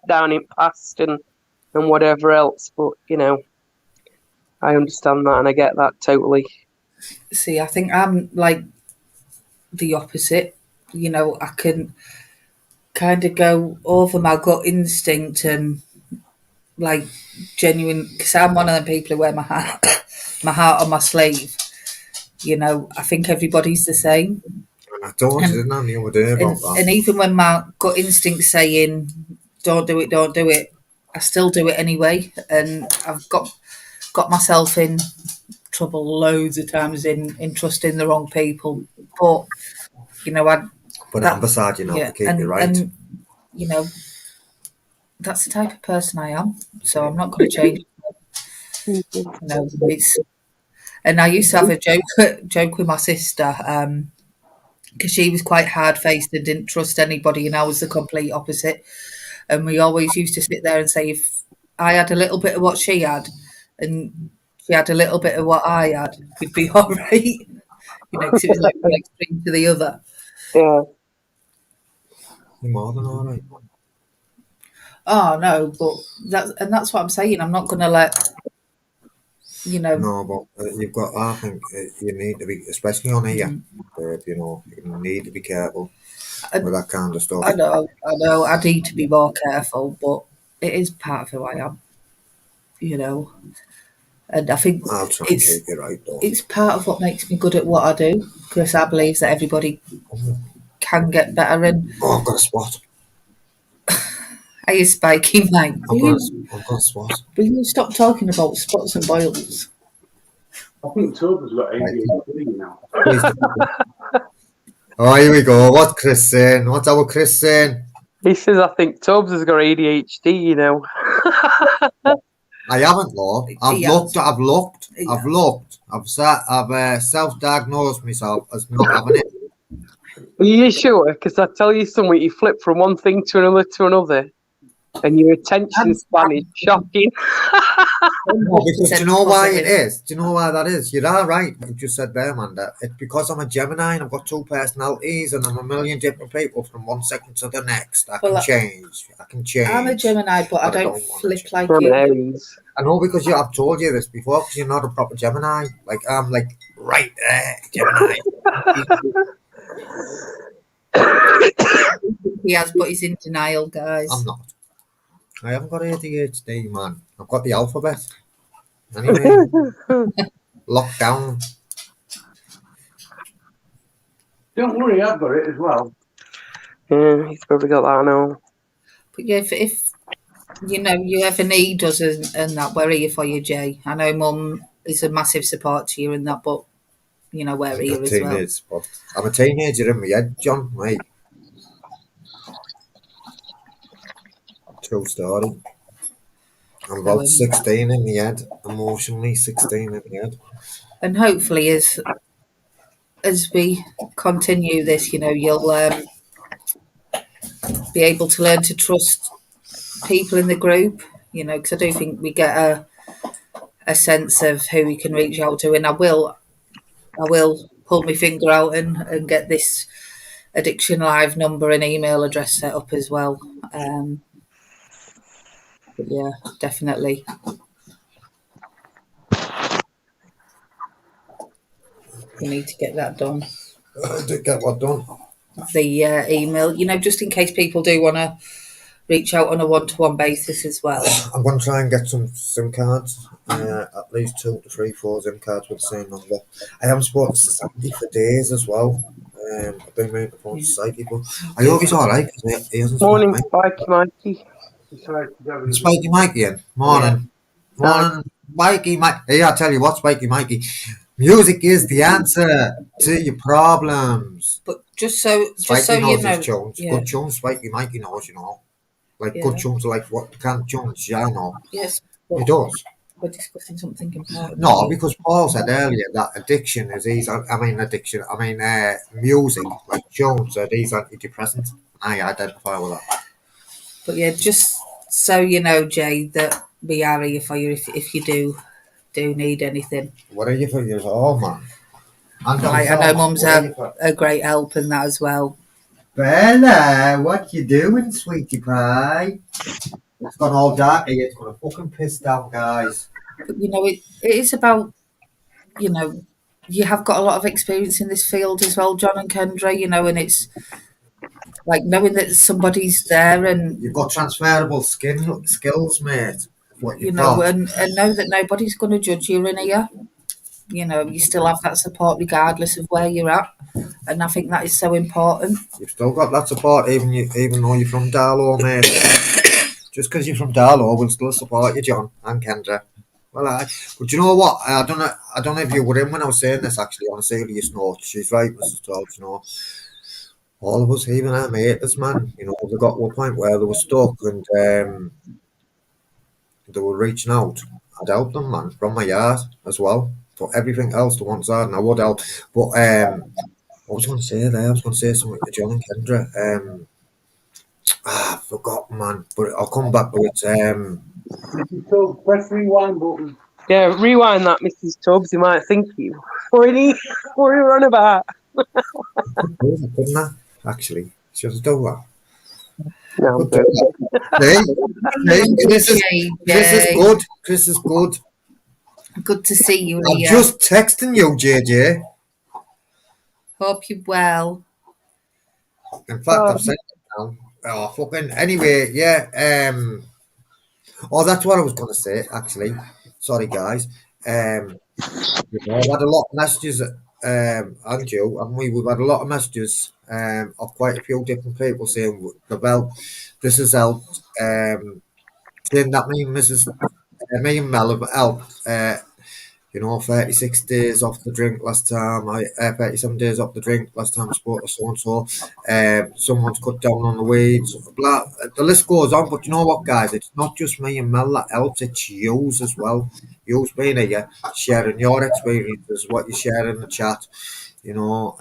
Speaker 3: down in past and whatever else. But I understand that and I get that totally.
Speaker 2: See, I think I'm like the opposite. I can kind of go over my gut instinct and like genuine, because I'm one of the people who wear my heart, my heart on my sleeve. I think everybody's the same,
Speaker 1: And I told you, didn't I, the other day about that?
Speaker 2: and even when my gut instinct's saying don't do it, I still do it anyway, and I've got myself in trouble loads of times in trusting the wrong people. But I
Speaker 1: But I'm beside you now to keep you right.
Speaker 2: and that's the type of person I am. So I'm not going to change. It's and I used to have a joke with my sister because she was quite hard faced and didn't trust anybody, and I was the complete opposite. And we always used to sit there and say, if I had a little bit of what she had, and she had a little bit of what I had, we'd be all right. Because it was like one extreme to the other.
Speaker 3: Yeah.
Speaker 1: You're more than all right.
Speaker 2: Oh no, but that's what I'm saying. I'm not going to let
Speaker 1: No, but you've got. I think you need to be, especially on here. You need to be careful with that kind of stuff.
Speaker 2: I know. I need to be more careful, but it is part of who I am. And I think
Speaker 1: I'll try and keep you right, though.
Speaker 2: it's part of what makes me good at what I do, because I believe that everybody can get better. And
Speaker 1: Oh, I've got a spot.
Speaker 2: are you spiky, Mike?
Speaker 1: I've got a spot.
Speaker 2: Will you stop talking about spots and boils?
Speaker 4: I think Toby's got ADHD now.
Speaker 1: Oh, here we go. What's Chris saying? What's our Chris saying?
Speaker 3: He says, I think Tubbs has got ADHD,
Speaker 1: I haven't, Law. I've looked. I've self-diagnosed myself as not having it.
Speaker 3: Are you sure? Because I tell you something, you flip from one thing to another, and your attention span is shocking.
Speaker 1: No, because do you know why it is? Do you know why that is? You're all right. You just said there, Amanda. It's because I'm a Gemini and I've got two personalities and I'm a million different people from one second to the next. I can change.
Speaker 2: I'm a Gemini, but I don't flip like
Speaker 3: I'm
Speaker 2: you.
Speaker 3: Aries.
Speaker 1: I know because I've told you this before because you're not a proper Gemini. Like, I'm like, right there, Gemini.
Speaker 2: He has, but he's in denial, guys.
Speaker 1: I'm not. I haven't got ADHD, man. I've got the alphabet. Anyway, locked down.
Speaker 4: Don't worry, I've got it as well.
Speaker 3: Yeah, he's probably got that now.
Speaker 2: But yeah, if you ever need us and that, we're here for you, Jay. I know Mum is a massive support to you in that, but we're here as well.
Speaker 1: But I'm a teenager in my head, John, mate. True story. I'm about 16 in the head, emotionally 16 in the head.
Speaker 2: And hopefully, as we continue this, you'll be able to learn to trust people in the group. Because I do think we get a sense of who we can reach out to, and I will pull my finger out and get this Addiction Live number and email address set up as well. But yeah, definitely. We need to get that done.
Speaker 1: I did get what done.
Speaker 2: The email, just in case people do want to reach out on a one-to-one basis as well.
Speaker 1: I'm going to try and get some SIM cards, at least 2 to 3, 4 SIM cards with the same number. I haven't spoken to Sandy for days as well. I don't mean to phone Society, but I hope he's all right. He hasn't
Speaker 3: Morning, Spiky Mikey.
Speaker 1: Spiky Mikey in. Morning. Morning, Spiky Mikey. Hey, I'll tell you what, Spiky Mikey. Music is the answer to your problems.
Speaker 2: But just so
Speaker 1: Spiky knows
Speaker 2: you know,
Speaker 1: his tunes. Good tunes, Spiky Mikey knows, Like
Speaker 2: Yeah.
Speaker 1: good chunks of like what can't chunks, yeah, no.
Speaker 2: Yes,
Speaker 1: He
Speaker 2: but
Speaker 1: does.
Speaker 2: we're discussing something important.
Speaker 1: No, because Paul said earlier that addiction is these. I mean, addiction. I mean, music like tunes are these antidepressants. I identify with that.
Speaker 2: But yeah, just so you know, Jay, that we are here for you if you do need anything.
Speaker 1: What are you for years old, man? And
Speaker 2: Like, I know Mum's
Speaker 1: what are you for?
Speaker 2: a great help in that as well.
Speaker 1: Bella, what you doing, sweetie pie? It's gone all dark here. It's gonna fucking piss down, guys.
Speaker 2: But you know, it is about, you know, you have got a lot of experience in this field as well, John and Kendra, you know, and it's like knowing that somebody's there and,
Speaker 1: You've got transferable skills, mate. What
Speaker 2: you
Speaker 1: you've
Speaker 2: know,
Speaker 1: got.
Speaker 2: and know that nobody's going to judge you in here. You know, you still have that support regardless of where you're at. And I think that is so important.
Speaker 1: You've still got that support, even though you're from Darlow, mate. Just because you're from Darlow, we'll still support you, John and Kendra. Well, but you know what? I don't know if you were in when I was saying this. Actually, on a serious note, she's right, Mrs. Todd. You know, all of us, even our mates, man. You know, they got to a point where they were stuck and they were reaching out. I'd help them, man, from my yard as well. But everything else, the ones that, and I would help. But what was I going to say there? I was going to say something to John and Kendra. I forgot, man. But I'll come back to it.
Speaker 4: So press rewind button.
Speaker 3: Yeah, rewind that, Mrs. Tubbs. You might think you. What are you on about?
Speaker 1: Couldn't I? Actually, should I do that?
Speaker 3: No, I'm
Speaker 1: But, this is good. This is good.
Speaker 2: Good to see you
Speaker 1: I'm
Speaker 2: here.
Speaker 1: just texting you, JJ.
Speaker 2: Hope you're well.
Speaker 1: In fact, I've sent it now. Oh, fucking. Anyway, yeah. Oh, that's what I was going to say, actually. Sorry, guys. You know, I've had a lot of messages, and you, and we've had a lot of messages of quite a few different people saying, well, this has helped. Saying that me and Mel have helped. You know, 36 days off the drink last time. 37 days off the drink last time I spoke to so and so. Someone's cut down on the weeds. Blah. The list goes on. But you know what, guys? It's not just me and Mel that helps. It's yous as well. Yous being here, sharing your experiences, what you share in the chat. You know,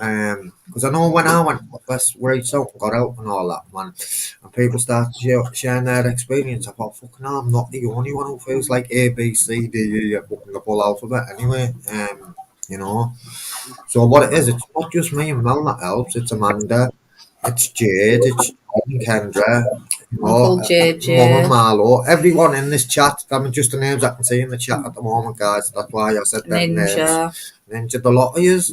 Speaker 1: because I know when I went first reached out and got help and all that, man, and people started sharing their experience, I thought, fucking hell, I'm not the only one who feels like A, B, C, D, E, fucking the full alphabet anyway. You know, so what it is, it's not just me and Mel that helps, it's Amanda, it's Jade, it's Kendra, you know,
Speaker 2: Uncle JJ.
Speaker 1: Mum and Marlo, everyone in this chat. I mean, just the names I can see in the chat at the moment, guys. That's why I said them names. Ninja, the lot of yous,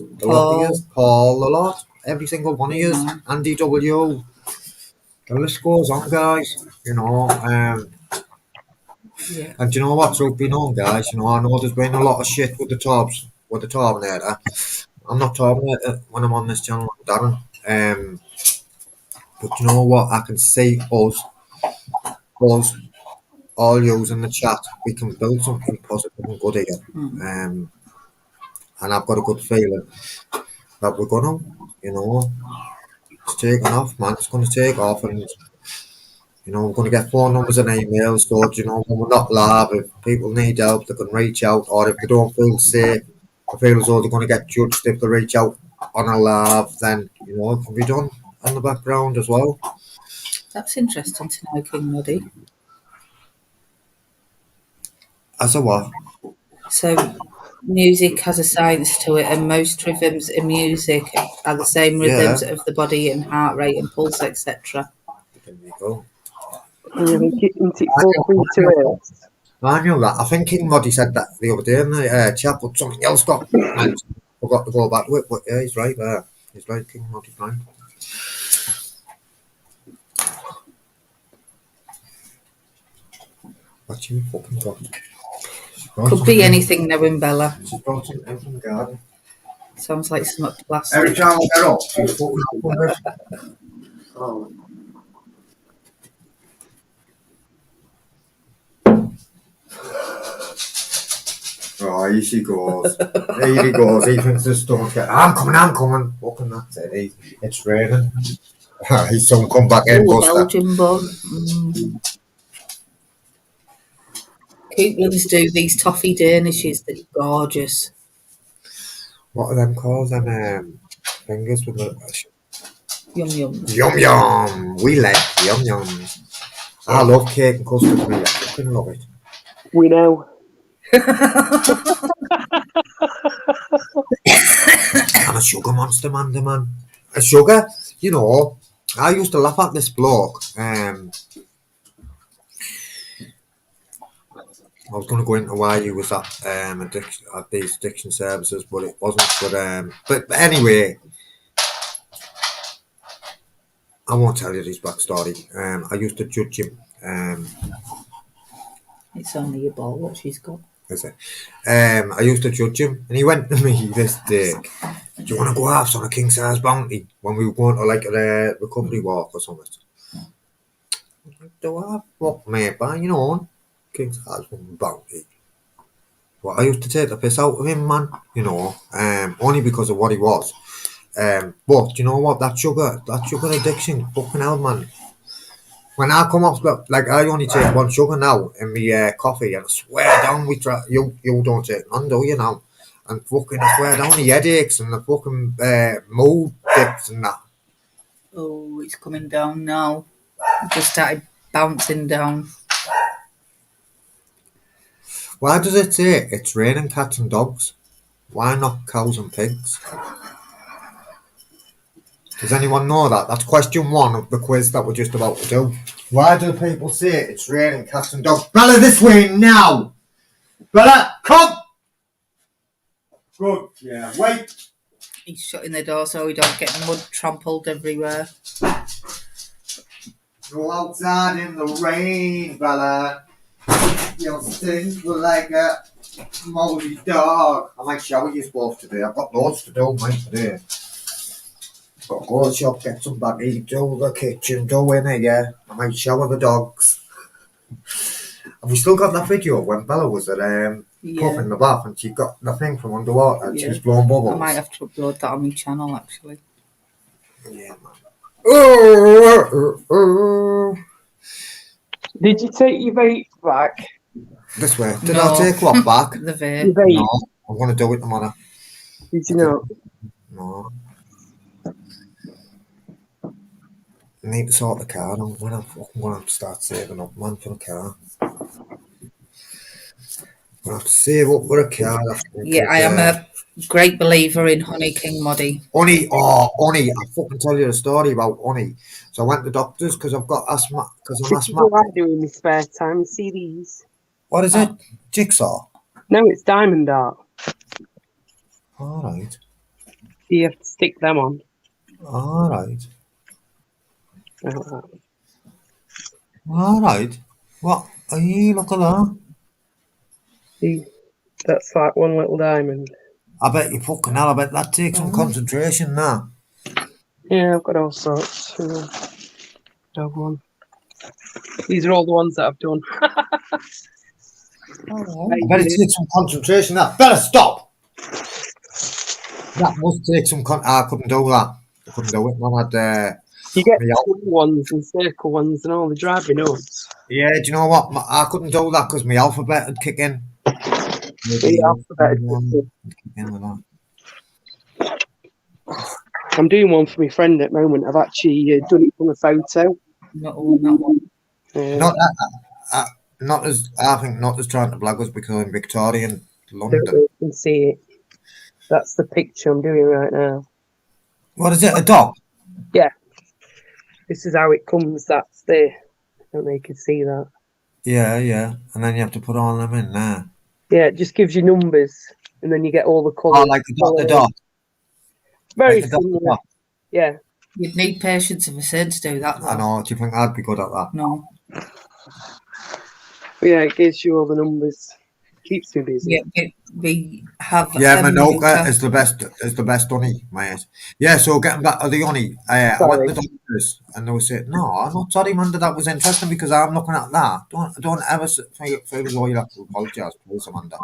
Speaker 1: Paul, a lot, every single one of yous, Andy W. The list goes on, guys. You know,
Speaker 2: Yeah.
Speaker 1: and do you know what? Truth be known, guys, you know, I know there's been a lot of shit with the Torbs, with the Terminator. I'm not Terminator when I'm on this channel, Darren. But you know what? I can see us, all yous in the chat. We can build something positive and good here. And I've got a good feeling that we're gonna, you know, it's taking off, man. It's gonna take off, and you know, we're gonna get phone numbers and emails. So you know, when we're not live, if people need help, they can reach out, or if they don't feel safe, or feel as though they're gonna get judged if they reach out on a live, then you know, it can be done in the background as well.
Speaker 2: That's interesting to know, King Muddy.
Speaker 1: As a what?
Speaker 2: So, music has a science to it, and most rhythms in music are the same rhythms of the body and heart rate and pulse, etc.
Speaker 1: There you go.
Speaker 3: Isn't it 432?
Speaker 1: I knew that. I think King Moddy said that the other day in the chat, but something else got. I forgot to go back to it, but yeah, he's right there. He's right, King Moddy's right. What you fucking got?
Speaker 2: Could be anything, knowing Bella.
Speaker 1: She's brought something from the garden.
Speaker 2: Sounds like some plastic.
Speaker 1: Every time I get up, she's fucking up.
Speaker 4: Oh.
Speaker 1: Oh, here she goes. Here he goes. He thinks the storm's getting. I'm coming. Fucking that's it. It's raining. He's soon come back in,
Speaker 2: Oh, a
Speaker 1: Buster.
Speaker 2: Belgian bun. Couplands do these toffee danishes. They're gorgeous.
Speaker 1: What are them called? Them fingers with the
Speaker 2: Yum yum.
Speaker 1: yum yum. We like yum yums. I love cake and custard. Me, I fucking love it.
Speaker 3: We know.
Speaker 1: I'm a sugar monster, man. A sugar, you know. I used to laugh at this bloke. I was going to go into why he was at at these addiction services, but it wasn't. But anyway, I won't tell you his backstory. I used to judge him.
Speaker 2: It's only a ball what she's got.
Speaker 1: Is it? I used to judge him, and he went to me this day. Do you want to go halves on a king size bounty when we were going to like a recovery walk or something? Do I? What, mate? Buy your own king size bounty. Well, I used to take the piss out of him, man. You know, only because of what he was. But you know what? That sugar addiction, fucking hell, man. When I come off, like I only take one sugar now in my coffee, and I swear down, you don't take none, do you now? And fucking, I swear down, the headaches and the fucking mood dips and that.
Speaker 2: Oh, it's coming down now. It just started bouncing down.
Speaker 1: Why does it say it's raining cats and dogs? Why not cows and pigs? Does anyone know that? That's question 1 of the quiz that we're just about to do. Why do people say it's raining cats and dogs? Bella, this way now! Bella, come! Good, yeah, wait!
Speaker 2: He's shutting the door so we don't get mud trampled everywhere.
Speaker 1: Go outside in the rain, Bella. You'll stink like a moldy dog. I might shower you both today. I've got loads to do, mate, today. Got to go to the shop, get some baggy, do the kitchen, do in here. I might shower the dogs. Have we still got that video when Bella was at pub in the bath and she got the thing from underwater and she was blowing bubbles?
Speaker 2: I might have to upload that on my channel, actually.
Speaker 1: Yeah, man.
Speaker 3: Did you take your vape back?
Speaker 1: This way. Did
Speaker 2: No.
Speaker 1: I take what back?
Speaker 2: The
Speaker 3: Your
Speaker 2: vape.
Speaker 3: vape?
Speaker 1: No, I'm going to do it tomorrow.
Speaker 3: Did you know?
Speaker 1: No. I need to sort the car out when I'm fucking going to start saving up, man, for the car. I have to save up for a car.
Speaker 2: Yeah, I am a great believer in Honey King Moddy.
Speaker 1: Honey, I fucking tell you a story about honey. So I went to doctors because I've got asthma, because I'm
Speaker 3: This is what
Speaker 1: asthmatic.
Speaker 3: I do in my spare time. See these?
Speaker 1: What is it? Jigsaw?
Speaker 3: No, it's diamond art.
Speaker 1: Alright.
Speaker 3: You have to stick them on.
Speaker 1: Alright.
Speaker 3: Like that.
Speaker 1: Alright. What? Look at that.
Speaker 3: See, that's like one little diamond.
Speaker 1: I bet you fucking hell, I bet that takes some concentration now.
Speaker 3: Yeah, I've got all sorts. Dog one. These are all the ones that I've done.
Speaker 1: I bet it takes some concentration now. Better stop! That must take some I couldn't do that. I couldn't do it. I had
Speaker 3: You get
Speaker 1: Yeah.
Speaker 3: square ones and circle ones and all. They drive me nuts.
Speaker 1: yeah, do you know what? I couldn't do that because my alphabet would kick in.
Speaker 3: The alphabet is
Speaker 1: Kick in with that.
Speaker 3: I'm doing one for my friend at the moment. I've actually done it from a photo.
Speaker 2: Not on that one.
Speaker 1: Not as I think not as trying to blag us because in Victorian London.
Speaker 3: Don't know if you can see it. That's the picture I'm doing right now.
Speaker 1: What is it? A dog?
Speaker 3: Yeah. This is how it comes. That's the. I don't know if you can see that.
Speaker 1: Yeah. And then you have to put all them in there.
Speaker 3: Yeah, it just gives you numbers, and then you get all the colours.
Speaker 1: Oh, like the dog.
Speaker 3: Very
Speaker 1: like the
Speaker 3: similar.
Speaker 1: dog.
Speaker 3: Yeah.
Speaker 2: You'd need patience of a saint to do that, though.
Speaker 1: I know. Do you think I'd be good at that?
Speaker 2: No.
Speaker 3: But yeah, it gives you all the numbers. Keeps me busy.
Speaker 2: Yeah, we have.
Speaker 1: Yeah, Manuka
Speaker 2: Manuka.
Speaker 1: is the best honey, mate. Yeah, so getting back to the honey, I went to the doctors and they were saying, no, I'm not sorry, man, that was interesting because I'm looking at that. Don't ever feel as though you have to apologise, please, Amanda.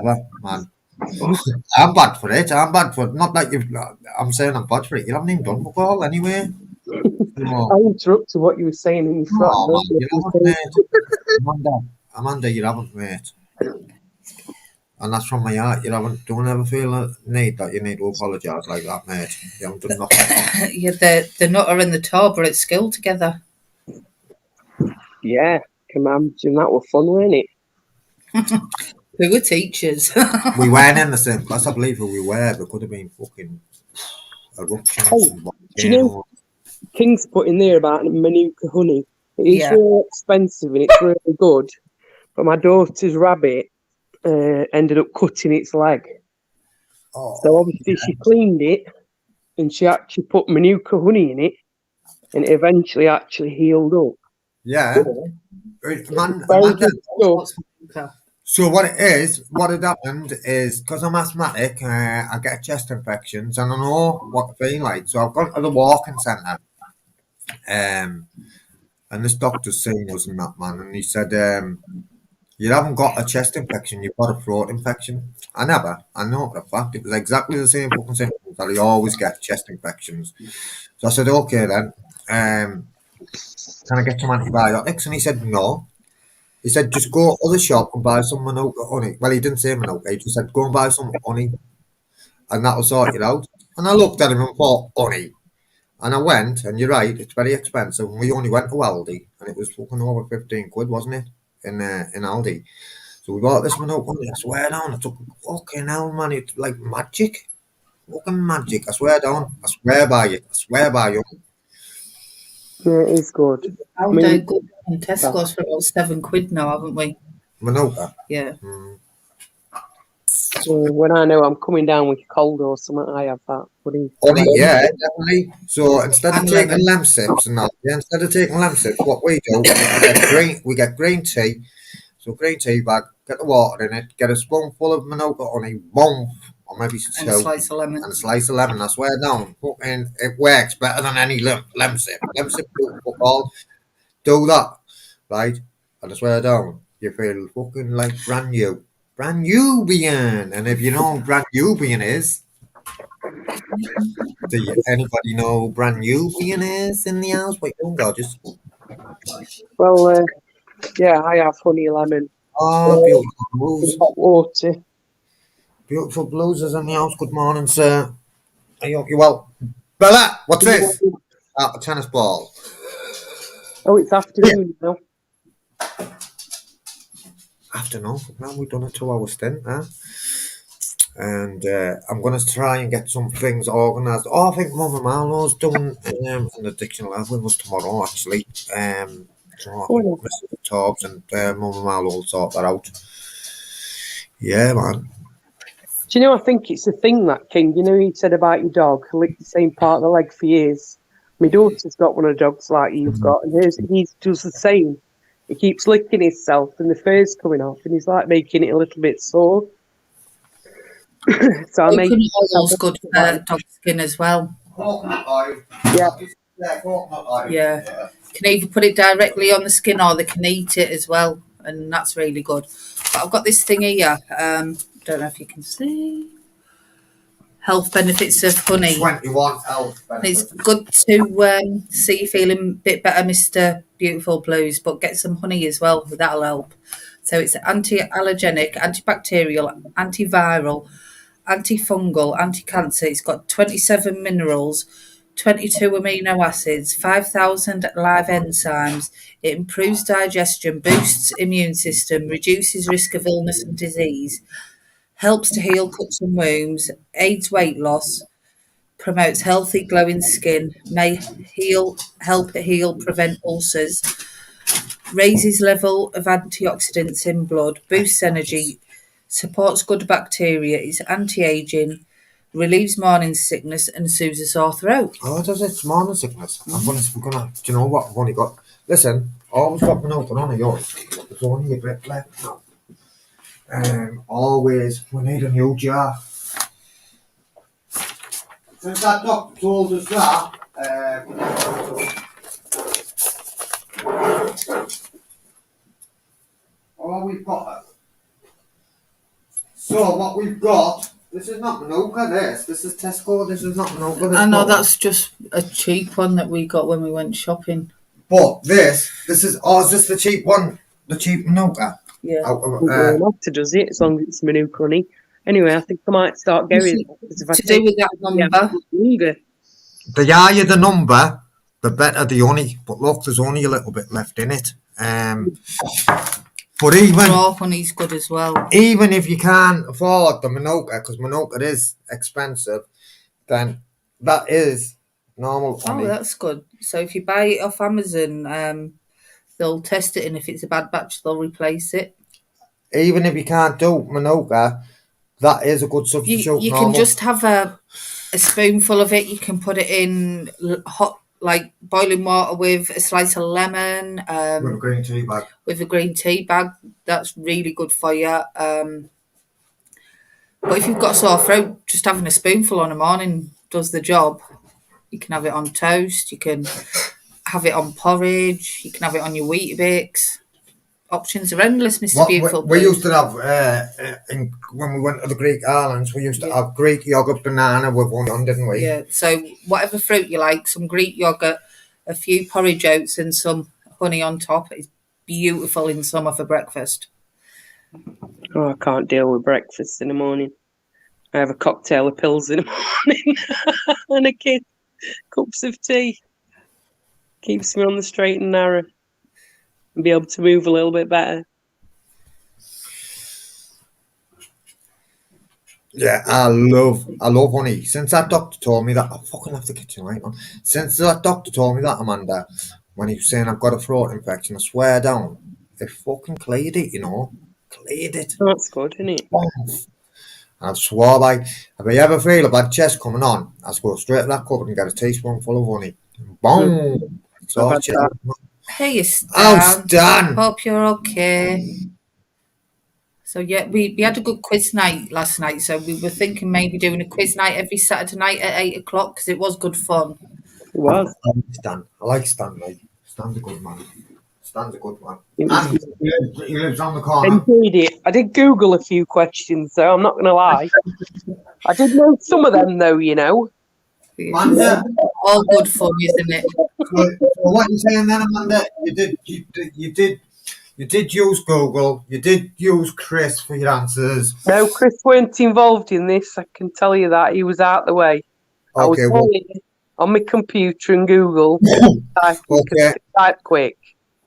Speaker 1: Ever, man. I'm bad for it. Not that you've. I'm saying I'm bad for it. You haven't even done football anyway. So,
Speaker 3: I interrupted what you were saying and you forgot.
Speaker 1: oh man, you haven't, mate. Amanda, you haven't, mate. And that's from my heart. You haven't. Don't ever feel a need that you need to apologise like that, mate. You haven't done nothing wrong.
Speaker 2: Yeah, the nutter and the top are at school together.
Speaker 3: Yeah, can imagine that were fun, weren't it?
Speaker 2: We were teachers.
Speaker 1: We weren't in the same class, I believe, who we were. There could have been fucking eruptions
Speaker 3: Oh,
Speaker 1: and
Speaker 3: do you know
Speaker 1: volcanoes.
Speaker 3: King's put in there about Manuka honey? It is
Speaker 2: Yeah.
Speaker 3: really expensive and it's really good. But my daughter's rabbit ended up cutting its leg. So
Speaker 1: Oh,
Speaker 3: obviously she cleaned it and she actually put Manuka honey in it and it eventually actually healed up.
Speaker 1: yeah. Man,
Speaker 3: Very
Speaker 1: Amanda.
Speaker 3: good stuff.
Speaker 2: What's Manuka?
Speaker 1: So what had happened is, because I'm asthmatic, I get chest infections and I know what I feel like. So I've gone to the walking centre, and this doctor's seen us and that, man, and he said, you haven't got a chest infection, you've got a throat infection. I know for a fact, it was exactly the same fucking symptoms that I always get, chest infections. So I said, okay then, can I get some antibiotics? And he said, no. He said, just go to the shop and buy some Manuka honey. Well, he didn't say Manuka, he just said, go and buy some honey and that'll sort it out. And I looked at him and thought, honey. And I went, and you're right, it's very expensive. And we only went to Aldi, and it was fucking over 15 quid, wasn't it? In Aldi. So we bought this Manuka honey, I swear down, I took fucking hell, man, it's like magic. Fucking magic, I swear down. I swear by it. I swear by you.
Speaker 3: Yeah, it is good.
Speaker 2: Found a good one in Tesco's for about £7 now, haven't we?
Speaker 1: Manuka.
Speaker 2: Yeah.
Speaker 3: When I know I'm coming down with cold or something, I have that.
Speaker 1: Honey, yeah, definitely. So instead of
Speaker 2: And
Speaker 1: taking
Speaker 2: lemon.
Speaker 1: lamb sips and that, yeah, instead of taking lamb sips, what we do, we get green tea. So green tea bag, get the water in it, get a spoonful of Manuka honey, boom, or maybe
Speaker 2: And a
Speaker 1: two,
Speaker 2: slice of lemon.
Speaker 1: and a slice of lemon. I swear down, fucking, it works better than any lemon sip. Lemon sip, football, do that, right? And I swear down, you feel fucking like brand new. Brand Nubian. And if you know what brand Nubian is, do anybody know who brand Nubian is in the house? Wait, don't go, just.
Speaker 3: Well, yeah, I have honey lemon.
Speaker 1: Oh, beautiful blues.
Speaker 3: Hot water.
Speaker 1: Beautiful blues is in the house. Good morning, sir. I hope you well. Bella, what's this? A tennis ball.
Speaker 3: Oh, it's afternoon now.
Speaker 1: Afternoon. Now we've done a 2 hour stint, huh? And I'm going to try and get some things organised. Oh, I think Mama Marlowe's doing an addiction lab with us tomorrow, actually. So I think Mr. Tobbs and Mama Marlowe will sort that out. Yeah, man.
Speaker 3: Do you know, I think it's a thing, that, King. You know, you said about your dog, licked the same part of the leg for years. My daughter's got one of the dogs like you've got, and he does the same. He keeps licking himself, and the fur's coming off, and he's like making it a little bit sore. So I make
Speaker 2: oil's good for dog skin as well.
Speaker 3: Yeah.
Speaker 2: Yeah. Can either put it directly on the skin or they can eat it as well, and that's really good. But I've got this thing here. Don't know if you can see. Health benefits of honey.
Speaker 1: 21 health benefits.
Speaker 2: It's good to see you feeling a bit better, Mr. Beautiful Blues, but get some honey as well. That'll help. So it's anti-allergenic, antibacterial, antiviral, antifungal, anti-cancer. It's got 27 minerals, 22 amino acids, 5,000 live enzymes. It improves digestion, boosts immune system, reduces risk of illness and disease, helps to heal cuts and wounds, aids weight loss, promotes healthy glowing skin, may help heal, prevent ulcers, raises level of antioxidants in blood, boosts energy, supports good bacteria, is anti-aging, relieves morning sickness and soothes a sore throat.
Speaker 1: Oh, does it? Morning sickness. We're gonna. Do you know what? I've only got. Listen, always got my open on yours. There's only a bit left now. Always, we need a new jar. Since that doctor told us that, all we've got. So what we've got This is not Manuka, this is Tesco, this is not Manuka.
Speaker 2: I know that's just a cheap one that we got when we went shopping.
Speaker 1: But this is, is this the cheap one? The cheap Manuka?
Speaker 2: Yeah.
Speaker 3: Matter does it, as long as it's Manuka honey. Anyway, I think I might start going.
Speaker 2: To do with that number.
Speaker 1: The higher the number, the better the honey. But look, there's only a little bit left in it. But even
Speaker 2: raw honey's good as well.
Speaker 1: Even if you can't afford the Manuka, because Manuka is expensive, then that is normal honey.
Speaker 2: Oh, that's good. So if you buy it off Amazon, they'll test it, and if it's a bad batch, they'll replace it.
Speaker 1: Even if you can't do Manuka, that is a good substitute.
Speaker 2: You can just have a spoonful of it. You can put it in hot, like boiling water with a slice of lemon.
Speaker 1: With a green tea bag.
Speaker 2: With a green tea bag. That's really good for you. But if you've got a sore throat, just having a spoonful in the morning does the job. You can have it on toast. You can have it on porridge. You can have it on your Weetabix. Options are endless, Mr. Beautiful.
Speaker 1: We used to have, when we went to the Greek islands, we used to have Greek yogurt banana with one on, didn't we?
Speaker 2: Yeah, so whatever fruit you like, some Greek yogurt, a few porridge oats and some honey on top. It's beautiful in summer for breakfast.
Speaker 3: Oh, I can't deal with breakfast in the morning. I have a cocktail of pills in the morning and a kid cups of tea. Keeps me on the straight and narrow. And be able to move a little bit better.
Speaker 1: Yeah, I love honey. Since that doctor told me that, I fucking left the kitchen right on. Since that doctor told me that, Amanda, when he was saying I've got a throat infection, I swear down, it fucking cleared it, you know. Cleared it.
Speaker 3: Oh, that's good, isn't it?
Speaker 1: I swore by, if I ever feel a bad chest coming on, I just go straight to that cupboard and get a teaspoonful of honey. Boom!
Speaker 2: Hey, Stan.
Speaker 1: Oh, Stan!
Speaker 2: Hope you're okay. So, yeah, we had a good quiz night last night. So, we were thinking maybe doing a quiz night every Saturday night at 8 o'clock because it was good fun.
Speaker 3: It was.
Speaker 1: I like Stan, mate. Stan's a good man. Stan's a good man. And he lives on the corner.
Speaker 3: Indeed, it. I did Google a few questions, though. I'm not going to lie. I did know some of them, though, you know.
Speaker 1: Amanda,
Speaker 2: all good fun, isn't it?
Speaker 1: So what you saying then, Amanda? You did use Google. You did use Chris for your answers.
Speaker 3: No, Chris weren't involved in this. I can tell you that. He was out the way. I was on my computer and Google. Type quick.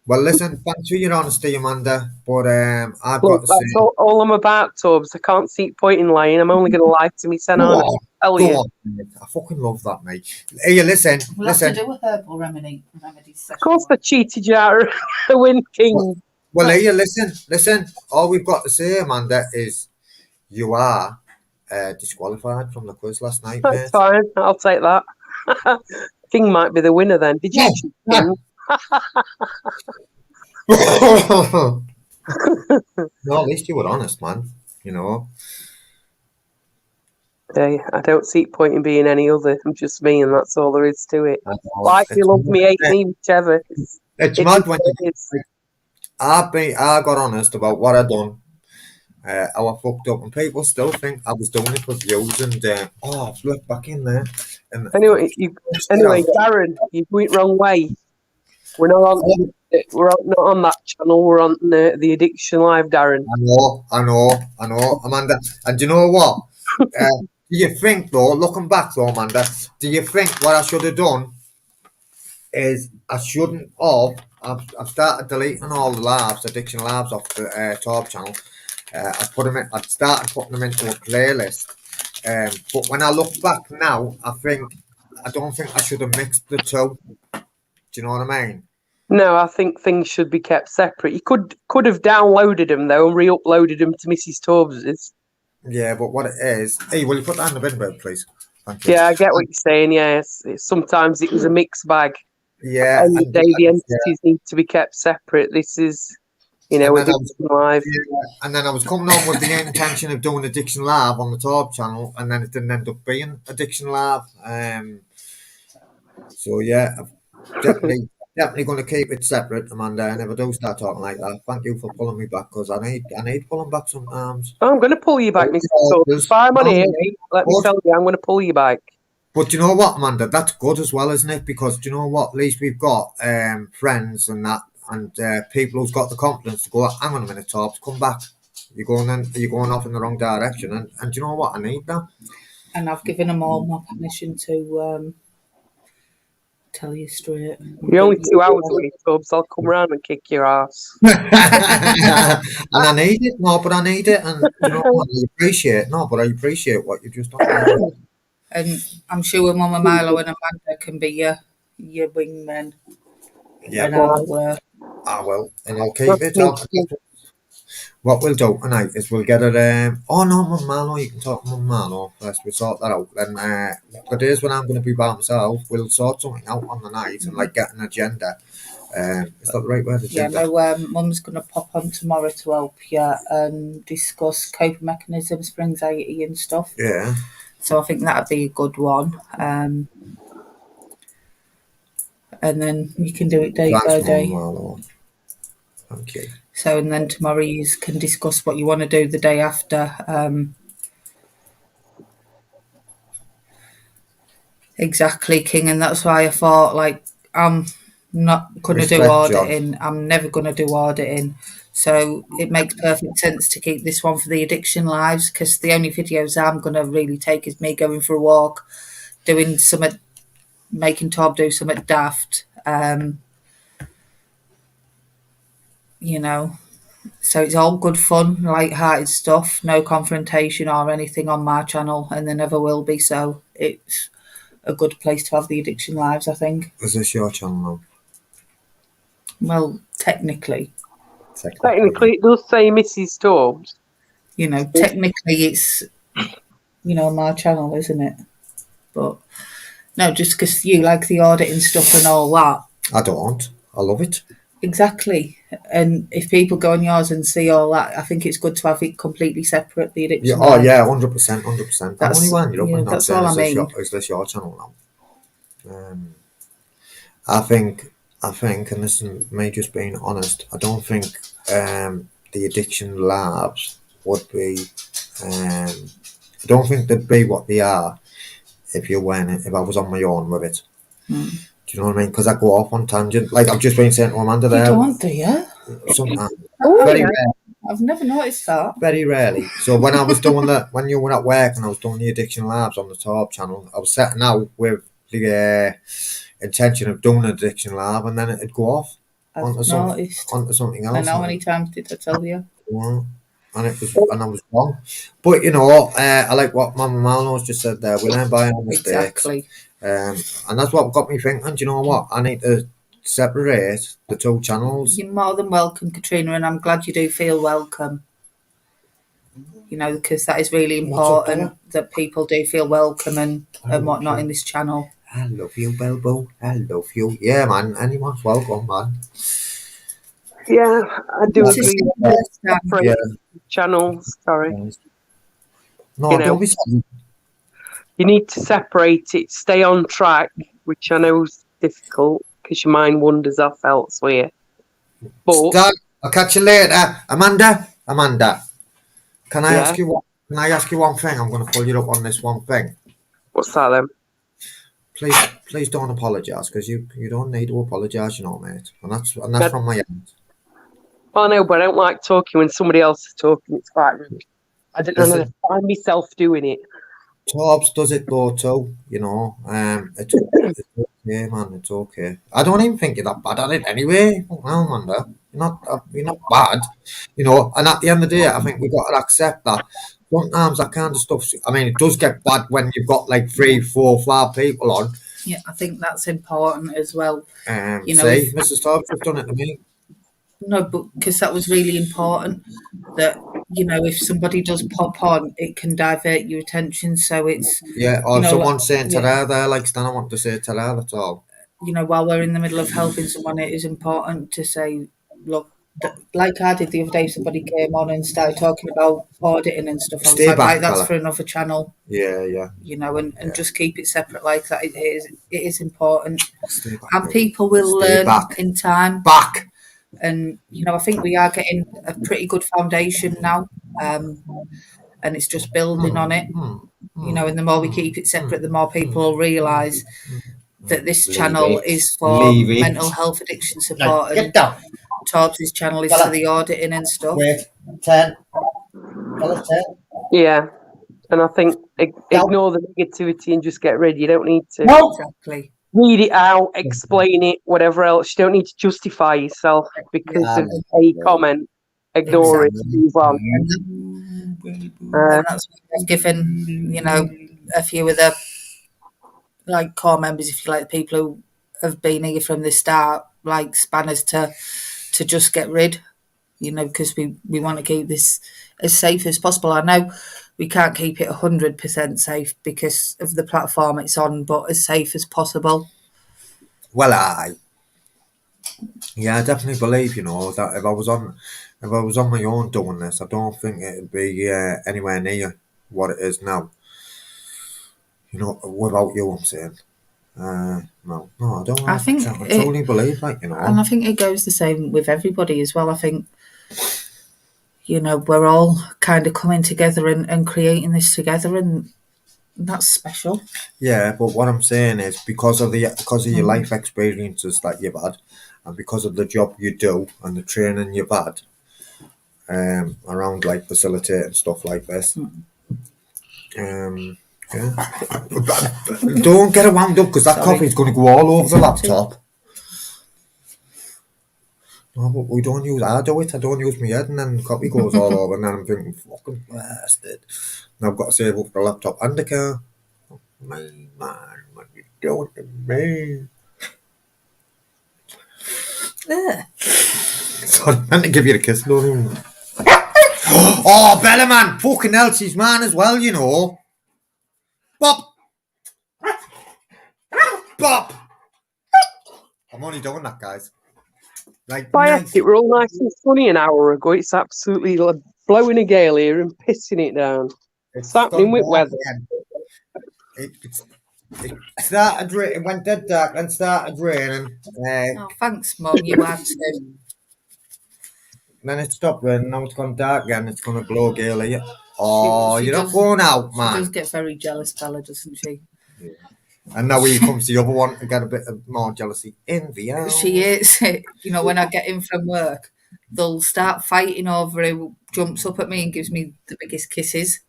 Speaker 1: Well, listen, thanks for your honesty, Amanda. But I've got to say,
Speaker 3: that's all I'm about, Tubbs. I can't see point in lying. I'm only going to lie to me, Senna.
Speaker 1: Go on, I fucking love that, mate. Hey, listen.
Speaker 2: We'll have to do a herbal remedies session.
Speaker 3: Of course, I cheated you out of the win king.
Speaker 1: Well, here, listen. All we've got to say, Amanda, is you are disqualified from the quiz last night.
Speaker 3: That's fine. I'll take that. King might be the winner then. Did you cheat, King?
Speaker 1: No, at least you were honest, man. You know.
Speaker 3: Hey, I don't see point in being any other. I'm just me, and that's all there is to it. Like you love me, hate me, whichever.
Speaker 1: It's mad when I got honest about what I done. How I fucked up, and people still think I was doing it for views. And I flipped back in there. And
Speaker 3: anyway, Darren, you went wrong way. We're not on. We're not on that channel. We're on the Addiction Live, Darren.
Speaker 1: I know, Amanda. And do you know what? Do you think, though, looking back, though, Amanda, do you think what I should have done is I shouldn't have? I've started deleting all the labs, Addiction Labs, off the top channel. I'd started putting them into a playlist. But when I look back now, I don't think I should have mixed the two. Do you know what I mean?
Speaker 3: No, I think things should be kept separate. You could have downloaded them, though, and re-uploaded them to Mrs. Torbs's.
Speaker 1: Yeah, but what it is... Hey, will you put that in the bin, bed, please? Thank you.
Speaker 3: Yeah, I get what you're saying, yes. Sometimes it was a mixed bag.
Speaker 1: Yeah.
Speaker 3: And the entities need to be kept separate. This is, Addiction Live.
Speaker 1: Yeah, and then I was coming on with the intention of doing Addiction Live on the top channel, and then it didn't end up being Addiction Live. So, yeah, I've definitely definitely going to keep it separate, Amanda. And if I do start talking like that, thank you for pulling me back because I need pulling back sometimes.
Speaker 3: I'm going to pull you back, Mr. Tubbs. If I'm on here, let me tell you, I'm going to pull you back.
Speaker 1: But do you know what, Amanda? That's good as well, isn't it? Because do you know what? At least we've got friends and that, and people who's got the confidence to go. Hang on a minute, Tobbs, come back. You're going off in the wrong direction, and do you know what? I need that.
Speaker 2: And I've given them all my permission to tell you straight.
Speaker 3: You're only 2 hours away, Tubbs. I'll come round and kick your ass.
Speaker 1: And I need it. No, but I need it, and you know what? I appreciate. No, but I appreciate what you've just done.
Speaker 2: And I'm sure Mama Milo and Amanda can be your wingmen.
Speaker 1: Yeah,
Speaker 2: And
Speaker 1: I will, and I'll keep it. What we'll do tonight is we'll get it. Oh no, Mum Marlo, you can talk to Mum Marlo first. We'll sort that out. Then the days when I'm going to be by myself, we'll sort something out on the night and like get an agenda. Is that the right word? Agenda?
Speaker 2: Yeah, no. Mum's going to pop on tomorrow to help you and discuss coping mechanisms for anxiety and stuff.
Speaker 1: Yeah.
Speaker 2: So I think that'd be a good one. And then you can do it day by day.
Speaker 1: Marlo. Thank you.
Speaker 2: So, and then tomorrow you can discuss what you want to do the day after. Exactly, King, and that's why I thought, like, I'm not going to do auditing. I'm never going to do auditing. So it makes perfect sense to keep this one for the addiction lives, because the only videos I'm going to really take is me going for a walk, doing something, making Tom do something daft. You know, so it's all good fun, light-hearted stuff, no confrontation or anything on my channel, and there never will be. So it's a good place to have the addiction lives, I think.
Speaker 1: Is this your channel now?
Speaker 2: Well, technically
Speaker 3: it does say Mrs. Tubbs.
Speaker 2: You know, technically it's, you know, my channel, isn't it? But no, just because you like the auditing stuff and all that.
Speaker 1: I don't. I love it.
Speaker 2: Exactly. And if people go on yours and see all that, I think it's good to have it completely separate, the addiction.
Speaker 1: Yeah, 100%. I'm only winding up and not saying, is this your channel now? I think, and this is me just being honest, I don't think the addiction labs would be, I don't think they'd be what they are if I was on my own with it. Do you know what I mean? Because I go off on tangent. Like I've just been saying to Amanda there.
Speaker 2: You don't, do you?
Speaker 1: Sometimes.
Speaker 2: Very rare. I've never noticed that.
Speaker 1: Very rarely. So when I was doing when you were at work and I was doing the addiction labs on the Top channel, I was setting out with the intention of doing an addiction lab, and then it'd go off onto something else.
Speaker 2: And how many times did I tell you?
Speaker 1: Yeah. And I was wrong. But you know, I like what Mama Malno's just said there. We learn by our mistakes.
Speaker 2: Exactly.
Speaker 1: And that's what got me thinking. Do you know what? I need to separate the two channels.
Speaker 2: You're more than welcome, Katrina, and I'm glad you do feel welcome. You know, because that is really important that people do feel welcome and whatnot in this channel.
Speaker 1: I love you, Belbo. I love you. Yeah, man. Anyone's welcome, man.
Speaker 3: Yeah, I do agree. Channels, sorry.
Speaker 1: No, don't be sorry.
Speaker 3: You need to separate it, stay on track, which I know is difficult because your mind wanders off elsewhere. But
Speaker 1: I'll catch you later, Amanda. Can I ask you one thing? I'm going to pull you up on this one thing.
Speaker 3: What's that then?
Speaker 1: Please don't apologise, because you don't need to apologise, you know, mate. And that's from my end.
Speaker 3: Oh no, but I don't like talking when somebody else is talking. It's quite rude. I don't know how to find myself doing it.
Speaker 1: Tobbs does it though too, you know. It's okay, man. It's okay. I don't even think you're that bad at it anyway. Well, Amanda, you're not bad, you know. And at the end of the day, I think we've got to accept that sometimes that kind of stuff. I mean, it does get bad when you've got like 3, 4, 5 people on.
Speaker 2: Yeah, I think that's important as well.
Speaker 1: You know, see, Mrs. Tobbs has done it to me.
Speaker 2: No, but because that was really important that, you know, if somebody does pop on, it can divert your attention. So it's...
Speaker 1: Yeah, or someone's saying ta-da there, like Stan, I want to say ta-da, that's all.
Speaker 2: You know, while we're in the middle of helping someone, it is important to say, look, like I did the other day, somebody came on and started talking about auditing and stuff. I was
Speaker 1: Stay
Speaker 2: like,
Speaker 1: back,
Speaker 2: right, that's
Speaker 1: fella.
Speaker 2: for another channel,
Speaker 1: Yeah.
Speaker 2: and just keep it separate like that. It is important,
Speaker 1: Stay back.
Speaker 2: and people will
Speaker 1: Stay
Speaker 2: learn
Speaker 1: back.
Speaker 2: in time.
Speaker 1: Back.
Speaker 2: And I think we are getting a pretty good foundation now, and it's just building on it. And the more we keep it separate, the more people will realise that this channel is for
Speaker 1: Leave it.
Speaker 2: mental health addiction
Speaker 1: Right,
Speaker 2: support,
Speaker 1: get
Speaker 2: and
Speaker 1: down.
Speaker 2: Torbs' channel is for the auditing and stuff.
Speaker 1: Wait. 10. Fella, 10.
Speaker 3: Yeah. And I think ignore the negativity and just get rid. You don't need to
Speaker 2: Exactly.
Speaker 3: read it out, explain it, whatever else. You don't need to justify yourself because of a comment. Ignore it, move on.
Speaker 2: And that's what I've given, a few of the like core members, if you like, the people who have been here from the start, like spanners to just get rid, because we want to keep this as safe as possible. I know we can't keep it 100% safe because of the platform it's on, but as safe as possible.
Speaker 1: Well, I definitely believe, that if I was on my own doing this, I don't think it'd be anywhere near what it is now. Without you, I'm saying. No, I don't.
Speaker 2: I think
Speaker 1: I totally believe that,
Speaker 2: and I think it goes the same with everybody as well. I think, we're all kind of coming together and creating this together, and that's special.
Speaker 1: Yeah, but what I'm saying is because of your life experiences that you've had, and because of the job you do and the training you've had, around like facilitating stuff like this, yeah. Don't get it wound up because that coffee's going to go all over the laptop. No, but we don't use. I do it. I don't use my head, and then the coffee goes all over, and then I'm thinking, fucking bastard. And I've got to save up for the laptop and the car. Man, what you doing to me? Sorry, I meant to give you a kiss, don't even. Oh, Bella, man. Fucking hell, she's mine as well, Bob! Bob! I'm only doing that, guys. Like, nice.
Speaker 3: It were all nice and sunny an hour ago. It's absolutely blowing a gale here and pissing it down. It's happening with weather.
Speaker 1: It started raining. It went dead dark and started raining.
Speaker 2: Oh, thanks, Mum. You had to.
Speaker 1: Then it stopped raining. Now it's gone dark again. It's going to blow a gale here. Oh, you're not going out, man.
Speaker 2: She does get very jealous, Bella, doesn't she?
Speaker 1: Yeah. And now here comes the other one to get a bit of more jealousy. Envy.
Speaker 2: She is. When I get in from work, they'll start fighting over who jumps up at me and gives me the biggest kisses.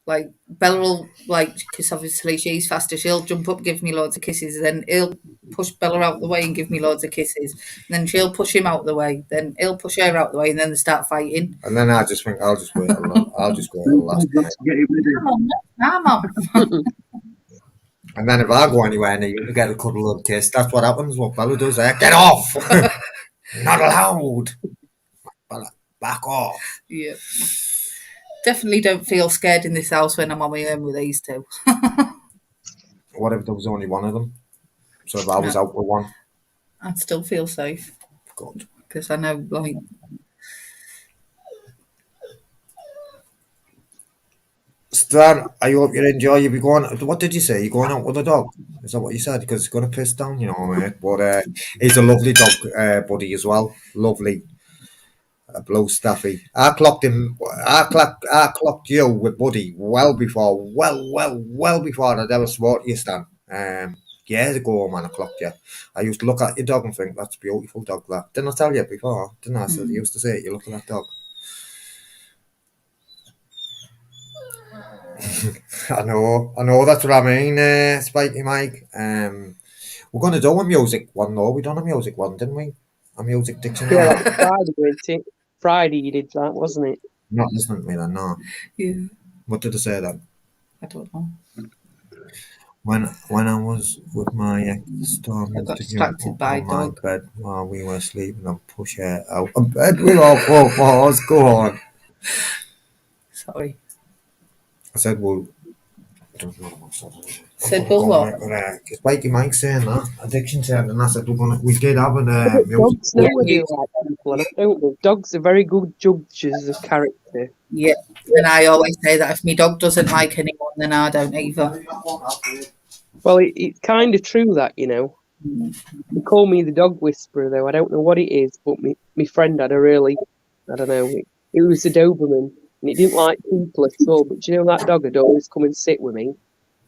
Speaker 2: Like, Bella will, because obviously she's faster, she'll jump up, give me loads of kisses, then he'll push Bella out the way and give me loads of kisses. And then she'll push him out the way, then he'll push her out the way, and then they start fighting.
Speaker 1: And then I just think, I'll just wait I'll just go till last minute.
Speaker 2: Come on.
Speaker 1: And then if I go anywhere and you get a cuddle and kiss, that's what happens. What Bella does there. Get off! Not allowed. Bella, back off.
Speaker 2: Yeah. Definitely don't feel scared in this house when I'm on my own with these two.
Speaker 1: What if there was only one of them? So if I was out with one?
Speaker 2: I'd still feel safe.
Speaker 1: Good.
Speaker 2: Because I know,
Speaker 1: Stan, I hope you enjoy. You'll be going. What did you say? You're going out with a dog? Is that what you said? Because it's going to piss down, mate. But he's a lovely dog, buddy as well. Lovely. Blue Staffy. I clocked him. I clocked you with Buddy well before I'd ever spotted you, Stan. Years ago, man, I clocked you. I used to look at your dog and think, that's a beautiful dog, that. Didn't I tell you before? Didn't I? I used to say, you look at that dog. I know, that's what I mean, Spiky Mike. We're going to do a music one, though. We done a music one, didn't we? A music dictionary.
Speaker 3: Yeah, that was Friday, wasn't it? Friday you did that, wasn't it?
Speaker 1: Not listening to me then, no.
Speaker 2: Yeah.
Speaker 1: What did I say then?
Speaker 2: I don't know.
Speaker 1: When I was with my ex-storm,
Speaker 2: I got distracted by
Speaker 1: my
Speaker 2: dog.
Speaker 1: bed while we were sleeping and push her out of bed with our paws. Go on.
Speaker 2: Sorry.
Speaker 1: I said, well,
Speaker 2: Said Bill what?
Speaker 1: Because Mikey Mike's saying that addiction to it, and I said we did have an
Speaker 3: But
Speaker 1: music.
Speaker 3: dogs know we do like people, and I don't know. Dogs are very good judges of character.
Speaker 2: Yeah, and I always say that if my dog doesn't like anyone, then I don't either.
Speaker 3: Well, it's kind of true that, you know. They call me the dog whisperer, though. I don't know what it is, but my friend had a really, I don't know, it was a Doberman, and it didn't like people at all. But do you know that dog would always come and sit with me,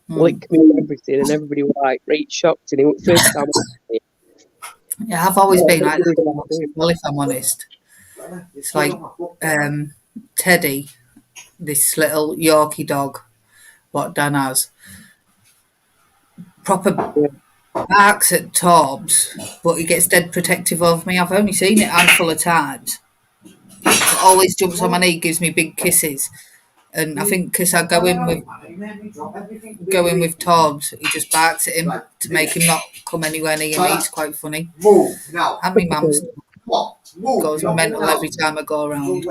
Speaker 3: lick me and everything, and everybody was like, right, shocked. And it was the first time I
Speaker 2: Yeah, I've always been like
Speaker 3: really
Speaker 2: that.
Speaker 3: liked him.
Speaker 2: Well, if I'm honest, it's like Teddy, this little Yorkie dog, what Dan has, proper
Speaker 3: Yeah.
Speaker 2: barks at Torbs, but he gets dead protective of me. I've only seen it a handful of times. It always jumps on my knee, gives me big kisses, and I think because I go in with Torbs, he just barks at him to make him not come anywhere near me. It's quite funny. And my mum's goes mental every time I go around.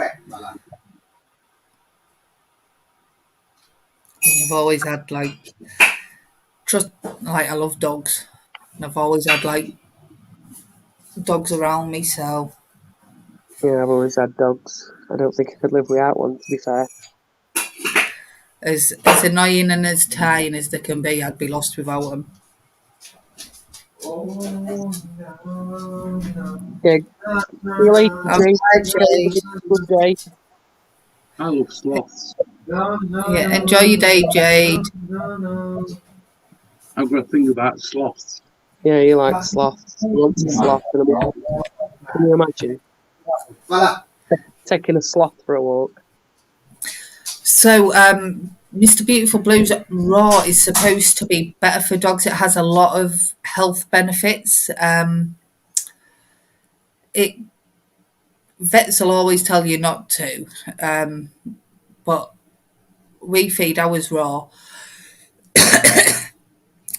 Speaker 2: I've always had like I love dogs, and I've always had like dogs around me. So
Speaker 3: Yeah, I've always had dogs. I don't think I could live without one, to be fair.
Speaker 2: as annoying and as tiring as they can be, I'd be lost without them.
Speaker 3: Yeah, see you later, Jay.
Speaker 2: Actually,
Speaker 3: Good day.
Speaker 4: I love sloths.
Speaker 2: yeah, enjoy your day, Jade.
Speaker 4: I've got a thing about sloths.
Speaker 3: Yeah, you like sloths. You want a sloth in a walk. Can you imagine? Taking a sloth for a walk.
Speaker 2: So, Mr. Beautiful Blues Raw is supposed to be better for dogs. It has a lot of health benefits. Vets will always tell you not to, but we feed ours raw.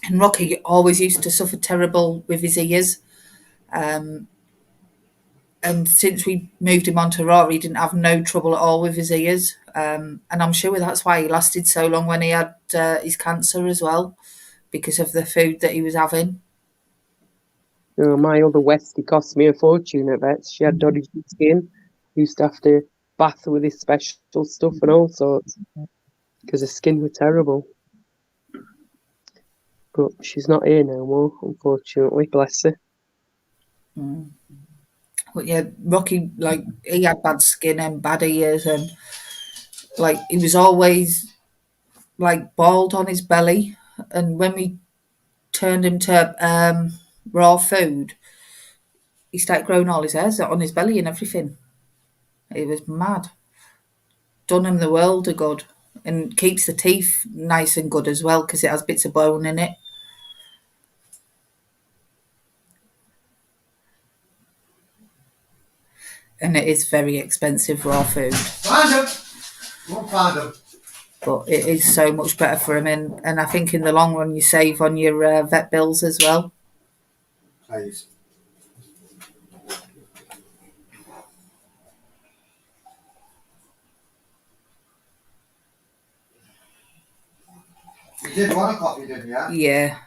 Speaker 2: And Rocky always used to suffer terrible with his ears. And since we moved him onto raw, he didn't have no trouble at all with his ears. And I'm sure that's why he lasted so long when he had his cancer as well, because of the food that he was having.
Speaker 3: Oh, my other Westie cost me a fortune at vets. She had dodgy skin. Used to have to bath her with this special stuff and all sorts because her skin was terrible. But she's not here no more, unfortunately. Bless her.
Speaker 2: But yeah, Rocky, like, he had bad skin and bad ears, and like he was always like bald on his belly. And when we turned him to raw food, he started growing all his hairs on his belly and everything. It was mad. Done him the world of good, and keeps the teeth nice and good as well because it has bits of bone in it. And it is very expensive raw food. But it is so much better for him, and I think in the long run you save on your vet bills as well.
Speaker 1: Please. You did want a coffee, didn't you?
Speaker 2: Yeah.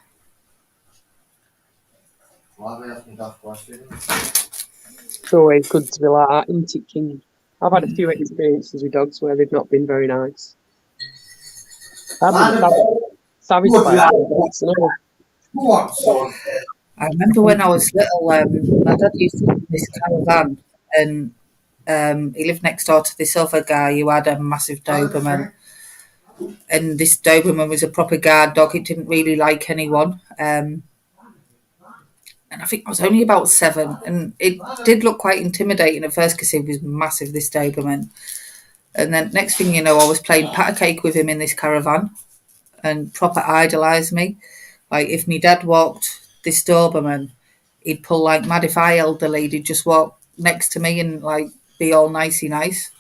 Speaker 1: Why they asked me that question?
Speaker 3: It's always good to be like that, isn't it, King? I've had a few experiences with dogs where they've not been very nice. I've been savage by dogs and all.
Speaker 2: I remember when I was little, my dad used to have this caravan, and he lived next door to this other guy who had a massive Doberman. And this Doberman was a proper guard dog. It didn't really like anyone. And I think I was only about 7. And it did look quite intimidating at first because he was massive, this Doberman. And then next thing you know, I was playing pat a cake with him in this caravan and proper idolised me. Like, if my dad walked this Doberman, he'd pull like mad. If I held the lead, he'd just walk next to me and like be all nicey nice.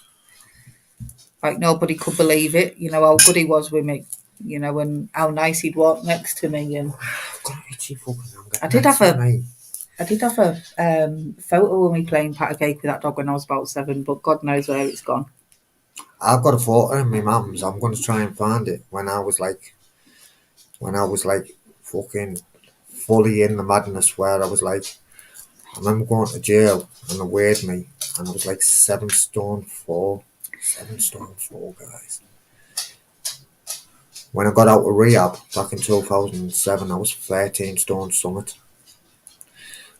Speaker 2: Like, nobody could believe it, you know, how good he was with me, you know, and how nice he'd walk next to me. And I did have a photo of me playing pat a cake with that dog when I was about 7, but God knows where it's gone.
Speaker 1: I've got a photo in my mum's. I'm going to try and find it when I was like when I was like fucking fully in the madness where I was like, I remember going to jail and they weighed me and I was like 7 stone 4. 7 stone 4, guys. When I got out of rehab back in 2007, I was 13 stone summit.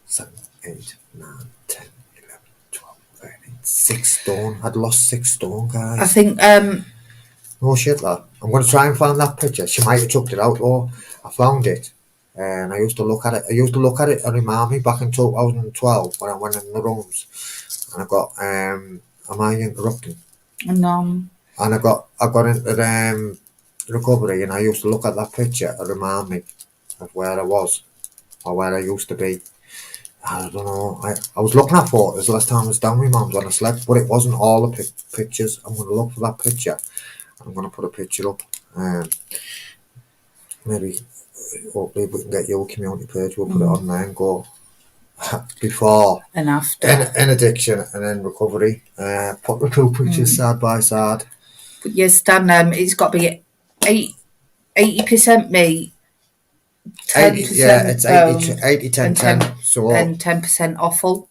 Speaker 1: 7, 8, 9, 10, 11, 12, 13, 6 stone. I'd lost 6 stone, guys.
Speaker 2: I think
Speaker 1: No shit, lad. I'm going to try and find that picture. She might have chucked it out, though. I found it. And I used to look at it. I used to look at it and remind me back in 2012 when I went in the rooms. And I got, am I interrupting?
Speaker 2: no.
Speaker 1: And I got into recovery and I used to look at that picture and remind me of where I was or where I used to be. I don't know. I was looking at photos last time I was down with mum's when I slept, but it wasn't all the pictures. I'm going to look for that picture. I'm going to put a picture up. Maybe, hopefully, if we can get your community page, we'll put it on there and go before
Speaker 2: And after.
Speaker 1: in addiction and then recovery. Put the 2 pictures side by side.
Speaker 2: But yes, Dan, it's got to be 80% meat, 10%
Speaker 1: it's 80, 10,
Speaker 2: and
Speaker 1: 10. So
Speaker 2: and 10% offal.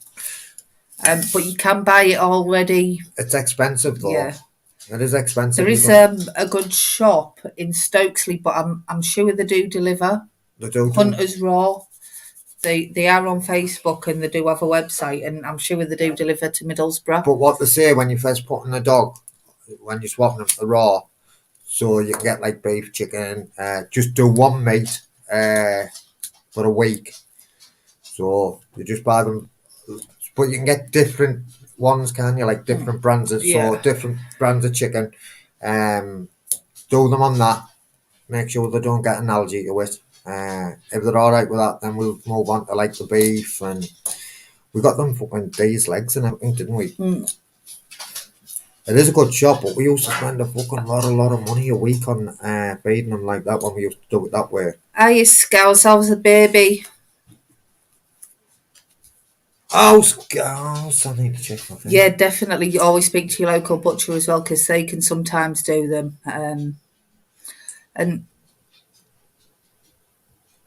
Speaker 2: But you can buy it already.
Speaker 1: it's expensive though.
Speaker 2: Yeah.
Speaker 1: It is expensive.
Speaker 2: There is a good shop in Stokesley, but I'm sure they do deliver.
Speaker 1: They do.
Speaker 2: Hunters Raw. They are on Facebook and they do have a website, and I'm sure they do deliver to Middlesbrough.
Speaker 1: But what they say when you first put in a dog, when you're swapping them for raw, so you can get like beef, chicken, just do one meat for a week. So you just buy them, but you can get different ones, can you? Like different brands of so different brands of chicken. Do them on that. Make sure they don't get an allergy to it. If they're all right with that, then we'll move on to like the beef, and we got them fucking these legs and everything, didn't we? It is a good shop, but we used to spend a fucking lot of money a week on feeding them like that when we used to do it that way.
Speaker 2: I used to get ourselves a baby.
Speaker 1: Oh, I need to check my thing.
Speaker 2: Yeah, definitely. You always speak to your local butcher as well, because they can sometimes do them. And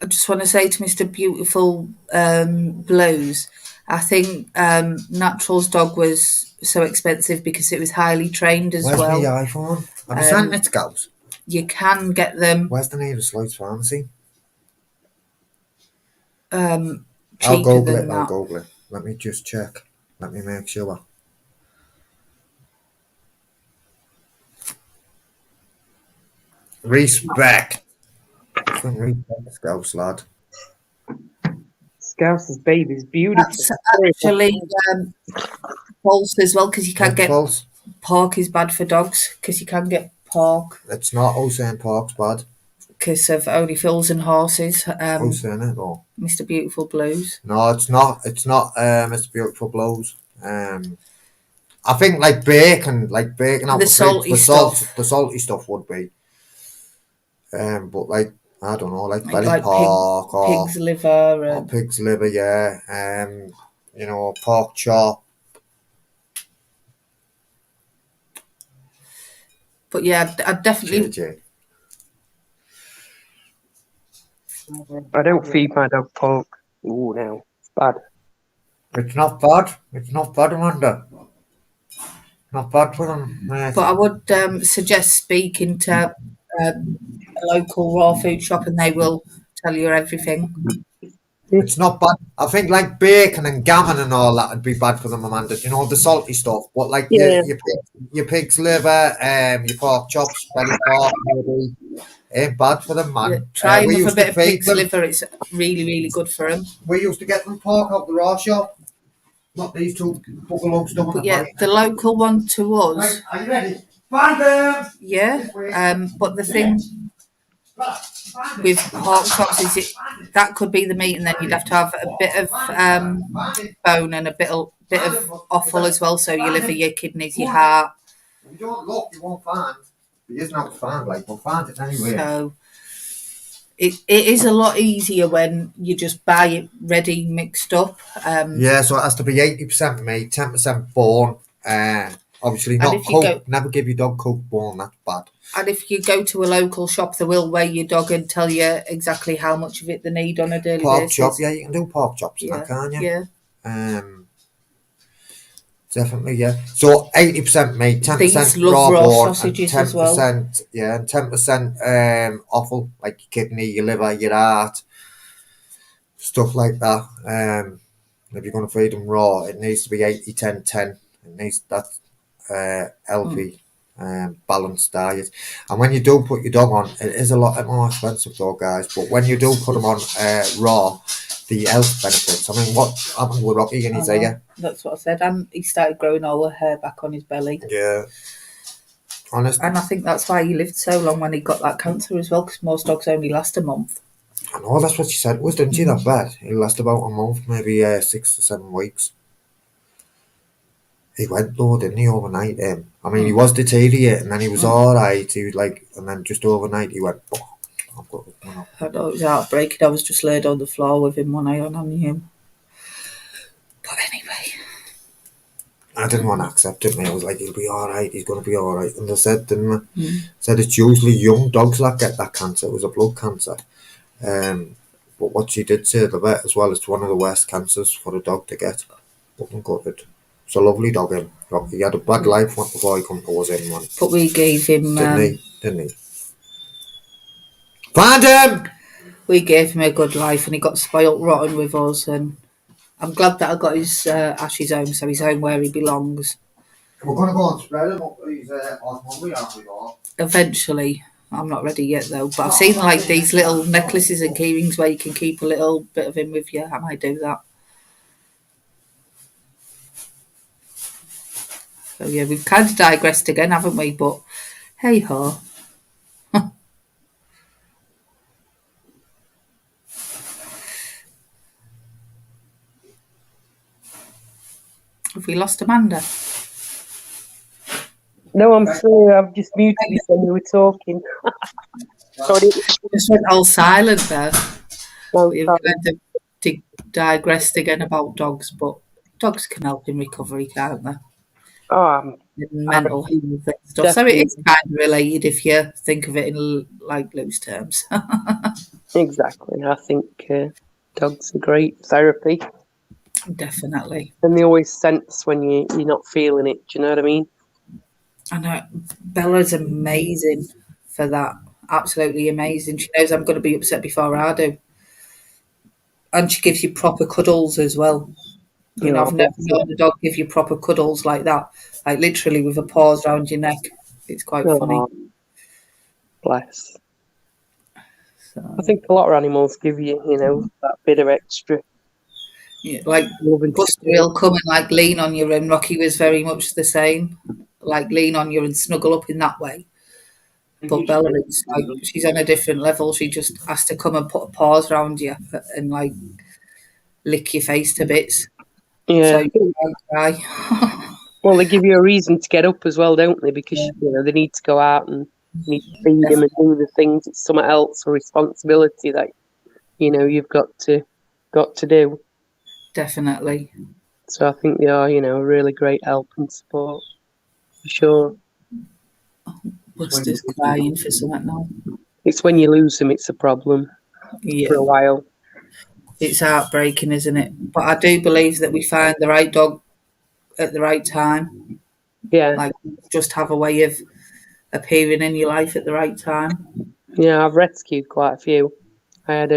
Speaker 2: I just want to say to Mr. Beautiful Blues, I think Natural's dog was so expensive because it was highly trained as
Speaker 1: Where's
Speaker 2: well.
Speaker 1: my iPhone? Have you sent it to Gals?
Speaker 2: You can get them.
Speaker 1: Where's the nearest Lloyd's Pharmacy?
Speaker 2: Cheaper
Speaker 1: I'll Google
Speaker 2: than
Speaker 1: it.
Speaker 2: that.
Speaker 1: I'll Google it. Let me just check. Let me make sure. Respect. Respect, Scouse lad.
Speaker 3: Scouse's baby's beautiful.
Speaker 2: That's actually false as well, because you can't get
Speaker 1: false.
Speaker 2: pork is bad for dogs, because you can get pork
Speaker 1: It's not all saying pork's bad.
Speaker 2: because of only fools and horses.
Speaker 1: Who's saying it though?
Speaker 2: Mr. Beautiful Blues.
Speaker 1: No, it's not. It's not. Mr. Beautiful Blues. I think like bacon out
Speaker 2: The
Speaker 1: the
Speaker 2: salty
Speaker 1: fridge,
Speaker 2: stuff.
Speaker 1: the salty stuff would be. But like I don't know, like belly
Speaker 2: Like
Speaker 1: pork or
Speaker 2: pig's liver.
Speaker 1: or pig's liver, yeah. You know, pork chop.
Speaker 2: But yeah, I'd definitely.
Speaker 1: JJ.
Speaker 3: I don't feed my dog pork. Ooh, no. It's bad.
Speaker 1: It's not bad. It's not bad, Amanda. Not bad for them.
Speaker 2: But I would suggest speaking to a local raw food shop, and they will tell you everything.
Speaker 1: It's not bad. I think like bacon and gammon and all that would be bad for them, Amanda. You know, the salty stuff. But like your pig's liver, your pork chops, belly pork, maybe, ain't bad for them, man.
Speaker 2: Yeah, try them
Speaker 1: we
Speaker 2: with a
Speaker 1: used
Speaker 2: bit
Speaker 1: to
Speaker 2: of
Speaker 1: feed
Speaker 2: pig's
Speaker 1: them.
Speaker 2: liver. It's really, really good for them.
Speaker 1: We used to get them pork out the raw shop. Not these two bugalows doing
Speaker 2: But
Speaker 1: it,
Speaker 2: yeah,
Speaker 1: right?
Speaker 2: the local one to us.
Speaker 1: Right, are you ready? Find them!
Speaker 2: Yeah. But the thing with pork chops is that could be the meat, and then you'd have to have a bit of bone and a bit of offal as well. So your liver, your kidneys, your heart.
Speaker 1: If you don't look, you won't find. It isn't out to find, like, we'll find it anyway.
Speaker 2: So it is a lot easier when you just buy it ready mixed up.
Speaker 1: Yeah, so it has to be 80% meat, 10% bone. Obviously,
Speaker 2: And
Speaker 1: not
Speaker 2: if you
Speaker 1: Coke.
Speaker 2: go,
Speaker 1: Never give your dog Coke born. That's bad.
Speaker 2: and if you go to a local shop, they will weigh your dog and tell you exactly how much of it they need on a daily
Speaker 1: Pork
Speaker 2: basis.
Speaker 1: chop, yeah, you can do pork chops now,
Speaker 2: Yeah,
Speaker 1: can't you?
Speaker 2: yeah.
Speaker 1: Definitely, yeah. So 80% meat, 10%
Speaker 2: These love
Speaker 1: raw
Speaker 2: raw
Speaker 1: bone, and
Speaker 2: sausages
Speaker 1: 10%,
Speaker 2: as well.
Speaker 1: yeah, and 10% offal, like your kidney, your liver, your heart, stuff like that. If you're going to feed them raw, it needs to be 80-10-10. It needs that healthy, balanced diet. And when you do put your dog on, it is a lot more expensive though, guys. But when you do put them on raw, the health benefits. I mean, what happened with Rocky in his ear?
Speaker 2: That's what I said. And he started growing all the hair back on his belly.
Speaker 1: Yeah. Honest.
Speaker 2: And I think that's why he lived so long when he got that cancer as well, because most dogs only last a month.
Speaker 1: I know that's what she said. It was, didn't she? That bad. It lasted about a month, maybe 6 to 7 weeks. He went though, didn't he, overnight? I mean, he was deteriorating, and then he was all right. He was like, and then just overnight he went. Oh, I've got this one up.
Speaker 2: I know it was heartbreaking. I was just laid on the floor with him one eye on. I knew him. But anyway,
Speaker 1: I didn't want to accept it, mate. I was like, he'll be all right. He's going to be all right. And they said, didn't they? Said it's usually young dogs that get that cancer. It was a blood cancer. But what she did say, the vet as well, it's one of the worst cancers for a dog to get. But I'm gutted. It's a lovely dog, him. He had a bad life before he come to us in one.
Speaker 2: but we gave him.
Speaker 1: Didn't he? Find him!
Speaker 2: We gave him a good life, and he got spoilt rotten with us. And I'm glad that I got his ashes home, so he's home where he belongs.
Speaker 1: We're going to go and spread him up these osmoly, aren't we, all?
Speaker 2: Eventually. I'm not ready yet though, but I've seen like these little necklaces and key rings where you can keep a little bit of him with you. I might do that. So yeah, we've kind of digressed again, haven't we? But hey ho. Have we lost Amanda?
Speaker 3: No, I'm sorry. I've just muted you when you were talking. Sorry.
Speaker 2: Just went all silent there.
Speaker 3: No,
Speaker 2: We've
Speaker 3: sorry.
Speaker 2: kind of digressed again about dogs, but dogs can help in recovery, can't they?
Speaker 3: Oh,
Speaker 2: Mental health and stuff. So it is kind of related if you think of it in like loose terms.
Speaker 3: exactly. I think dogs are great therapy.
Speaker 2: Definitely.
Speaker 3: And they always sense when you're not feeling it. Do you know what I mean?
Speaker 2: I know Bella's amazing for that. Absolutely amazing. She knows I'm going to be upset before I do. And she gives you proper cuddles as well. You know, I've never known a dog give you proper cuddles like that. Like literally with a paws around your neck. It's quite funny.
Speaker 3: Bless.
Speaker 2: So,
Speaker 3: I think a lot of animals give you, that bit of extra.
Speaker 2: yeah, like
Speaker 3: love and
Speaker 2: Buster will come and like lean on you, and Rocky was very much the same. Like lean on you and snuggle up in that way. But Bella is like she's on a different level. She just has to come and put a paws around you and like lick your face to bits.
Speaker 3: Yeah.
Speaker 2: So you can't cry.
Speaker 3: Well, they give you a reason to get up as well, don't they? Because they need to go out and need to feed them and do the things. It's something else, a responsibility that you've got to do.
Speaker 2: Definitely.
Speaker 3: So I think they are, a really great help and support for sure.
Speaker 2: Buster's crying for something now.
Speaker 3: It's when you lose them, it's a problem for a while.
Speaker 2: It's heartbreaking, isn't it? But I do believe that we find the right dog at the right time.
Speaker 3: Yeah.
Speaker 2: Like just have a way of appearing in your life at the right time.
Speaker 3: Yeah, I've rescued quite a few. I had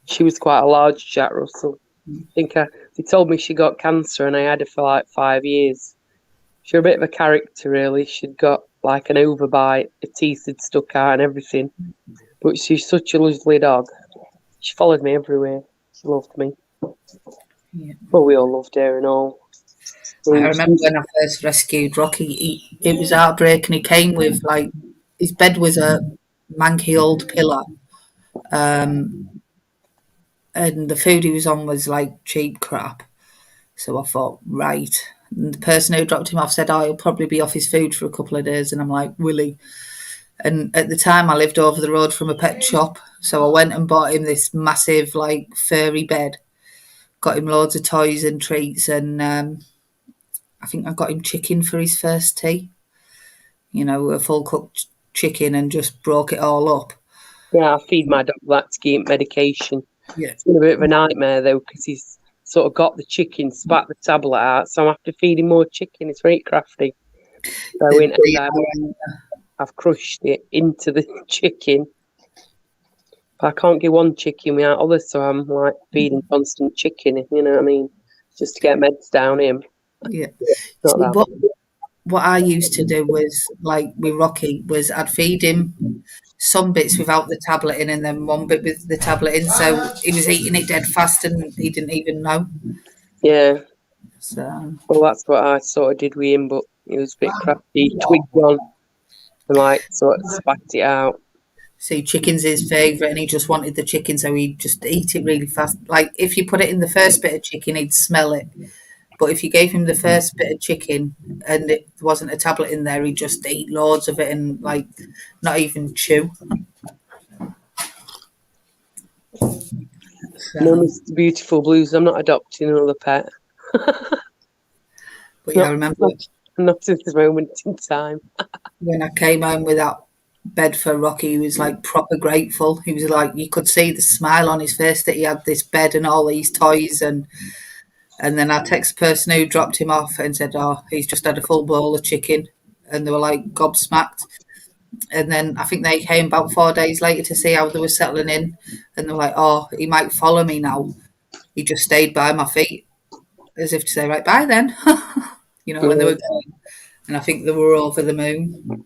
Speaker 3: she was quite a large Jack Russell. I think they told me she got cancer and I had her for like 5 years. She was a bit of a character, really. She'd got like an overbite, her teeth had stuck out and everything. But she's such a lovely dog. She followed me everywhere. She loved me.
Speaker 2: Yeah.
Speaker 3: Well, we all loved her and all.
Speaker 2: I remember when I first rescued Rocky, it was heartbreaking. He came with like his bed was a manky old pillow, and the food he was on was like cheap crap. So I thought, right. And the person who dropped him off said, "Oh, he'll probably be off his food for a couple of days." And I'm like, "Will he?" And at the time, I lived over the road from a pet shop, so I went and bought him this massive, like furry bed. Got him loads of toys and treats, and I think I got him chicken for his first tea. You know, a full cooked chicken, and just broke it all up.
Speaker 3: Yeah, I feed my dog that to keep medication.
Speaker 2: Yeah.
Speaker 3: It's been a bit of a nightmare though, because he's sort of got the chicken, spat the tablet out, so I have to feed him more chicken. It's very crafty. So in I've crushed it into the chicken. But I can't give one chicken without others, so I'm like feeding constant chicken, you know what I mean? Just to get meds down him.
Speaker 2: Yeah.
Speaker 3: Not
Speaker 2: See,
Speaker 3: that.
Speaker 2: what I used to do was, like with Rocky, was I'd feed him some bits without the tablet in, and then one bit with the tablet in, so he was eating it dead fast and he didn't even know.
Speaker 3: Yeah.
Speaker 2: So
Speaker 3: Well, that's what I sort of did with him, but he was a bit crafty. He twigged on and like sort of spat it out.
Speaker 2: see, chicken's his favourite, and he just wanted the chicken, so he'd just eat it really fast. Like if you put it in the first bit of chicken, he'd smell it. But if you gave him the first bit of chicken and it wasn't a tablet in there, he'd just eat loads of it and like not even chew.
Speaker 3: No, Mr. Beautiful Blues, I'm not adopting another pet.
Speaker 2: But yeah, I remember
Speaker 3: Not at this moment in time.
Speaker 2: when I came home with that bed for Rocky, he was like proper grateful. He was like, you could see the smile on his face that he had this bed and all these toys. And then I text the person who dropped him off and said, oh, he's just had a full bowl of chicken. And they were like gobsmacked. And then I think they came about 4 days later to see how they were settling in. And they were like, oh, he might follow me now. He just stayed by my feet as if to say, right, bye then. You know, when they were going. And I think they were over the moon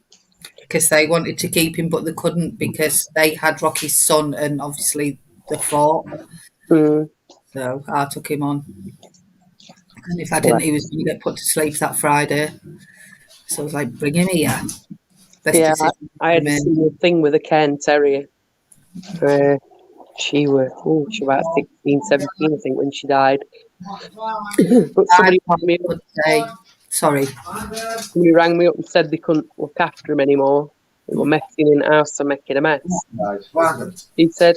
Speaker 2: because they wanted to keep him, but they couldn't because they had Rocky's son and obviously the fought.
Speaker 3: Mm.
Speaker 2: So I took him on. And if I didn't, he was going to get put to sleep that Friday. So I was like, bring him here.
Speaker 3: Yeah, I had a similar thing with a Cairn Terrier. She was about 16, 17, I think, when she died. But somebody rang me up.
Speaker 2: Sorry.
Speaker 3: Somebody rang me up and said they couldn't look after him anymore. They were messing in the house and making a mess. He said,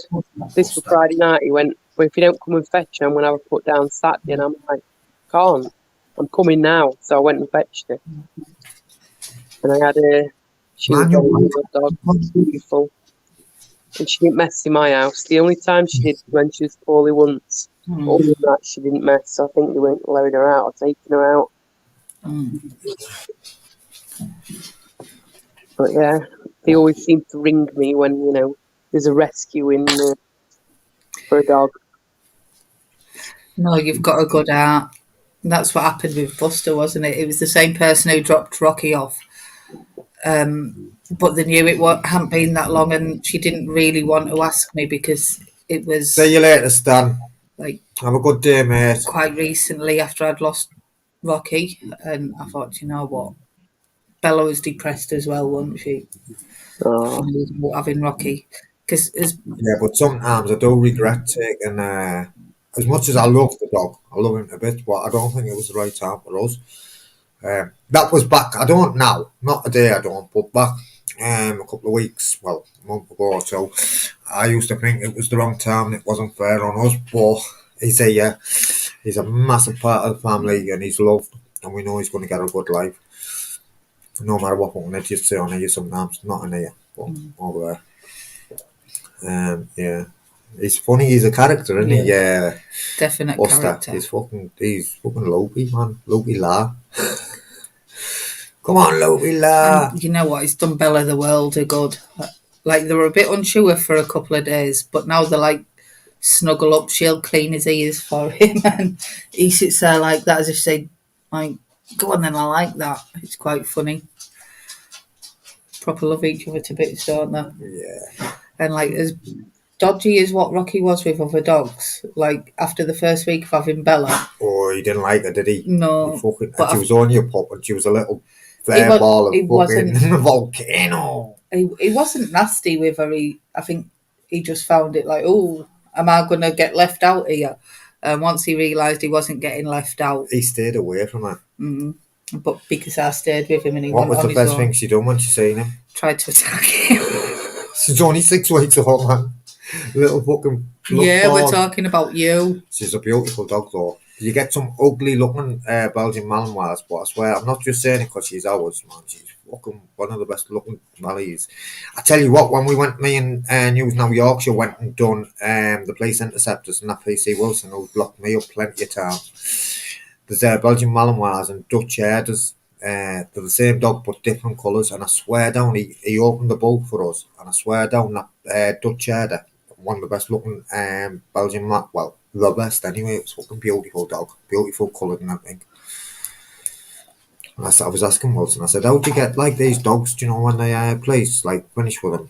Speaker 3: this was Friday night, he went, well, if you don't come and fetch her, I'm going to have her put down Saturday. And I'm like, can't. I'm coming now. So I went and fetched her. And I had she was a dog, beautiful. And she didn't mess in my house. The only time she did was when she was poorly once. Other than that, she didn't mess. So I think they weren't allowing her out or taking her out. But yeah, they always seem to ring me when, you know, there's a rescue in for a dog.
Speaker 2: No, you've got a good heart. That's what happened with Buster, wasn't it? It was the same person who dropped Rocky off. But they knew it hadn't been that long, and she didn't really want to ask me because it was...
Speaker 1: See you later, Stan.
Speaker 2: Like,
Speaker 1: have a good day, mate.
Speaker 2: Quite recently after I'd lost Rocky, and I thought, you know what? Bella was depressed as well, wasn't she?
Speaker 3: Oh.
Speaker 2: Having Rocky.
Speaker 1: Yeah, but sometimes I do regret taking... as much as I love the dog, I love him a bit, but I don't think it was the right time for us. That was back, I don't now, not today I don't, but back a couple of weeks, well, a month ago or so, I used to think it was the wrong time and it wasn't fair on us, but he's a massive part of the family and he's loved, and we know he's going to get a good life. No matter what I'm going to say on here sometimes, not in here, but over there. Yeah. He's funny, he's a character, isn't he? Yeah.
Speaker 2: Definite
Speaker 1: Buster.
Speaker 2: character.
Speaker 1: He's fucking Lopi, man. Lopi La. Come on, Lopi La.
Speaker 2: And you know what? It's done Bella the world a good. Like, they were a bit unsure for a couple of days, but now they're like, snuggle up, she'll clean his ears for him, and he sits there like that as if say, like, go on then, I like that. It's quite funny. Proper love each other to bits, don't they?
Speaker 1: Yeah.
Speaker 2: And like, as dodgy as what Rocky was with other dogs, like after the first week of having Bella.
Speaker 1: Oh, he didn't like her, did he?
Speaker 2: No.
Speaker 1: She was only a pup and she was a little fireball of fucking volcano.
Speaker 2: He wasn't nasty with her. I think he just found it like, oh, am I going to get left out here? And once he realised he wasn't getting left out,
Speaker 1: he stayed away from her.
Speaker 2: But because I stayed with him and he
Speaker 1: what was the best thing she done when she seen him?
Speaker 2: Tried to attack him.
Speaker 1: She's only 6 weeks old, man. Little fucking
Speaker 2: yeah, we're talking about you.
Speaker 1: She's a beautiful dog though. You get some ugly looking Belgian Malinois, but I swear I'm not just saying it because she's ours, man. She's fucking one of the best looking Mallies. I tell you what, when we went, me and News Now Yorkshire went and done the Police Interceptors and that PC Wilson who blocked me up plenty of times. There's Belgian Malinois and Dutch Herders. They're the same dog but different colours, and I swear down he opened the boat for us, and I swear down that Dutch Herder, one of the best looking Belgian well, the best anyway. It was fucking beautiful dog, beautiful coloured and everything. And I was asking Wilson, I said, how do you get like these dogs, do you know, when they place, like finish with them?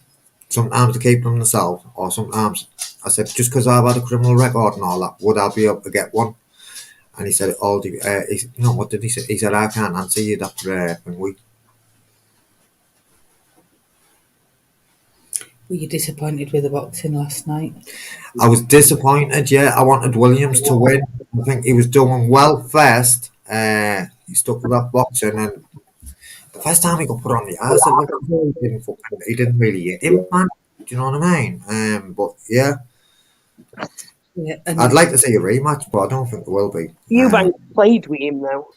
Speaker 1: Sometimes they keep them themselves, or sometimes, I said, just because I've had a criminal record and all that, would I be able to get one? And he said, it all, no, what did he say? He said, I can't answer you that thing.
Speaker 2: Were you disappointed with the boxing last night?
Speaker 1: I was disappointed, yeah. I wanted Williams to win. I think he was doing well first. He stuck with that boxing, and the first time he got put on the ass, it looked like he didn't really hit him, man. Do you know what I mean? But yeah.
Speaker 2: Yeah,
Speaker 1: I'd like to see a rematch, but I don't think there will be.
Speaker 3: Eubank played with him though.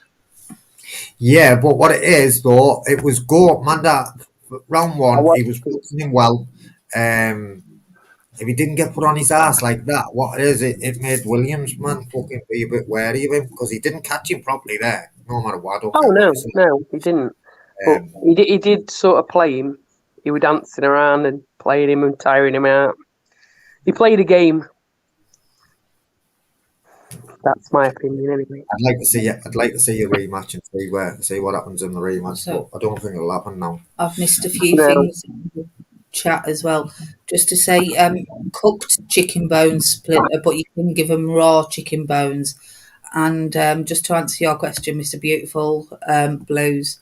Speaker 1: Yeah, but what it is though, it was go man. That round one, he was boxing him well. If he didn't get put on his ass like that, what it is, it made Williams, man, fucking be a bit wary of him because he didn't catch him properly there, no matter what.
Speaker 3: Oh, no, he didn't. But he did sort of play him. He was dancing around and playing him and tiring him out. He played a game. That's my opinion, anyway.
Speaker 1: I'd like to see a rematch and see what happens in the rematch, but I don't think it'll happen now.
Speaker 2: I've missed a few things in the chat as well. Just to say, cooked chicken bones splinter, but you can give them raw chicken bones. And just to answer your question, Mr. Beautiful Blues,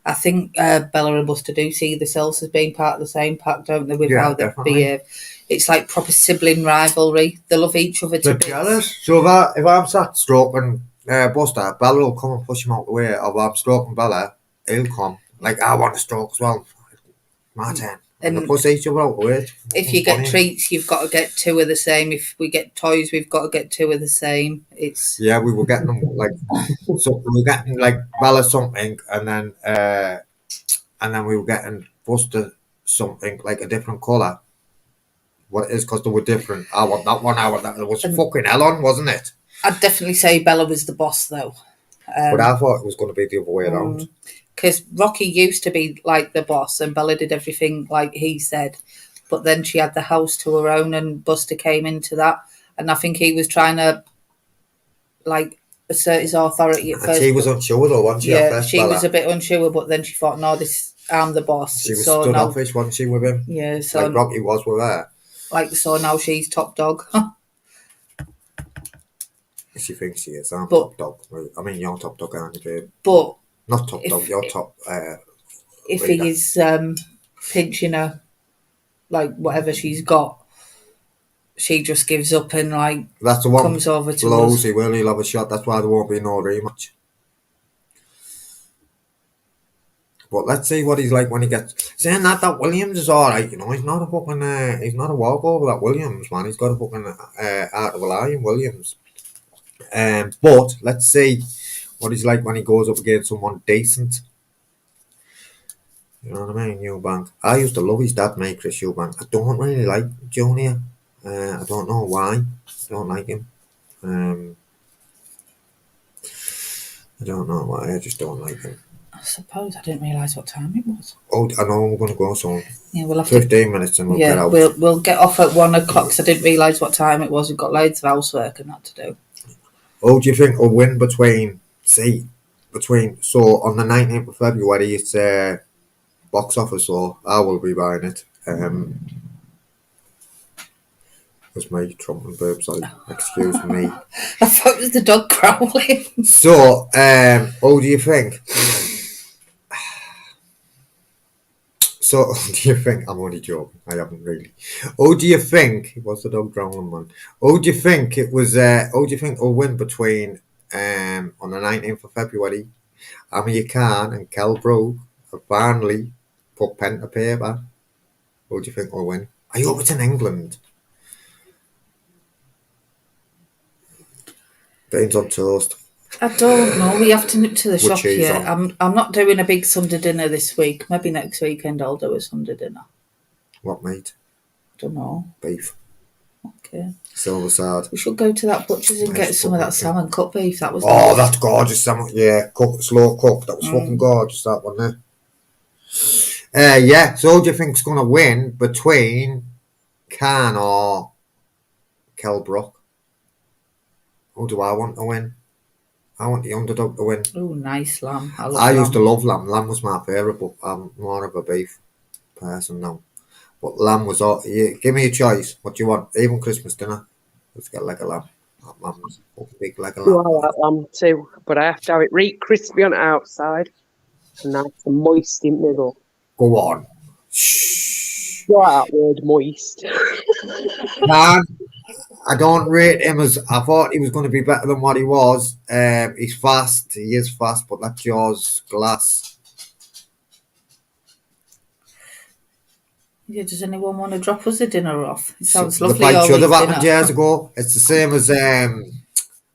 Speaker 2: I think Bella and Buster do see themselves as being part of the same pack, don't they? With how they behave. It's like proper sibling rivalry. They love each other to bits.
Speaker 1: Jealous. So if I'm sat stroking Buster, Bella will come and push him out the way. Or if I'm stroking Bella, he'll come. Like, I want to stroke as well. My turn. And they push each other out the way.
Speaker 2: If you get treats, you've got to get two of the same. If we get toys, we've got to get two of the same.
Speaker 1: Yeah, we were getting them like so. We were getting like Bella something, and then we were getting Buster something like a different colour. What it is, because they were different. I want that one. I want that. It was fucking hell on, wasn't it?
Speaker 2: I'd definitely say Bella was the boss, though.
Speaker 1: But I thought it was going to be the other way around.
Speaker 2: Because Rocky used to be like the boss, and Bella did everything like he said. But then she had the house to her own, and Buster came into that. And I think he was trying to like assert his authority at first.
Speaker 1: She was unsure though, wasn't she?
Speaker 2: Yeah, she was a bit unsure, but then she thought, "No, I'm the boss."
Speaker 1: She was stood offish, wasn't she, with him?
Speaker 2: Yeah, so
Speaker 1: like Rocky was with her.
Speaker 2: Like, so now she's top dog.
Speaker 1: She thinks she is. I'm top dog. I mean, you're top dog, aren't you, babe?
Speaker 2: But
Speaker 1: not top dog. You're top.
Speaker 2: If he is pinching her, like whatever she's got, she just gives up and like
Speaker 1: that's the one
Speaker 2: comes over to
Speaker 1: blows.
Speaker 2: us.
Speaker 1: He will. He'll have a shot. That's why there won't be no rematch. But let's see what he's like when he gets. Saying that Williams is all right, you know. He's not a fucking. He's not a walkover. That Williams, man. He's got a fucking out of a lion, Williams. But let's see what he's like when he goes up against someone decent. You know what I mean, Eubank. I used to love his dad, mate, Chris Eubank. I don't really like Junior. I don't know why. I don't like him. I don't know why. I just don't like him.
Speaker 2: I suppose I didn't realise what time it was.
Speaker 1: Oh, I know we're going to go soon.
Speaker 2: Yeah, we'll have
Speaker 1: 15 minutes and we'll get out.
Speaker 2: We'll get off at 1 o'clock because I didn't realise what time it was. We've got loads of housework and that to do.
Speaker 1: Oh, do you think we'll win between so on the 19th of February it's box office, so I will be buying it. That's my Trump and burp, sorry. Excuse me.
Speaker 2: I thought it was the dog growling.
Speaker 1: So, do you think? So, do you think? I'm only joking. I haven't really. Oh, do you think it was the dog growling, man? Oh, do you think it was? Do you think we'll win between on the 19th of February? Amir Khan and Kell Brook have finally put pen to paper. What do you think we'll win? I hope it's in England. Beans on toast.
Speaker 2: I don't know. We have to nip to the
Speaker 1: With
Speaker 2: shop
Speaker 1: cheese
Speaker 2: here.
Speaker 1: on.
Speaker 2: I'm not doing a big Sunday dinner this week. Maybe next weekend I'll do a Sunday dinner.
Speaker 1: What meat?
Speaker 2: Don't know.
Speaker 1: Beef.
Speaker 2: Okay.
Speaker 1: Silver side.
Speaker 2: We should go to that butcher's and get some of that salmon cut beef. That was
Speaker 1: Oh,
Speaker 2: nice.
Speaker 1: that's gorgeous salmon. Yeah, slow cooked. That was fucking gorgeous, that one there. Yeah, so who do you think's going to win between Khan or Kelbrook? Who do I want to win? I want the underdog to win.
Speaker 2: Oh, nice lamb.
Speaker 1: I used to love lamb. Lamb was my favourite, but I'm more of a beef person now. But lamb was all. Yeah, give me a choice. What do you want? Even Christmas dinner. Let's get leg of lamb. Lamb, big leg of
Speaker 3: I
Speaker 1: lamb.
Speaker 3: like lamb too, but I have to have it really crispy on the outside and nice and moist in the middle.
Speaker 1: Go on. Shh.
Speaker 3: You like that word, moist?
Speaker 1: Man, I don't rate him as. I thought he was going to be better than what he was. He's fast. He is fast, but that jaw's glass.
Speaker 2: Yeah, does anyone want to drop us a dinner off? It sounds
Speaker 1: The
Speaker 2: lovely.
Speaker 1: fight should have
Speaker 2: always
Speaker 1: happened
Speaker 2: dinner.
Speaker 1: years ago. It's the same as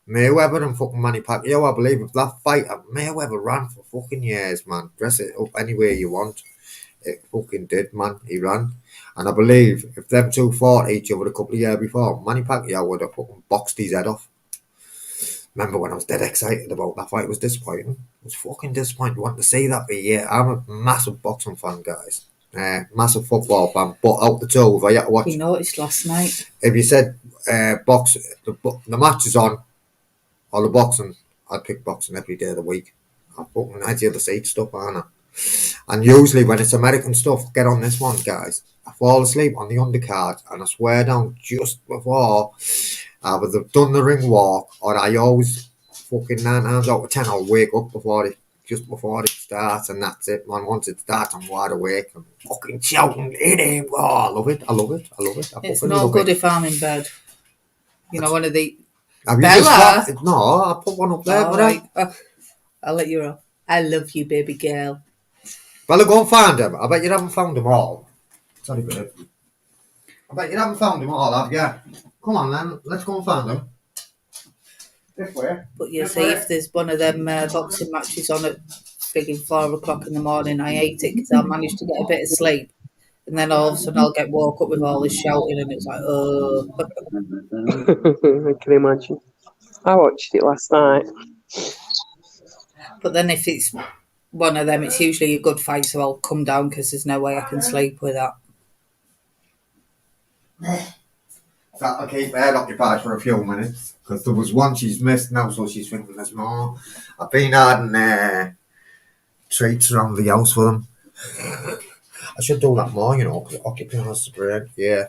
Speaker 1: Mayweather and fucking Manny Pacquiao. I believe if that fight, Mayweather ran for fucking years, man. Dress it up any way you want. It fucking did, man. He ran. And I believe if them two fought each other a couple of years before, Manny Pacquiao would have fucking boxed his head off. Remember when I was dead excited about that fight? It was disappointing. It was fucking disappointing. Want to see that, but yeah, I'm a massive boxing fan, guys. Massive football fan. But out the two, if I had to watch.
Speaker 2: We noticed last night.
Speaker 1: If you said box, the match is on, or the boxing, I'd pick boxing every day of the week. I fucking had the other side stuff, aren't I? And usually when it's American stuff, get on this one, guys. I fall asleep on the undercard, and I swear down just before I've either done the ring walk, or I always fucking 9 times out of 10 I'll wake up just before it starts, and that's it, man. Once it starts, I'm wide awake. I'm fucking shouting, "It ain't!" Oh, I love it. I love it. I love it.
Speaker 2: It's not good if I'm in bed. You know, one of the.
Speaker 1: Have you
Speaker 2: Bella!
Speaker 1: just no, I put one up there.
Speaker 2: All right. I'll let you know. I love you, baby girl.
Speaker 1: Bella, go and find them. I bet you haven't found them all. Sorry, babe. I bet you haven't found them all, have you? Come on, then. Let's go and find them. This way.
Speaker 2: But you see, if there's one of them boxing matches on at frigging 4 o'clock in the morning, I hate it because I'll manage to get a bit of sleep. And then all of a sudden I'll get woke up with all this shouting and it's like, oh.
Speaker 3: I can imagine. I watched it last night.
Speaker 2: But then if it's one of them, it's usually a good fight, so I'll come down because there's no way I can sleep with that.
Speaker 1: That'll keep her occupied for a few minutes, because there was one she's missed now, so she's thinking there's more. I've been adding treats around the house for them. I should do that more, you know, because it occupies the brain. Yeah.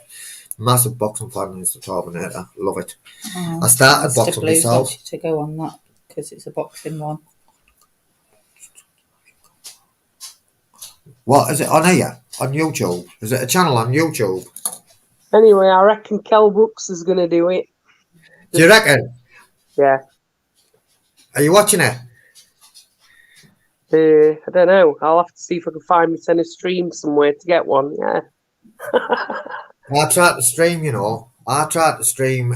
Speaker 1: Massive boxing fan is the Terminator. Love it. I started boxing myself.
Speaker 2: To go on that, because it's a boxing one.
Speaker 1: What is it on here? On YouTube? Is it a channel on YouTube?
Speaker 3: Anyway, I reckon Kel Brooks is going to do it.
Speaker 1: Do you reckon?
Speaker 3: Yeah.
Speaker 1: Are you watching it?
Speaker 3: I don't know. I'll have to see if I can find me a stream somewhere to get one. Yeah.
Speaker 1: I tried to stream, you know. I tried to stream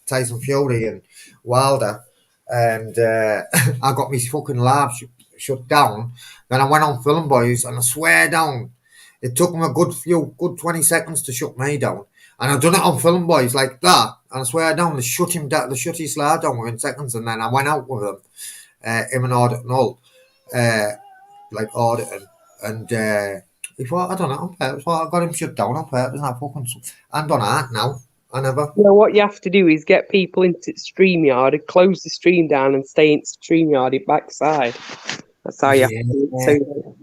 Speaker 1: Tyson Fury and Wilder, and I got my fucking lab shut down. Then I went on Film Boys, and I swear down, it took them a good 20 seconds to shut me down. And I done it on Film Boys like that, and I swear down, they shut him down, they shut his lad down within seconds, and then I went out with him, him and Audit and all, like auditing, and he thought, I don't know, on purpose, I got him shut down on purpose, and I fucking, and on art now, I never.
Speaker 3: You know, what you have to do is get people into StreamYard and close the stream down and stay in StreamYard in backside. That's how you have to do it too.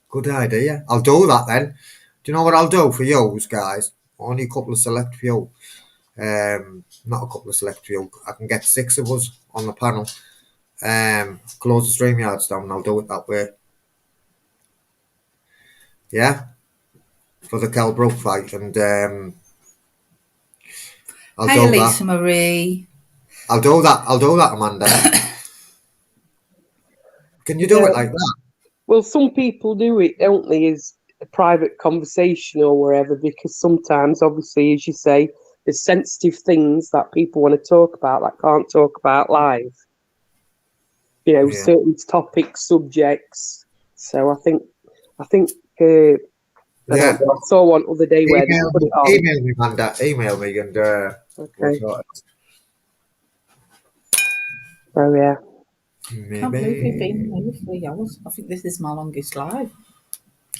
Speaker 1: Good idea. I'll do that then. Do you know what I'll do for you guys? Only a couple of select few. Not a couple of select few. I can get 6 of us on the panel. Close the StreamYards down and I'll do it that way. Yeah? For the Kel Brook fight. And I'll
Speaker 2: Hi,
Speaker 1: do
Speaker 2: Lisa
Speaker 1: that.
Speaker 2: Marie.
Speaker 1: I'll do that, Amanda. Can you do it like that?
Speaker 3: Well, some people do it, don't they, as a private conversation or wherever, because sometimes, obviously, as you say, there's sensitive things that people want to talk about that can't talk about live. You know,
Speaker 1: Yeah.
Speaker 3: certain topics, subjects. So I think I
Speaker 1: Yeah.
Speaker 3: don't know, I saw one other day where they put it on.
Speaker 1: Email me, Amanda. Email me and we'll
Speaker 3: Okay.
Speaker 1: sort it.
Speaker 3: Oh yeah.
Speaker 2: Can't believe we've been
Speaker 1: Maybe.
Speaker 2: here 3 hours. I think this is my longest live.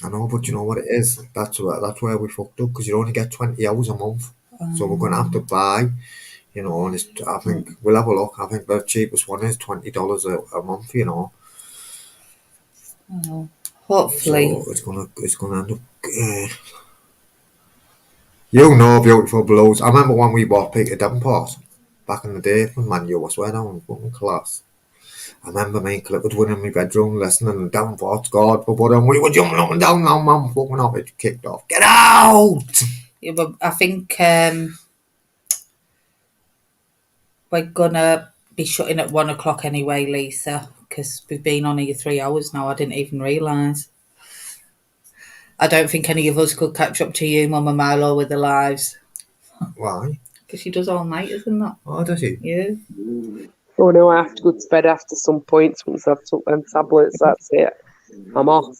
Speaker 1: I know, but you know what it is? That's where we fucked up because you only get 20 hours a month. So we're going to have to buy, you know, and I think we'll have a look. I think the cheapest one is $20 a month, you know.
Speaker 2: Oh, hopefully.
Speaker 1: So it's gonna end up. You know, beautiful blues. I remember when we bought Peter Davenport back in the day when Man U was wearing on fucking class. I remember me and Clifford were in my bedroom listening and Davenport scored for Butter and we were jumping up and down now, man, fucking off it, kicked off. Get out!
Speaker 2: Yeah, but I think we're gonna be shutting at 1 o'clock anyway, Lisa, because we've been on here 3 hours now. I didn't even realise. I don't think any of us could catch up to you, Mama Milo, with the lives.
Speaker 1: Why?
Speaker 2: Because she does all night, isn't that?
Speaker 1: Oh, does he?
Speaker 2: Yeah.
Speaker 3: Oh no, I have to go to bed after some points once I've took them tablets. That's it. I'm off.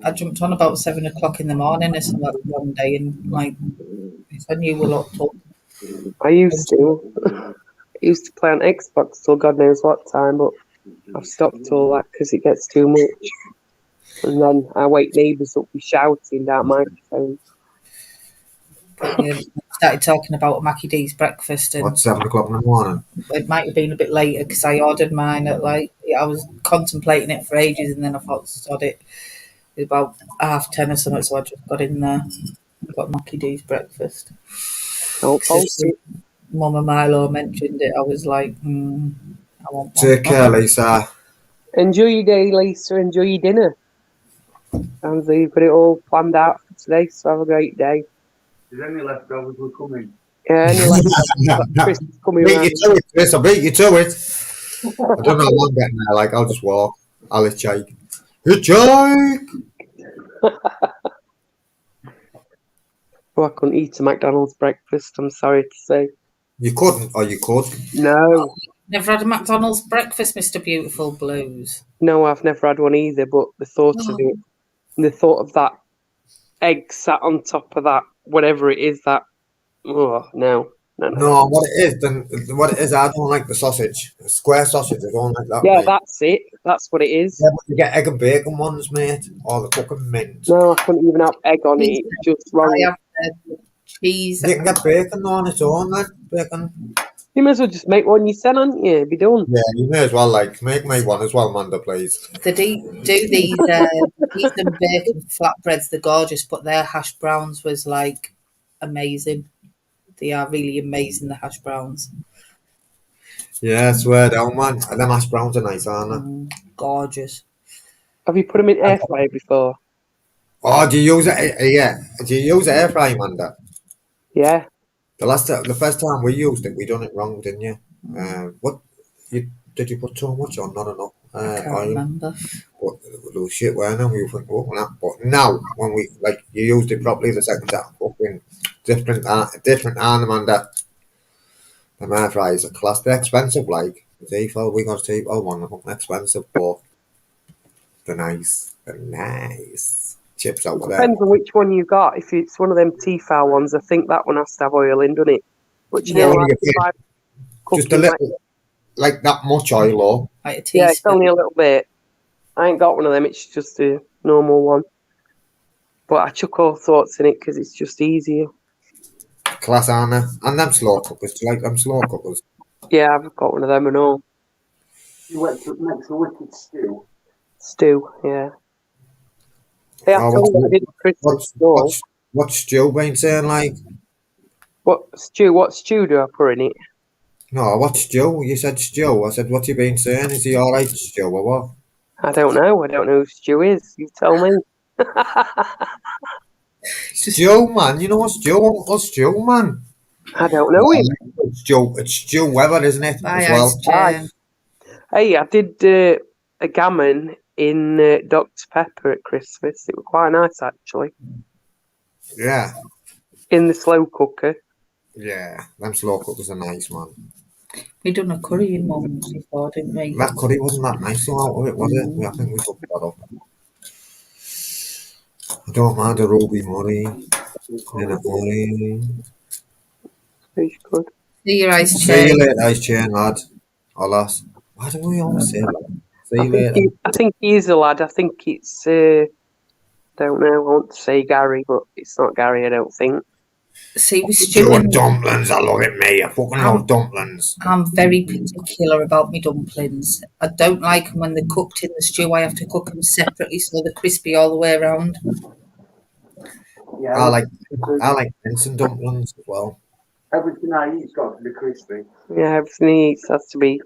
Speaker 2: I jumped on about 7 o'clock in the morning or something one day, and like, I knew we locked up.
Speaker 3: I used to play on Xbox till God knows what time, but I've stopped all that because it gets too much. And then I wake neighbours up with shouting down microphones.
Speaker 2: Yeah, started talking about Mackie D's breakfast, and
Speaker 1: What, 7 o'clock in the morning?
Speaker 2: it might have been a bit later because I ordered mine at I was contemplating it for ages, and then I thought, sod it. It was about 10:30 or something, so I just got in there and got Mackie D's breakfast.
Speaker 3: Don't post it.
Speaker 2: Mama Milo mentioned it. I was like, I want one.
Speaker 1: Take care, Lisa.
Speaker 3: Enjoy your day, Lisa. Enjoy your dinner. Sounds like you've got it all planned out for today, so have a great day.
Speaker 4: Is any leftovers were coming?
Speaker 3: Yeah, and you'll Chris is coming
Speaker 1: Beat
Speaker 3: around.
Speaker 1: you to it, Chris. I'll beat you to it. I don't know how I'm getting there. Like, I'll just walk. I'll hitchhike. Hitchhike!
Speaker 3: Oh, I couldn't eat a McDonald's breakfast, I'm sorry to say.
Speaker 1: You couldn't, or you could.
Speaker 3: No.
Speaker 2: Never had a McDonald's breakfast, Mr. Beautiful Blues.
Speaker 3: No, I've never had one either, but the thought of it, the thought of that egg sat on top of that, whatever it is, that, oh, no.
Speaker 1: No, what it is, I don't like the sausage. The square sausage, I don't like that,
Speaker 3: Yeah,
Speaker 1: mate.
Speaker 3: that's it. That's what it is.
Speaker 1: Yeah, but you get egg and bacon ones, mate. Or the fucking mint.
Speaker 3: No, I couldn't even have egg on it. It's just wrong.
Speaker 2: I have cheese.
Speaker 1: You can get bacon on its own, like, bacon.
Speaker 3: You may as well just make one yourself, aren't you? Be done.
Speaker 1: Yeah, you may as well, like, make me one as well, Manda, please.
Speaker 2: They do these cheese and bacon flatbreads. They're gorgeous, but their hash browns was like amazing. They are really amazing, the hash browns.
Speaker 1: Yeah, swear down, man. And them hash browns are nice, aren't they?
Speaker 2: Gorgeous.
Speaker 3: Have you put them in air fryer before?
Speaker 1: Oh, do you use it? Yeah. Do you use air fry, Manda?
Speaker 3: Yeah.
Speaker 1: The first time we used it, we done it wrong, didn't you? What? Did you put too much or not enough?
Speaker 2: I can't remember.
Speaker 1: But there was shit wearing them, you think, oh, that. But now, when we, like, you used it properly the second time, fucking different animal, that the air fries are class. They're expensive, like, we got a cheaper one, they're fucking expensive, but they're nice. They're nice. Chips over there.
Speaker 3: Depends on which one you got. If it's one of them Tefal ones, I think that one has to have oil in, doesn't it? But you know, like, if I'm
Speaker 1: just a
Speaker 3: cooking,
Speaker 1: little, like that much oil, or
Speaker 2: Like a teaspoon.
Speaker 3: yeah, it's only a little bit. I ain't got one of them. It's just a normal one. But I chuck all sorts in it because it's just easier.
Speaker 1: class, aren't they? And them slow cookers, do you like them slow cookers?
Speaker 3: Yeah, I've got one of them and all.
Speaker 4: You went to make a wicked stew.
Speaker 3: Stew, yeah. Hey, I told you I did a Christmas store.
Speaker 1: What's Stu been saying, like?
Speaker 3: What stew do I put in it?
Speaker 1: No, what's Stu? You said Stu. I said, what you been saying? Is he alright, Stu, or what?
Speaker 3: I don't know. I don't know who Stew is. You tell me.
Speaker 1: Stu, man. You know what Stu, man?
Speaker 3: I don't know him.
Speaker 1: It's Stu Weber, isn't it?
Speaker 2: Aye,
Speaker 1: as well.
Speaker 2: Jen.
Speaker 3: Hey, I did a gammon in Dr. Pepper at Christmas. It was quite nice, actually.
Speaker 1: Yeah.
Speaker 3: In the slow cooker.
Speaker 1: Yeah, them slow cookers are nice, man.
Speaker 2: We done a curry in mums before, didn't we?
Speaker 1: That curry wasn't that nice though, out of it, was it? I think we took that up. I don't mind a ruby murray in a oil.
Speaker 3: Fish good.
Speaker 2: See your eyes
Speaker 1: See you
Speaker 2: change.
Speaker 1: later, ice chain, lad. Or lass. Why do we always say that? See you later.
Speaker 3: I think he is a lad. I think it's don't know. I want to say Gary, but it's not Gary. I don't think.
Speaker 2: See, with
Speaker 1: Doing
Speaker 2: stewing,
Speaker 1: dumplings, I love it, mate. I fucking love dumplings.
Speaker 2: I'm very particular about my dumplings. I don't like them when they're cooked in the stew. I have to cook them separately so they're crispy all the way around.
Speaker 1: I
Speaker 4: Yeah,
Speaker 1: like Vincent dumplings as well.
Speaker 4: everything I eat's got to be crispy.
Speaker 3: Yeah, everything he eats has to be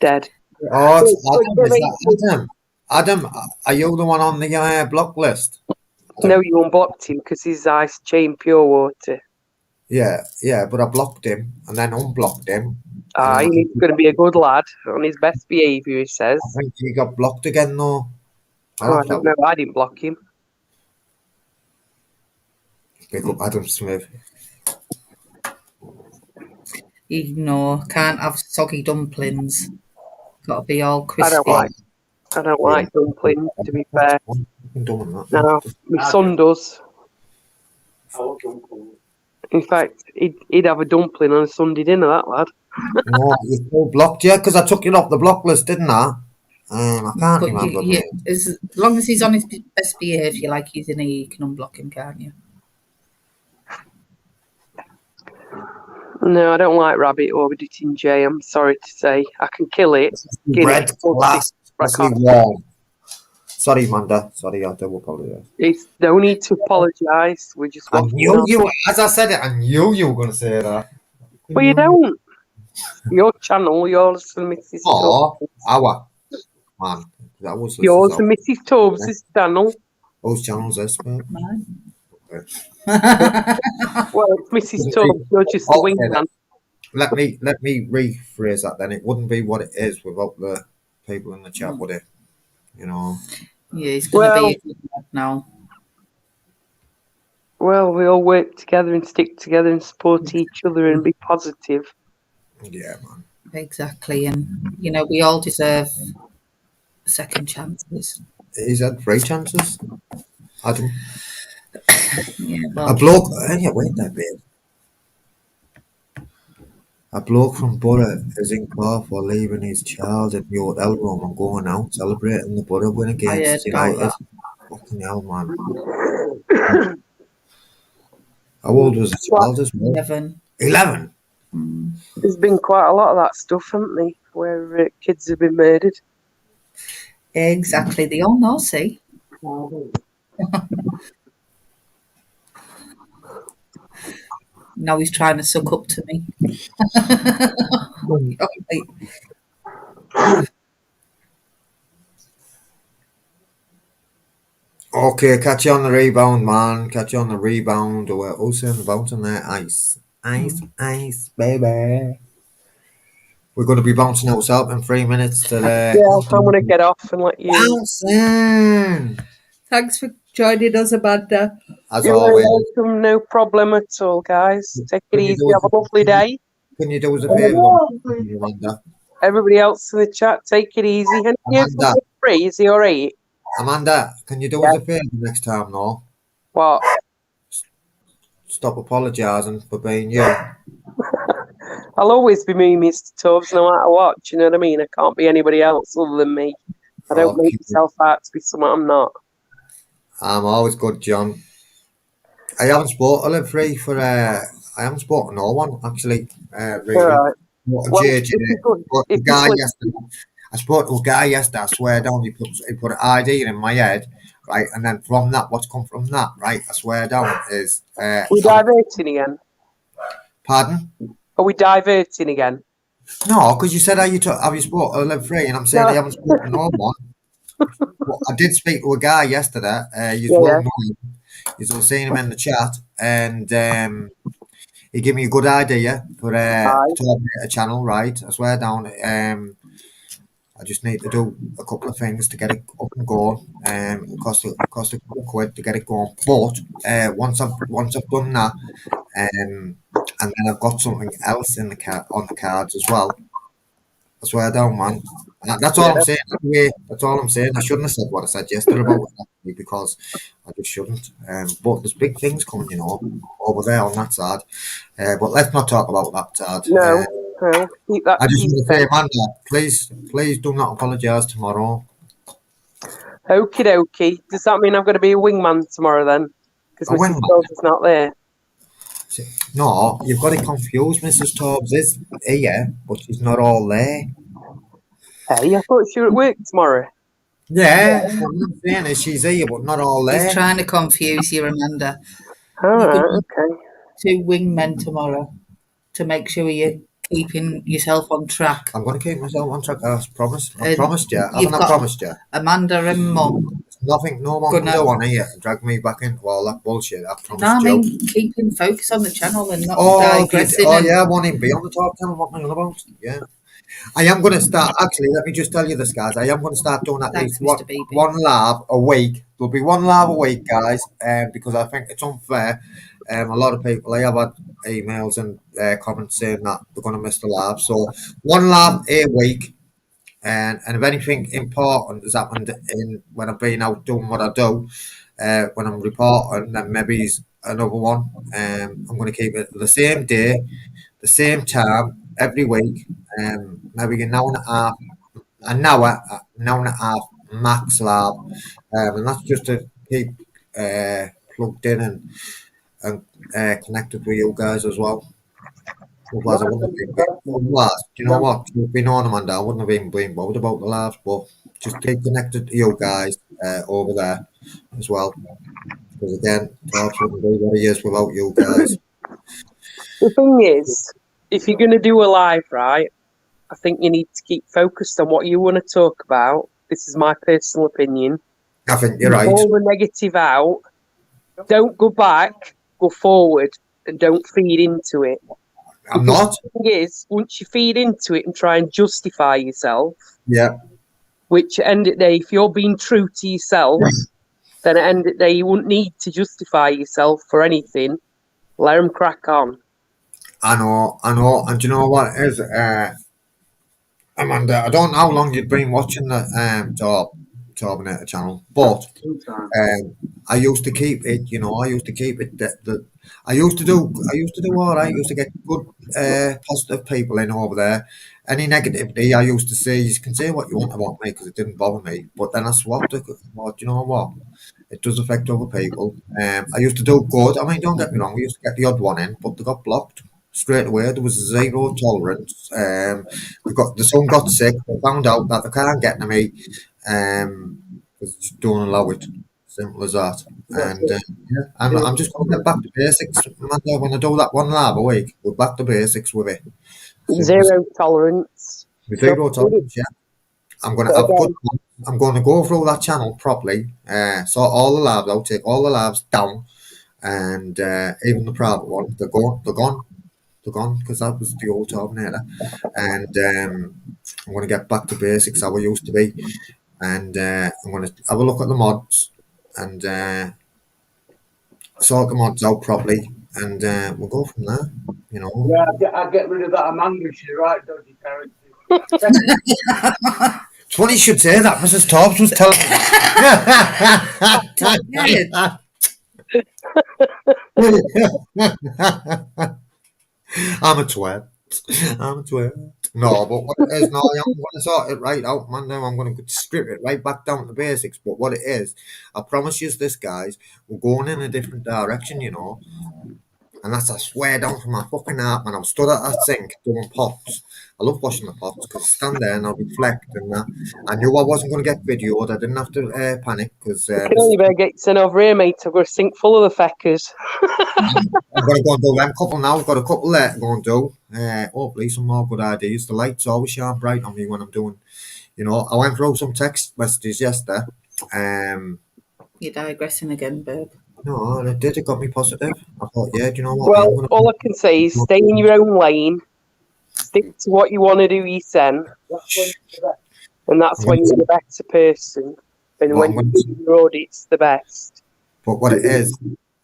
Speaker 3: dead.
Speaker 1: Oh, it's Adam. Is that Adam? Adam, are you the one on the block list?
Speaker 3: No, you unblocked him because his ice chain pure water.
Speaker 1: Yeah, but I blocked him and then unblocked him. And
Speaker 3: He's going to be a good lad on his best behaviour, he says.
Speaker 1: I think he got blocked again though.
Speaker 3: I don't know. I didn't block him.
Speaker 1: Pick up Adam Smith.
Speaker 2: No, can't have soggy dumplings. Got to be all
Speaker 3: I
Speaker 2: crispy.
Speaker 3: don't like dumplings, to be fair.
Speaker 1: No,
Speaker 3: No, my son does.
Speaker 4: I love dumplings.
Speaker 3: In fact, he'd have a dumpling on a Sunday dinner, that lad.
Speaker 1: no, you're still blocked, yeah, because I took you off the block list, didn't I? I can't
Speaker 2: But
Speaker 1: remember.
Speaker 2: as long as he's on his best behaviour, like he's in here, you can unblock him, can't you?
Speaker 3: No, I don't like rabbit or it in J. I'm sorry to say. I can kill it.
Speaker 1: Red glass, especially warm. Sorry, Manda. Sorry, I do apologise.
Speaker 3: It's no need to apologise. We just
Speaker 1: I
Speaker 3: want
Speaker 1: knew you, as I said it, I knew you were going to say that.
Speaker 3: Well, you don't. Your channel, yours and Mrs.
Speaker 1: Oh,
Speaker 3: Tubbs.
Speaker 1: our man. That was
Speaker 3: Yours and Mrs. Tubbs' channel.
Speaker 1: Whose channel's this, man?
Speaker 2: Mine.
Speaker 3: Well, it's Mrs. Tubbs. You're just the wingman.
Speaker 1: Let me rephrase that then. It wouldn't be what it is without the people in the chat, would it? You know.
Speaker 2: Yeah, he's going to be a good lad now.
Speaker 3: Well, we all work together and stick together and support each other and be positive.
Speaker 1: Yeah, man.
Speaker 2: Exactly, and you know we all deserve second chances.
Speaker 1: He's had 3 chances. Adam.
Speaker 2: Yeah,
Speaker 1: A
Speaker 2: well,
Speaker 1: bloke. Yeah, wait that bit. A bloke from Borough is in car for leaving his child in the hotel room and going out celebrating the Borough win against United. Fucking hell, man. How old was the child as well?
Speaker 2: 11.
Speaker 1: 11?
Speaker 3: There's been quite a lot of that stuff, haven't they? Where kids have been murdered.
Speaker 2: Exactly, they all know, see? Now he's trying to suck up to me.
Speaker 1: Okay, catch you on the rebound, man. Catch you on the rebound. Or also on the bouncing there. Ice, baby. We're going to be bouncing ourselves in 3 minutes to
Speaker 3: Yeah, I'm going to get off and let you.
Speaker 1: Bouncing!
Speaker 2: Thanks for joining us, Amanda.
Speaker 1: As
Speaker 3: You're
Speaker 1: always.
Speaker 3: welcome, no problem at all, guys. Take it easy, have a lovely day.
Speaker 1: Can you do us a favour, Amanda?
Speaker 3: Everybody else in the chat, take it easy. And
Speaker 1: Amanda.
Speaker 3: free, is he alright?
Speaker 1: Amanda, can you do us a favour next time, no?
Speaker 3: What?
Speaker 1: Stop apologising for being you.
Speaker 3: I'll always be me, Mr. Tubbs, no matter what. Do you know what I mean? I can't be anybody else other than me. I don't make myself out to be someone I'm not.
Speaker 1: I'm always good, John. I haven't spoken to Live Free for I haven't spoken to no one actually. Really.
Speaker 3: Right.
Speaker 1: I spoke to a guy yesterday. I swear down, he put an idea in my head, right? And then from that, what's come from that, right? I swear down is.
Speaker 3: We're diverting again.
Speaker 1: Pardon?
Speaker 3: Are we diverting again?
Speaker 1: No, because you said have you spoke to Live Free, and I'm saying I haven't spoken to no one. But I did speak to a guy yesterday. Well know him. You've seen him in the chat, and he gave me a good idea for a channel. Right, I swear down. I just need to do a couple of things to get it up and going. It cost a couple of quid to get it going. But once I've done that, and then I've got something else in the on the cards as well. I swear down, man. That's all I'm saying. Anyway, that's all I'm saying. I shouldn't have said what I said yesterday about it actually, because I just shouldn't. But there's big things coming, over there on that side. But let's not talk about that side.
Speaker 3: No, keep that
Speaker 1: I
Speaker 3: to
Speaker 1: just want to say,
Speaker 3: yourself.
Speaker 1: Amanda, please do not apologise tomorrow.
Speaker 3: Okie dokie. Does that mean I'm going to be a wingman tomorrow then? Because
Speaker 1: A
Speaker 3: Mrs.
Speaker 1: wingman?
Speaker 3: Jones is not there.
Speaker 1: No, you've got it confused. Mrs. Tobbs is here, but she's not all there.
Speaker 3: Hey, I thought you were at work tomorrow.
Speaker 1: Yeah, what I'm not saying is she's here, but not all there.
Speaker 2: He's trying to confuse you, Amanda.
Speaker 3: Alright, okay.
Speaker 2: 2 wingmen tomorrow to make sure you're keeping yourself on track.
Speaker 1: I'm going to keep myself on track. I promise. I
Speaker 2: And
Speaker 1: promised you.
Speaker 2: you've
Speaker 1: Haven't I
Speaker 2: got
Speaker 1: promised you?
Speaker 2: Amanda and Mum.
Speaker 1: Nothing. No one can do on here and drag me back into all that bullshit. I promised
Speaker 2: No, I
Speaker 1: you.
Speaker 2: mean keeping focus on the channel and not
Speaker 1: Oh,
Speaker 2: digressing.
Speaker 1: yeah, I want him to be on the top channel. What am I on about? Yeah. I am going to start, actually, let me just tell you this, guys. I am going to start doing at
Speaker 2: Thanks,
Speaker 1: least
Speaker 2: Mr. Beebe.
Speaker 1: one live a week. There'll be one live a week, guys, because I think it's unfair. A lot of people, I have had emails and comments saying that they're going to miss the live. So, one live a week. And if anything important has happened when I've been out doing what I do, when I'm reporting, then maybe it's another one. I'm going to keep it the same day, the same time, every week. Maybe an hour and a half, an hour and a half max lab. And that's just to keep plugged in and connected with you guys as well. Otherwise, I wouldn't have been. Otherwise, do you know what? You've been on, Amanda. I wouldn't have even been bothered about the lives, but just stay connected to you guys over there as well. Because again, Torbs wouldn't be what he is without you guys.
Speaker 3: The thing is, if you're going to do a live, right, I think you need to keep focused on what you want to talk about. This is my personal opinion.
Speaker 1: I think you're right.
Speaker 3: All the negative out. Don't go back, go forward, and don't feed into it.
Speaker 1: I'm not.
Speaker 3: The thing is, once you feed into it and try and justify yourself,
Speaker 1: Yeah.
Speaker 3: which at the end of the day, if you're being true to yourself, then at the end of the day, you wouldn't need to justify yourself for anything. Let them crack on.
Speaker 1: I know. And do you know what it is? Amanda, I don't know how long you've been watching the Terminator channel, but I used to keep it. I used to keep it. I used to do all right. I used to get good, positive people in over there. Any negativity, I used to say, you can say what you want about me because it didn't bother me. But then I swapped it. Well, do you know what? It does affect other people. I used to do good. I mean, don't get me wrong. We used to get the odd one in, but they got blocked straight away. There was zero tolerance. The son got sick. They found out that they can't get to me. Because they just don't allow it. Simple as that. And yeah, I'm just going to get back to basics. When I do that one lab a week, we're back to basics with it.
Speaker 3: Zero tolerance.
Speaker 1: With zero tolerance, yeah. I'm going to go through that channel properly. Sort all the labs out, take all the labs down, and even the private one, they're gone because that was the old Terminator. And I'm going to get back to basics how I used to be, and I'm going to have a look at the mods and sort the mods out properly, and we'll go from there.
Speaker 4: Yeah, I'll get rid of that Amanda. She's right, dodgy character.
Speaker 1: It's funny you should say that. Mrs. Tobbs was telling me. I'm a twat. No, but what it is now, I'm going to sort it right out, man. Now I'm going to strip it right back down to basics. But what it is, I promise you this, guys, we're going in a different direction, And that's, I swear down from my fucking heart, man. I was stood at that sink doing pots. I love washing the pots because I stand there and I'll reflect. And I knew I wasn't going to get videoed. I didn't have to panic because.
Speaker 3: You better get sent over here, mate. I've got a sink full of the feckers.
Speaker 1: I'm going to go and do them couple now. I've got a couple there to go and do. Hopefully, some more good ideas. The lights always shine bright on me when I'm doing. I went through some text messages yesterday.
Speaker 2: You're digressing again, babe.
Speaker 1: No, it did. It got me positive. I thought, yeah, do you know what?
Speaker 3: Well, all I can say is stay in your own lane. Stick to what you want to do, Ethan. And that's when you're the better person. And when you do your audits, the best.
Speaker 1: But what it is,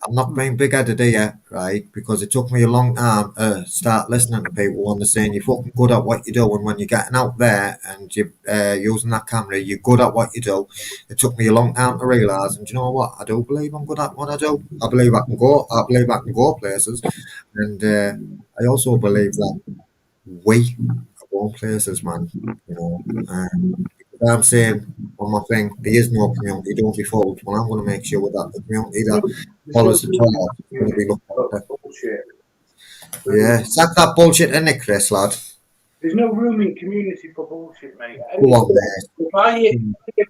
Speaker 1: I'm not being big-headed here, right? Because it took me a long time to start listening to people when they're saying you're fucking good at what you do, and when you're getting out there and you're using that camera, you're good at what you do. It took me a long time to realise, and do you know what? I do believe I'm good at what I do. I believe I can go. I believe I can go places, and I also believe that we are going places, man. You know. I'm saying on my thing, there is no community, don't be fooled. Well, I'm going to make sure that the community
Speaker 4: There's no,
Speaker 1: that
Speaker 4: there's no
Speaker 1: follows the
Speaker 4: room in
Speaker 1: talk is going to be
Speaker 4: community
Speaker 1: looked
Speaker 4: for
Speaker 1: after.
Speaker 4: bullshit.
Speaker 1: Yeah, sack that bullshit in it, Chris, lad.
Speaker 4: There's no room in community for bullshit, mate.
Speaker 1: Go on, mate.
Speaker 4: If I hear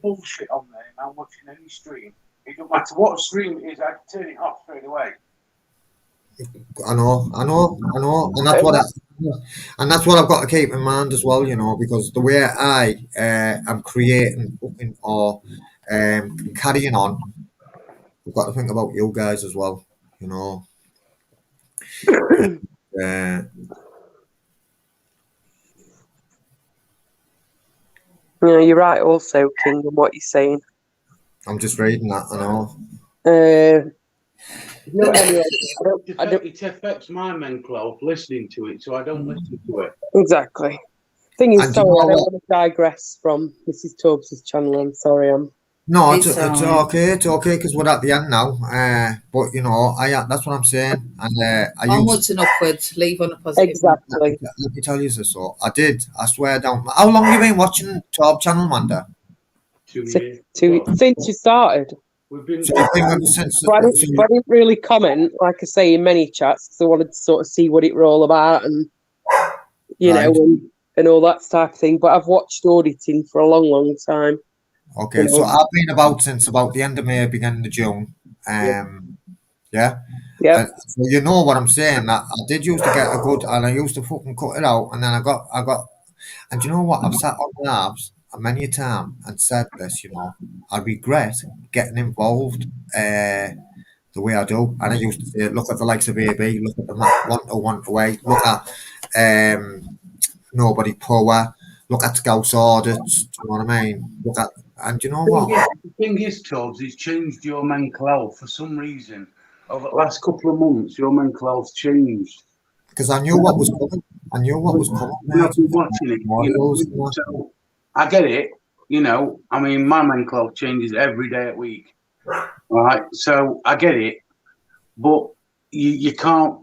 Speaker 4: bullshit on there and I'm watching any stream, it don't matter what stream it is, I turn it off straight away.
Speaker 1: I know, and that's what I've got to keep in mind as well, you know, because the way I am creating fucking or carrying on, we've got to think about you guys as well, you know. Uh,
Speaker 3: Yeah, you're right. Also, King, on what you're saying.
Speaker 1: I'm just reading that, I know.
Speaker 3: No, anyway,
Speaker 4: It affects my mental health listening to it, so I don't listen to it.
Speaker 3: exactly. Thing is,
Speaker 1: And you
Speaker 3: sorry,
Speaker 1: know
Speaker 3: I don't
Speaker 1: what?
Speaker 3: want to digress from Mrs. Tubbs' channel. I'm sorry,
Speaker 1: No, it's
Speaker 2: It's
Speaker 1: it's okay because we're at the end now. But you know, that's what I'm saying, and I used
Speaker 2: onwards and upwards. Leave on a positive.
Speaker 3: exactly.
Speaker 1: let me tell you this. So I did. I swear down. How long you been watching Top Channel, Manda?
Speaker 4: 2
Speaker 3: So,
Speaker 4: years.
Speaker 3: since you started,
Speaker 4: We've been.
Speaker 1: So you've been with us since.
Speaker 3: so I didn't really comment, like I say, in many chats, because I wanted to sort of see what it were all about and
Speaker 1: Right.
Speaker 3: and all that type of thing. But I've watched auditing for a long, long time.
Speaker 1: Okay,
Speaker 3: You
Speaker 1: so
Speaker 3: know.
Speaker 1: I've been about since about the end of May, beginning of June. Yeah.
Speaker 3: Yeah,
Speaker 1: So you know what I'm saying? That I did used to get a good, and I used to fucking cut it out, and then I got, and you know what? I've sat on labs many a time and said this. You know, I regret getting involved the way I do, and I used to say, look at the likes of AB, look at the one to way, look at nobody poor, look at Scouse audits. Do you know what I mean? Look at, and you know what?
Speaker 4: The thing is, Tubbs, it's changed your mental health for some reason. Over the last couple of months, your mental health changed.
Speaker 1: Because I knew what was coming. I knew what was coming,
Speaker 4: When
Speaker 1: mate.
Speaker 4: I've been watching it,
Speaker 1: Memorials, you know.
Speaker 4: so I get it. You know, I mean, my mental health changes every day at week. Right, so I get it, but you can't.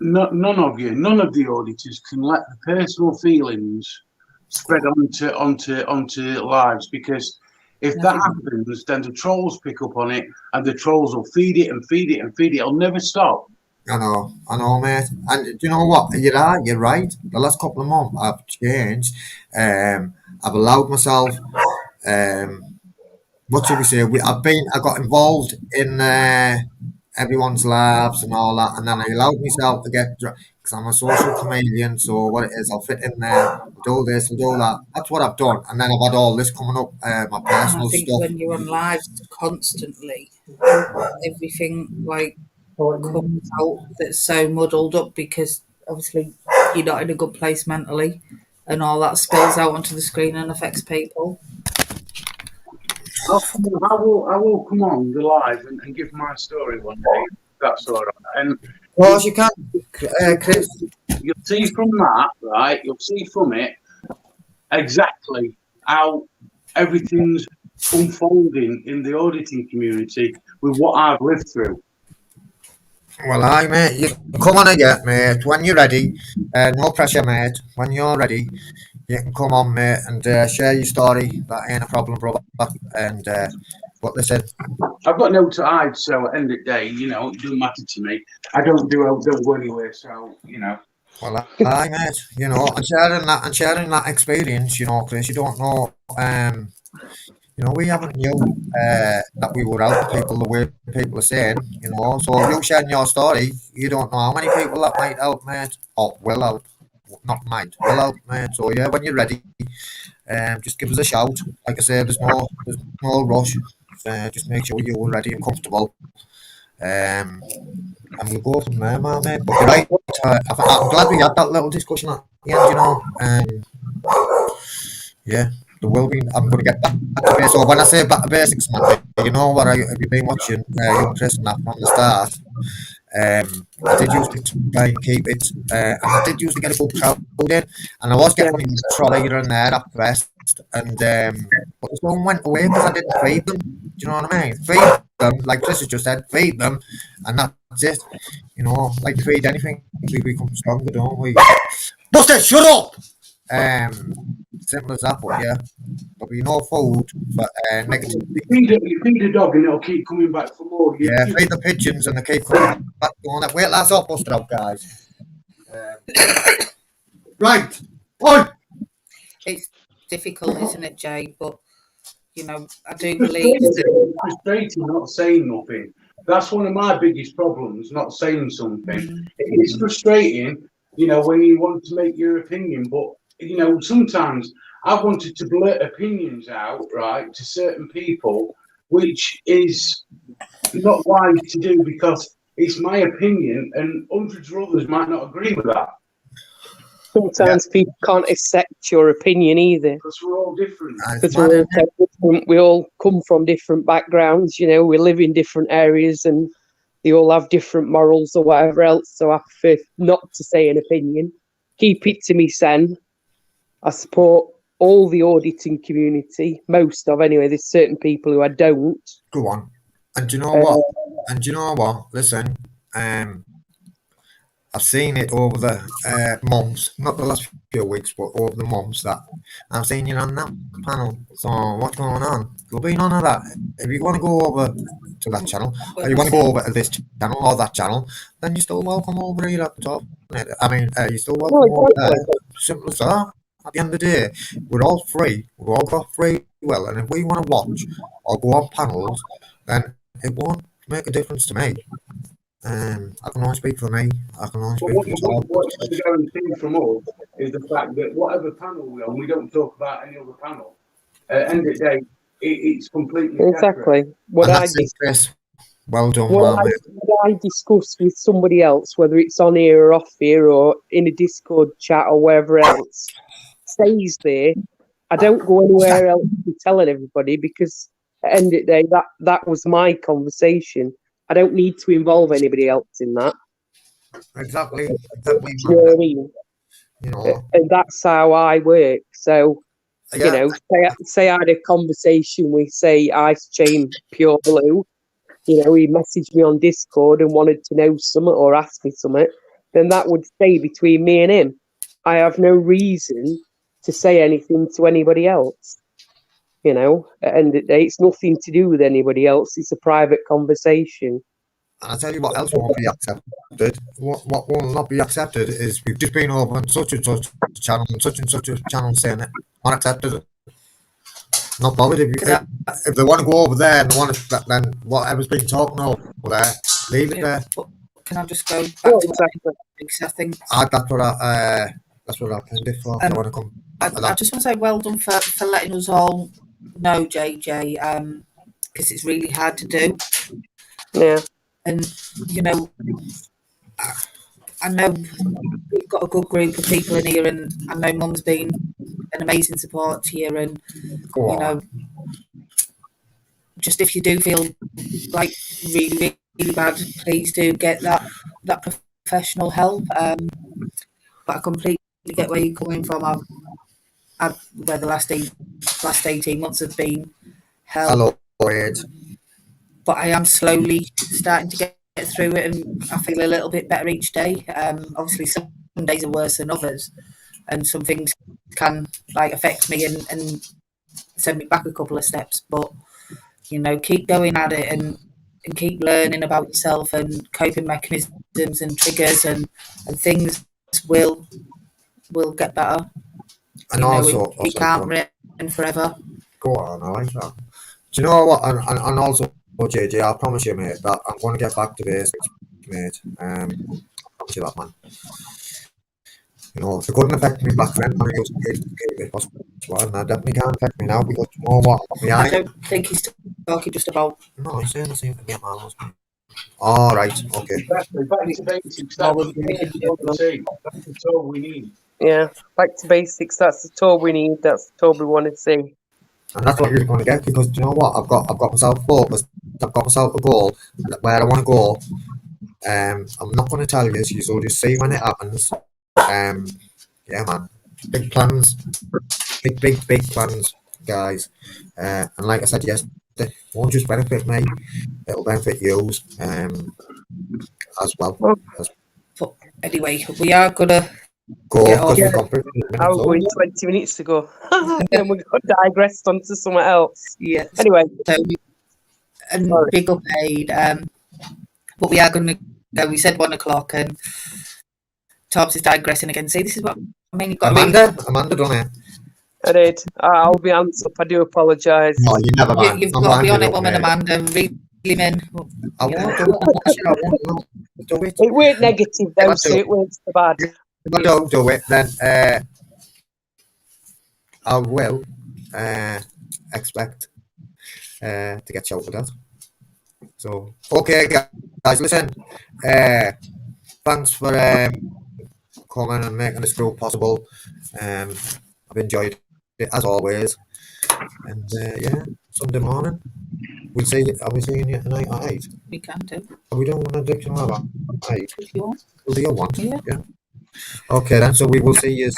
Speaker 4: None of the auditors can let the personal feelings spread onto lives, because if that happens, then the trolls pick up on it, and the trolls will feed it and feed it and feed it. It'll never stop.
Speaker 1: I know, mate. And do you know what? You're right. The last couple of months, I've changed. I've allowed myself. What should we say? I got involved in everyone's labs and all that, and then I allowed myself to get because I'm a social chameleon. So what it is, I'll fit in there, I'll do this, I'll do that. That's what I've done, and then I've had all this coming up, my
Speaker 2: And I
Speaker 1: personal
Speaker 2: think
Speaker 1: stuff.
Speaker 2: when you're on lives constantly, everything like comes out that's so muddled up because obviously you're not in a good place mentally, and all that spills out onto the screen and affects people.
Speaker 4: I will come on the live and give my story one day. That's all right. And
Speaker 1: Of course you can, Chris.
Speaker 4: you'll see from that, right? You'll see from it exactly how everything's unfolding in the auditing community with what I've lived through.
Speaker 1: Well, aye, mate. You can come on again, mate. When you're ready, no pressure, mate. When you're ready, you can come on, mate, and share your story. That ain't a problem, brother. And but listen,
Speaker 4: I've got no to hide, so at the end of the day, you know, it doesn't matter to me. I don't go anywhere, so you know.
Speaker 1: well, aye, mate. You know, and sharing that experience, you know, Chris. You don't know, you know, we haven't knew that we would help people the way people are saying, you know. So you sharing your story, you don't know how many people that might help, mate, or will help. Not might, will help, mate. So yeah, when you're ready, just give us a shout. Like I said, there's no rush. Just make sure you're ready and comfortable. And we'll go from there, man, mate. But you're right. I'm glad we had that little discussion at the end, you know. Yeah. the well-being. I'm going to get back to basics. So when I say back to basics, man, you know what? Have you been watching Young Chris and that from the start? I did usually try and keep it, and I did usually get a good crowd in, and I was
Speaker 3: Yeah.
Speaker 1: getting my trolley here and there at first, and but some went away because I didn't feed them. Do you know what I mean? Feed them, like Chris has just said, feed them, and that's it. You know, like feed anything, we become stronger, don't we? Buster, shut up! Simple as that, but yeah. But we know food, but negativity.
Speaker 4: You feed a dog and it'll keep coming back for more.
Speaker 1: Yeah, feed the pigeons and they keep coming back going that way. That's all busted out, guys. Right. On.
Speaker 2: It's difficult, isn't it, Jay? But you know, I do believe that
Speaker 4: It's frustrating not saying nothing. That's one of my biggest problems, not saying something. It's frustrating, you know, when you want to make your opinion, but you know, sometimes I wanted to blurt opinions out, right, to certain people, which is not wise to do because it's my opinion and hundreds of others might not agree with that.
Speaker 3: Sometimes people can't accept your opinion either.
Speaker 4: Because we're all different.
Speaker 3: Because we're all different. We all come from different backgrounds, you know, we live in different areas and they all have different morals or whatever else. So I prefer not to say an opinion. Keep it to me, sen. I support all the auditing community, most of anyway. There's certain people who I don't.
Speaker 1: Go on. And do you know what? Listen, I've seen it over the months, not the last few weeks, but over the months that I've seen you on that panel. So what's going on? You'll be none of that. If you want to go over to that channel, or you want to go over to this channel or that channel, then you're still welcome over here at the top. I mean, you're still welcome over there. Simple as that. At the end of the day, we're all free. We've all got free will, and if we want to watch or go on panels, then it won't make a difference to me. I can only speak for me. I can only speak for Tom.
Speaker 4: What the guarantee from us is the fact that whatever panel we're on, we don't talk about any other panel. End of the day, it's completely
Speaker 3: exactly
Speaker 4: separate.
Speaker 3: what
Speaker 1: And
Speaker 3: I
Speaker 1: that's it, Chris. Well done,
Speaker 3: what I discuss with somebody else, whether it's on here or off here or in a Discord chat or wherever else, stays there. I don't go anywhere else to telling everybody because at the end of the day, that was my conversation. I don't need to involve anybody else in that.
Speaker 1: Exactly.
Speaker 3: You know what I mean?
Speaker 1: You know,
Speaker 3: And that's how I work. So,
Speaker 1: yeah.
Speaker 3: you know, say I had a conversation with, say, Ice Chain Pure Blue, you know, he messaged me on Discord and wanted to know something or ask me something, then that would stay between me and him. I have no reason to say anything to anybody else. You know, at the end of the day, it's nothing to do with anybody else. It's a private conversation.
Speaker 1: And I'll tell you what else won't be accepted. What will not be accepted is we've just been over on such and such channel and such a channel saying it. Unaccepted. Not bothered. If they want to go over there and they want to, then whatever's been talking over there, leave it there.
Speaker 2: But can I just go back to
Speaker 3: exactly.
Speaker 2: because I think
Speaker 1: that's what I pinned it for. I want to come.
Speaker 2: I just want to say well done for letting us all know, JJ, because it's really hard to do.
Speaker 3: Yeah.
Speaker 2: And, you know, I know we've got a good group of people in here, and I know Mum's been an amazing support to you. And, you know, just if you do feel like really, really bad, please do get that professional help. But I completely get where you're coming from. Where the last 18 months have been hell.
Speaker 1: Hello, Ed.
Speaker 2: But I am slowly starting to get through it, and I feel a little bit better each day. Obviously, some days are worse than others, and some things can like affect me and send me back a couple of steps. But you know, keep going at it and keep learning about yourself and coping mechanisms and triggers and things will get better.
Speaker 1: And
Speaker 2: you know,
Speaker 1: also,
Speaker 2: it can't run forever.
Speaker 1: Go on, I like that. Do you know what? And also, JJ, I promise you, mate, that I'm going to get back to basics, mate. I promise you that, man. You know, if it couldn't affect me back then, I used to keep it possible, and it definitely can't affect me now because you know what?
Speaker 2: I don't think he's talking just about.
Speaker 1: No, he's saying the same thing about Marlo's. All right, okay.
Speaker 4: Back to basics. That's all we need.
Speaker 3: Yeah, back to basics. That's the Toby we need. That's the Toby we want to see.
Speaker 1: And that's what you're going to get, because do you know what? I've got myself focused. I've got myself a goal where I want to go. I'm not going to tell you. You'll just see when it happens. Yeah, man. Big plans. Big plans, guys. And like I said yesterday, it won't just benefit me. It'll benefit you as well.
Speaker 3: Well,
Speaker 2: But anyway, we are gonna
Speaker 1: Go,
Speaker 2: get off.
Speaker 1: because
Speaker 3: yeah,
Speaker 1: we've gone 15
Speaker 3: I
Speaker 1: minutes
Speaker 3: was going
Speaker 1: over.
Speaker 3: 20 minutes ago. Then we got digressed onto something else.
Speaker 2: Yeah.
Speaker 3: Anyway,
Speaker 2: So, and
Speaker 3: sorry.
Speaker 2: big up aid. But we are going to go. We said 1 o'clock, and Tobbs is digressing again. See, this is what I mean. You've got
Speaker 1: Amanda done it.
Speaker 3: I did. I'll be hands up. I do apologise.
Speaker 1: No, you never mind.
Speaker 2: you've
Speaker 1: I'm
Speaker 2: got to be on
Speaker 1: minding
Speaker 2: it,
Speaker 1: up,
Speaker 2: woman,
Speaker 1: mate.
Speaker 2: Amanda. Really, men.
Speaker 1: I
Speaker 2: You know.
Speaker 1: won't do it. I won't do it.
Speaker 3: It weren't negative though,
Speaker 1: I
Speaker 3: so
Speaker 1: do.
Speaker 3: it weren't so bad.
Speaker 1: If I don't do it, then I will expect to get shouted at. So, okay, guys, listen. Thanks for coming and making this group possible. I've enjoyed it as always. And yeah, Sunday morning. Are we seeing you tonight at 8?
Speaker 2: We can do
Speaker 1: Are we doing one addiction at 8?
Speaker 2: if you want.
Speaker 1: We'll do your one.
Speaker 2: Yeah.
Speaker 1: Okay, then. So we will see you.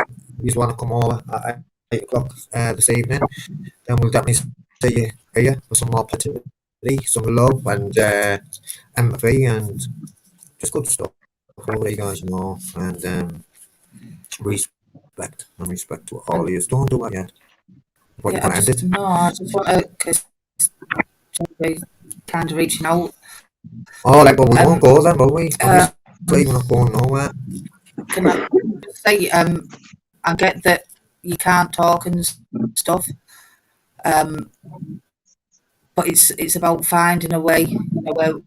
Speaker 1: You want to come over at 8 o'clock this evening. Then we'll definitely see you here for some more positivity, some love, and empathy, and just good stuff. All you guys know, and respect to all of you. Don't do that yet. What you
Speaker 2: Yeah,
Speaker 1: want to end it?
Speaker 2: no, I just want to, because kind of reaching out.
Speaker 1: Oh, like, but we won't go then, will we?
Speaker 2: Uh,
Speaker 1: Obviously, we're not going nowhere.
Speaker 2: Can I just say, I get that you can't talk and stuff, but it's about finding a way, you know,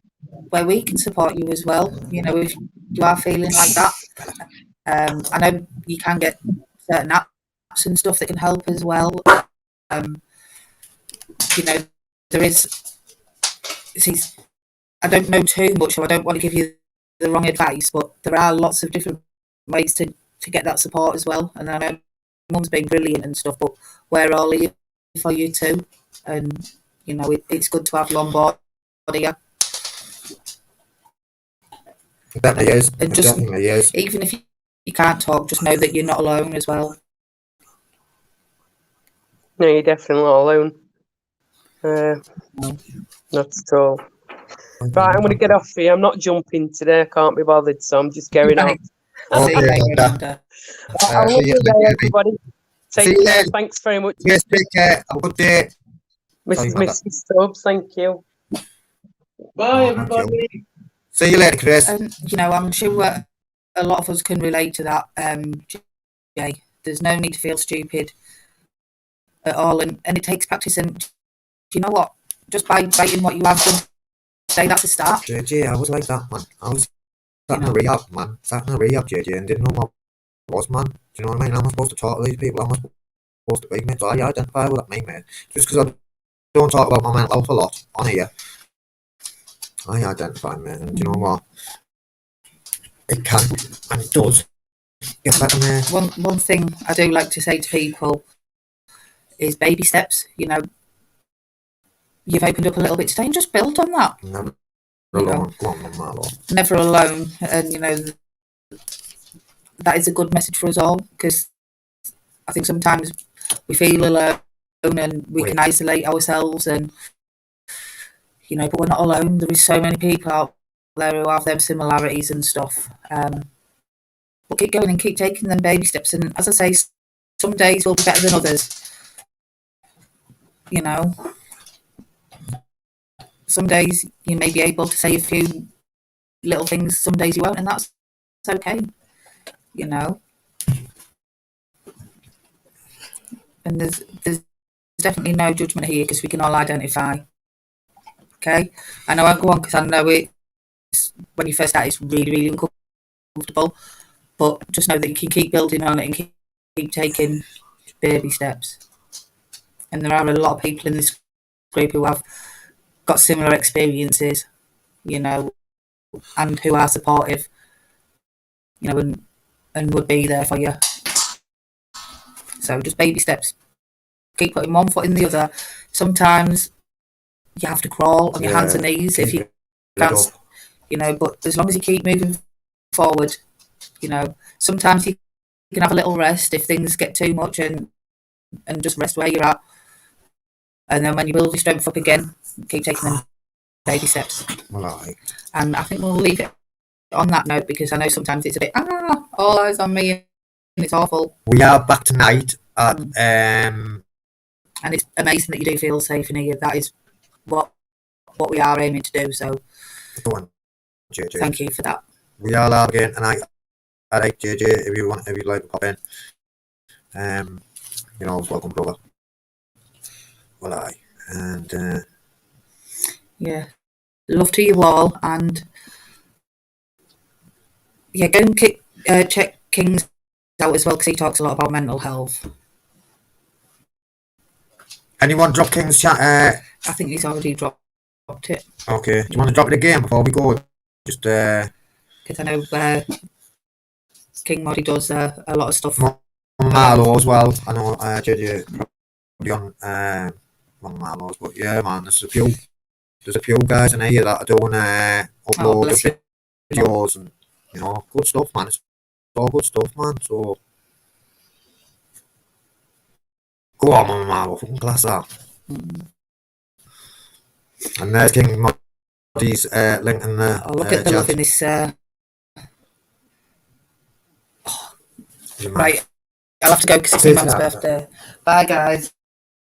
Speaker 2: where we can support you as well. You know, if you are feeling like that, I know you can get certain apps and stuff that can help as well. You know, there is. See, I don't know too much, so I don't want to give you the wrong advice, but there are lots of different ways to get that support as well. And I know Mum's been brilliant and stuff, but we're all here for you too. And you know, it's good to have you on board here.
Speaker 1: It definitely is.
Speaker 2: And
Speaker 1: It
Speaker 2: just
Speaker 1: definitely is.
Speaker 2: even if you can't talk, just know that you're not alone as well.
Speaker 3: No, you're definitely not alone. Not at all. Right, I'm going to get off here. I'm not jumping today. I can't be bothered, so I'm just going off.
Speaker 2: See you
Speaker 1: Okay,
Speaker 2: later,
Speaker 1: Amanda.
Speaker 2: Amanda.
Speaker 3: Have a
Speaker 1: See
Speaker 3: lovely
Speaker 1: you
Speaker 3: day,
Speaker 1: later.
Speaker 3: everybody.
Speaker 1: See
Speaker 3: Take
Speaker 1: you
Speaker 3: care.
Speaker 1: later.
Speaker 3: Thanks very much.
Speaker 1: Yes, take care. Have a good day. Sorry,
Speaker 3: Mrs. Stubbs, thank you.
Speaker 4: Bye,
Speaker 1: Oh, thank you.
Speaker 4: everybody.
Speaker 1: See you later, Chris.
Speaker 2: And you know, I'm sure a lot of us can relate to that. Jay, there's no need to feel stupid at all, and it takes practice. And you know what? Just by writing what you have done today, that's a start.
Speaker 1: JJ, I was like that, man. I was sat in
Speaker 2: You
Speaker 1: a
Speaker 2: know.
Speaker 1: rehab, man. Sat in a rehab, JJ, and didn't know what it was, man. Do you know what I mean? How am I supposed to talk to these people? How am I supposed to be, mate? So I identify with that, mate. Just because I don't talk about my mental health a lot on here, I identify, man. And do you know what? It can, and it does, get better, mate.
Speaker 2: One thing I do like to say to people is baby steps. You know, you've opened up a little bit today, and just build on that.
Speaker 1: Never
Speaker 2: You know.
Speaker 1: alone. Go on, Marlo.
Speaker 2: Never alone, and you know that is a good message for us all, because I think sometimes we feel alone and we can isolate ourselves, and you know, but we're not alone. There is so many people out there who have them similarities and stuff. But keep going and keep taking them baby steps. And as I say, some days will be better than others. You know, some days you may be able to say a few little things. Some days you won't, and that's okay. You know, and there's definitely no judgment here, because we can all identify. Okay, and I won't go on because I know it's when you first start, it's really uncomfortable. But just know that you can keep building on it and keep taking baby steps. And there are a lot of people in this group who have got similar experiences, you know, and who are supportive, you know, and would be there for you. So just baby steps. Keep putting one foot in the other. Sometimes you have to crawl on your hands and knees if you can't, but as long as you keep moving forward, sometimes you can have a little rest if things get too much and just rest where you're at. And then when you build your strength up again, keep taking them baby steps.
Speaker 1: Right.
Speaker 2: And I think we'll leave it on that note because I know sometimes it's a bit, all eyes on me and it's awful.
Speaker 1: We are back tonight at
Speaker 2: and it's amazing that you do feel safe in here. That is what we are aiming to do. So
Speaker 1: go on, JJ.
Speaker 2: Thank you for that.
Speaker 1: We are live again tonight at 8 JJ if you'd like to pop in. Welcome, brother. Well,
Speaker 2: yeah, love to you all, and go and check King's out as well because he talks a lot about mental health.
Speaker 1: Anyone drop King's chat?
Speaker 2: I think he's already dropped it.
Speaker 1: Okay. Do you want to drop it again before we go? Just
Speaker 2: because I know King Moddy does a lot of stuff.
Speaker 1: Marlowe as well. I know JJ probably on Marlowe's, but yeah, man, there's a few guys in here that are doing upload videos and good stuff, man. It's all good stuff, man. So go on, Marlowe, fucking class that. And there's King Moddy's link in the
Speaker 2: look at the love in this. Right, I'll have to go because it's my mum's birthday. Bye, guys.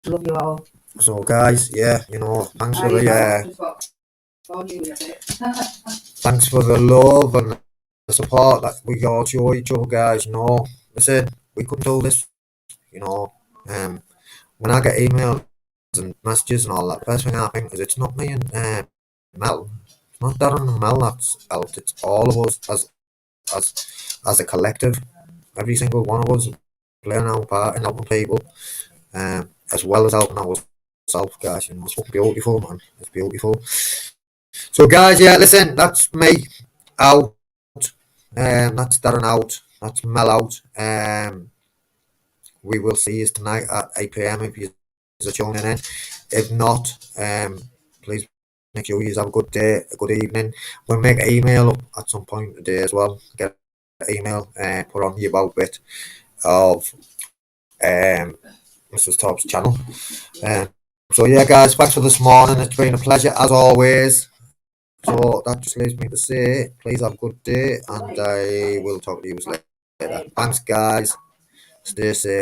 Speaker 2: Love you all.
Speaker 1: So, guys, thanks for the thanks for the love and the support that we all show each other, guys. Listen, we couldn't do this. When I get emails and messages and all that, the first thing I think is it's not me and Mel. It's not Darren and Mel that's out. It's all of us as a collective. Every single one of us playing our part in helping people, as well as helping ourselves, guys. It's fucking beautiful, man. It's beautiful. So, guys, listen, that's me out. That's Darren out. That's Mel out. We will see you tonight at 8 PM if you're tuning in. If not, please make sure you have a good day, a good evening. We'll make an email up at some point today as well. Get an email put on the about bit of Mrs. Topp's channel. So yeah, guys, thanks for this morning. It's been a pleasure as always. So that just leaves me to say, please have a good day, and I will talk to you later. Thanks, guys. Stay safe.